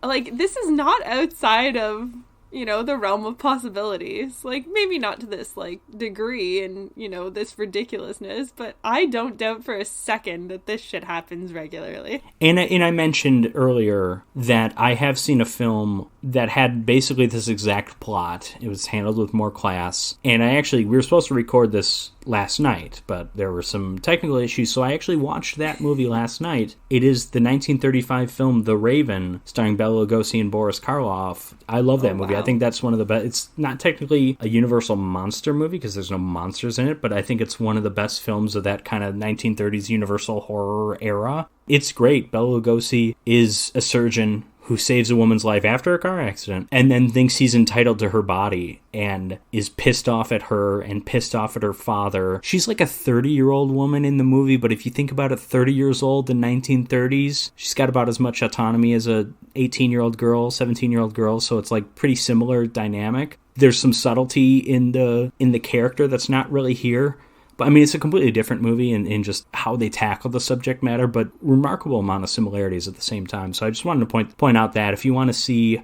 like, this is not outside of, you know, the realm of possibilities. Like, maybe not to this, like, degree and, you know, this ridiculousness, but I don't doubt for a second that this shit happens regularly. And I mentioned earlier that I have seen a film that had basically this exact plot. It was handled with more class. And we were supposed to record this last night, but there were some technical issues, so I actually watched that movie last night. It is the 1935 film The Raven, starring Bela Lugosi and Boris Karloff. I love that movie. Wow. I think that's one of the best. It's not technically a Universal monster movie because there's no monsters in it, but I think it's one of the best films of that kind of 1930s Universal horror era. It's great. Bela Lugosi is a surgeon who saves a woman's life after a car accident and then thinks he's entitled to her body and is pissed off at her and pissed off at her father. She's like a 30-year-old woman in the movie, but if you think about it, 30 years old in 1930s, she's got about as much autonomy as a 18-year-old girl, 17-year-old girl, so it's like pretty similar dynamic. There's some subtlety in the character that's not really here. But I mean, it's a completely different movie in just how they tackle the subject matter, but remarkable amount of similarities at the same time. So I just wanted to point out that if you want to see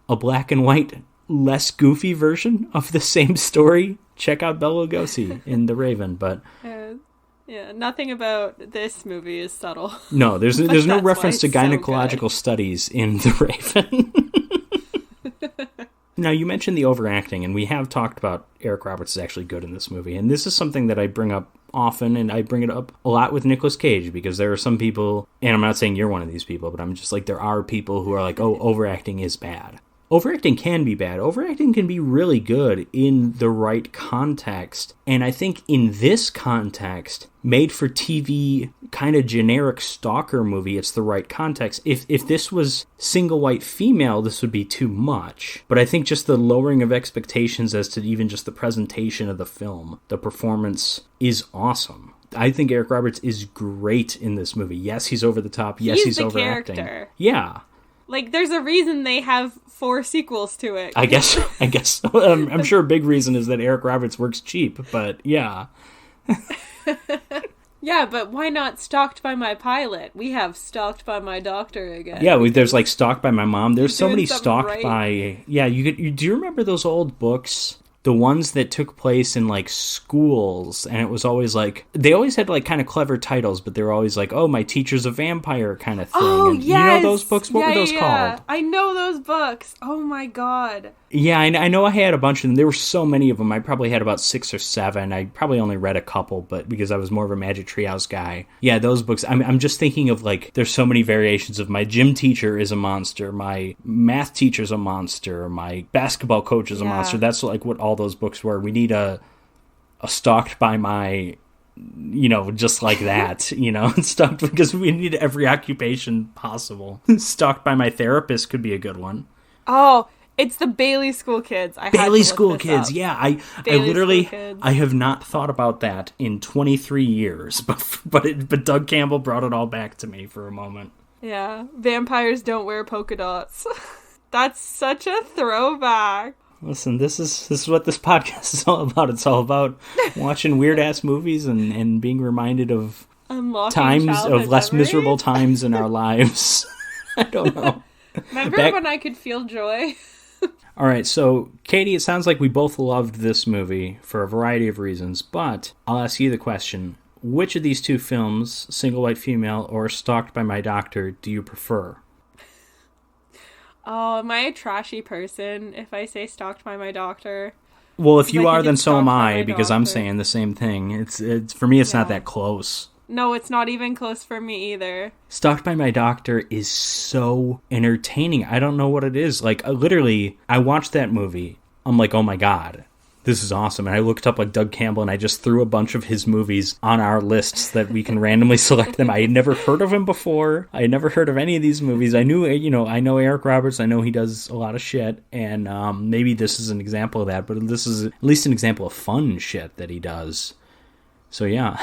a black and white, less goofy version of the same story, check out Bela Lugosi in The Raven. But yeah, nothing about this movie is subtle. No, there's no reference to gynecological studies in The Raven. Now, you mentioned the overacting, and we have talked about Eric Roberts is actually good in this movie. And this is something that I bring up often, and I bring it up a lot with Nicolas Cage, because there are some people, and I'm not saying you're one of these people, but I'm just like, there are people who are like, oh, overacting is bad. Overacting can be bad. Overacting can be really good in the right context. And I think in this context, made for TV kind of generic stalker movie, it's the right context. If this was single white female, this would be too much. But I think just the lowering of expectations as to even just the presentation of the film, the performance is awesome. I think Eric Roberts is great in this movie. Yes, he's over the top. Yes, he's overacting. Character. Yeah. Like, there's a reason they have 4 sequels to it. I guess. I'm sure a big reason is that Eric Roberts works cheap, but yeah. Yeah, but why not Stalked by My Pilot? We have Stalked by My Doctor again. Yeah, there's like Stalked by My Mom. There's so many Stalked by... Yeah, do you remember those old books? The ones that took place in, like, schools, and it was always, like... They always had, like, kind of clever titles, but they were always like, oh, my teacher's a vampire kind of thing. Oh, and yes! You know those books? What were those called? I know those books. Oh, my God. Yeah, I know I had a bunch of them. There were so many of them. I probably had about 6 or 7. I probably only read a couple, but because I was more of a Magic Treehouse guy. Yeah, those books. I'm just thinking of, like, there's so many variations of my gym teacher is a monster, my math teacher's a monster, my basketball coach is a monster. That's, like, what all those books were. We need a Stalked by My... You know, just like that, you know, stalked because we need every occupation possible. Stalked by My Therapist could be a good one. Oh, It's the Bailey School Kids. Bailey School Kids, yeah. I literally, School Kids. I have not thought about that in 23 years, but Doug Campbell brought it all back to me for a moment. Yeah, vampires don't wear polka dots. That's such a throwback. Listen, this is what this podcast is all about. It's all about watching weird-ass movies and being reminded of Unlocking times of childhood less memories? miserable times in our lives. I don't know. Remember when I could feel joy? All right, so Katie, it sounds like we both loved this movie for a variety of reasons, but I'll ask you the question. Which of these two films, Single White Female or Stalked by My Doctor, do you prefer? Oh, am I a trashy person if I say Stalked by My Doctor? Well, if you I are, think then it's so am Stalked by I, My because I'm Doctor. saying the same thing. It's for me, it's not Yeah. that close. No, it's not even close for me either. Stalked by My Doctor is so entertaining. I don't know what it is. Like, literally, I watched that movie. I'm like, oh my God, this is awesome. And I looked up like Doug Campbell and I just threw a bunch of his movies on our lists that we can randomly select them. I had never heard of him before. I had never heard of any of these movies. I knew, I know Eric Roberts. I know he does a lot of shit. And maybe this is an example of that. But this is at least an example of fun shit that he does. So yeah.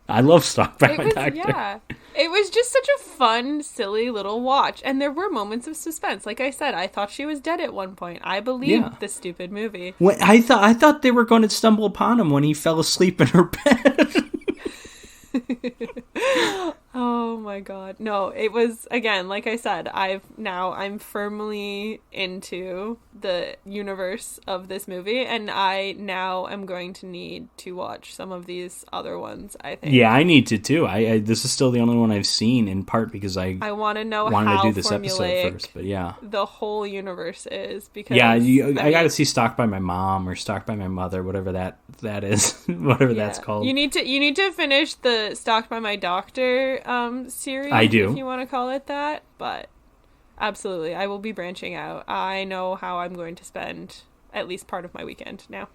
I love Stalked by My Doctor. Yeah. It was just such a fun, silly little watch. And there were moments of suspense. Like I said, I thought she was dead at one point. I believed this stupid movie. When, I thought they were going to stumble upon him when he fell asleep in her bed. Oh my God. No, it was, again, like I said, I'm firmly into the universe of this movie, and I now am going to need to watch some of these other ones, I think. Yeah, I need to too. I this is still the only one I've seen, in part because I want to know wanted how to do this episode formulaic first, but yeah. the whole universe is, because Yeah, I got to see Stalked by My Mom or Stalked by My Mother, whatever that is, whatever that's called. You need to finish the Stalked by My Doctor series. I do. If you want to call it that, but absolutely, I will be branching out. I know how I'm going to spend at least part of my weekend now.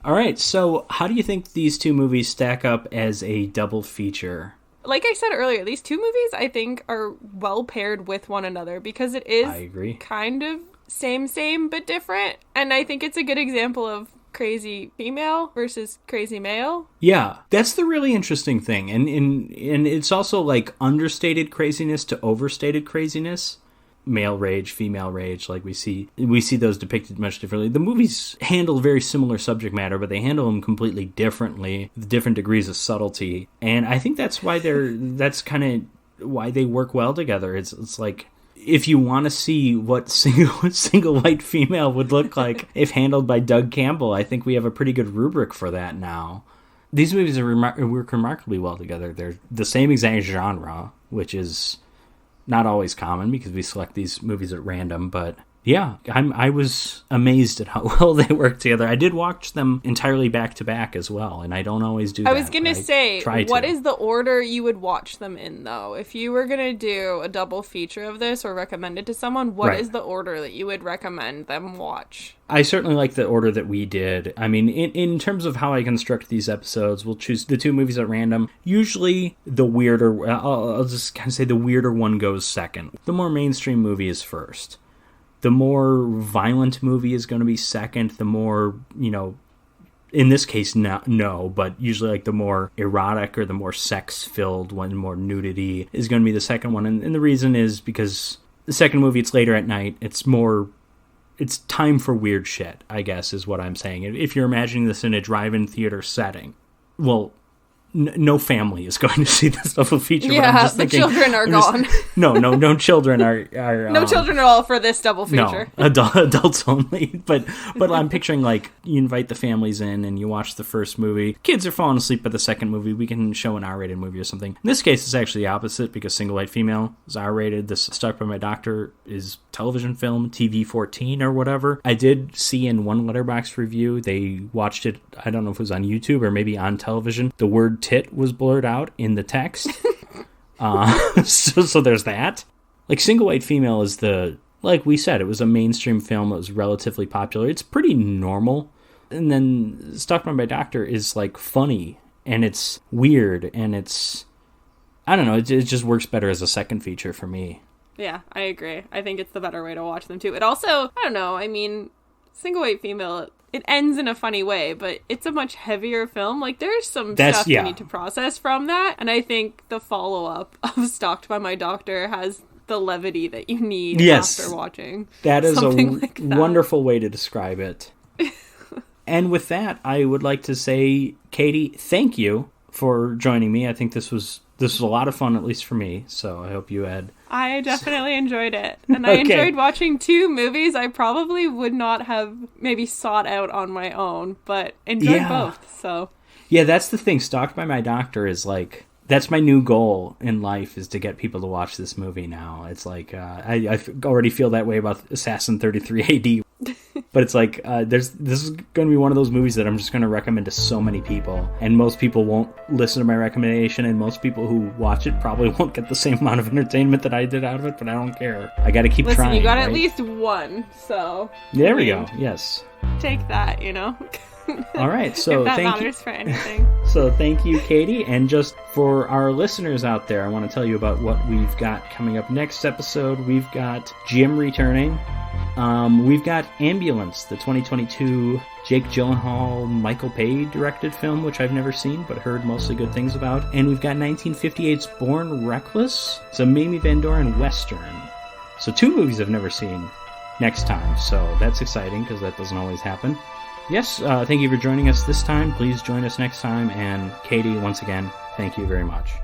All right, so how do you think these two movies stack up as a double feature? Like I said earlier, these two movies I think are well paired with one another because it is I agree. kind of same but different, and I think it's a good example of crazy female versus crazy male. Yeah, that's the really interesting thing. And it's also like understated craziness to overstated craziness. Male rage, female rage, like we see those depicted much differently. The movies handle very similar subject matter, but they handle them completely differently, with different degrees of subtlety. And I think that's why that's kind of why they work well together. It's like, if you want to see what single white female would look like if handled by Doug Campbell, I think we have a pretty good rubric for that now. These movies work remarkably well together. They're the same exact genre, which is not always common because we select these movies at random, but yeah, I was amazed at how well they work together. I did watch them entirely back to back as well, and I don't always do that. I was going to say, what to. is the order you would watch them in, though? If you were going to do a double feature of this or recommend it to someone, what is the order that you would recommend them watch? I certainly like the order that we did. I mean, in terms of how I construct these episodes, we'll choose the two movies at random. Usually, the weirder, I'll just kind of say the weirder one goes second. The more mainstream movie is first. The more violent movie is going to be second. The more, in this case, no, but usually like the more erotic or the more sex-filled one, more nudity is going to be the second one. And the reason is because the second movie, it's later at night. It's time for weird shit, I guess, is what I'm saying. If you're imagining this in a drive-in theater setting, well, no family is going to see this double feature. Yeah, but I'm just thinking, children are gone. No children are no children at all for this double feature. No, adults only. But I'm picturing like you invite the families in and you watch the first movie. Kids are falling asleep at the second movie. We can show an R-rated movie or something. In this case, it's actually the opposite because Single White Female is R-rated. This Stalked by My Doctor is television film, TV 14 or whatever. I did see in one Letterboxd review, they watched it, I don't know if it was on YouTube or maybe on television. The word tit was blurred out in the text. So there's that. Like, Single White Female is like we said, it was a mainstream film. It was relatively popular. It's pretty normal. And then Stalked by My Doctor is like funny and it's weird and it's, I don't know, it just works better as a second feature for me. Yeah, I agree. I think it's the better way to watch them too. It also, I don't know, I mean, Single White Female, it ends in a funny way, but it's a much heavier film. Like, there's some stuff you need to process from that. And I think the follow-up of Stalked by My Doctor has the levity that you need after watching. That is something like that. Wonderful way to describe it. And with that, I would like to say, Katie, thank you for joining me. I think this was a lot of fun, at least for me. So I hope you had... I definitely enjoyed it. And I enjoyed watching 2 movies I probably would not have maybe sought out on my own, but enjoyed both. So yeah, that's the thing. Stalked by My Doctor is like... That's my new goal in life, is to get people to watch this movie now. It's like, I already feel that way about Assassin 33 AD. But it's like, this is going to be one of those movies that I'm just going to recommend to so many people. And most people won't listen to my recommendation, and most people who watch it probably won't get the same amount of entertainment that I did out of it, but I don't care. I got to keep trying. Listen, you got at least one, so... There we go, yes. Take that, you know? All right, so if that thank matters you for anything. So thank you, Katie, and just for our listeners out there, I want to tell you about what we've got coming up next episode. We've got Jim returning. We've got Ambulance, the 2022 Jake Gyllenhaal, Michael Bay directed film, which I've never seen but heard mostly good things about. And we've got 1958's Born Reckless. It's a Mamie Van Doren Western. So 2 movies I've never seen next time, so that's exciting because that doesn't always happen. Yes, thank you for joining us this time. Please join us next time. And Katie, once again, thank you very much.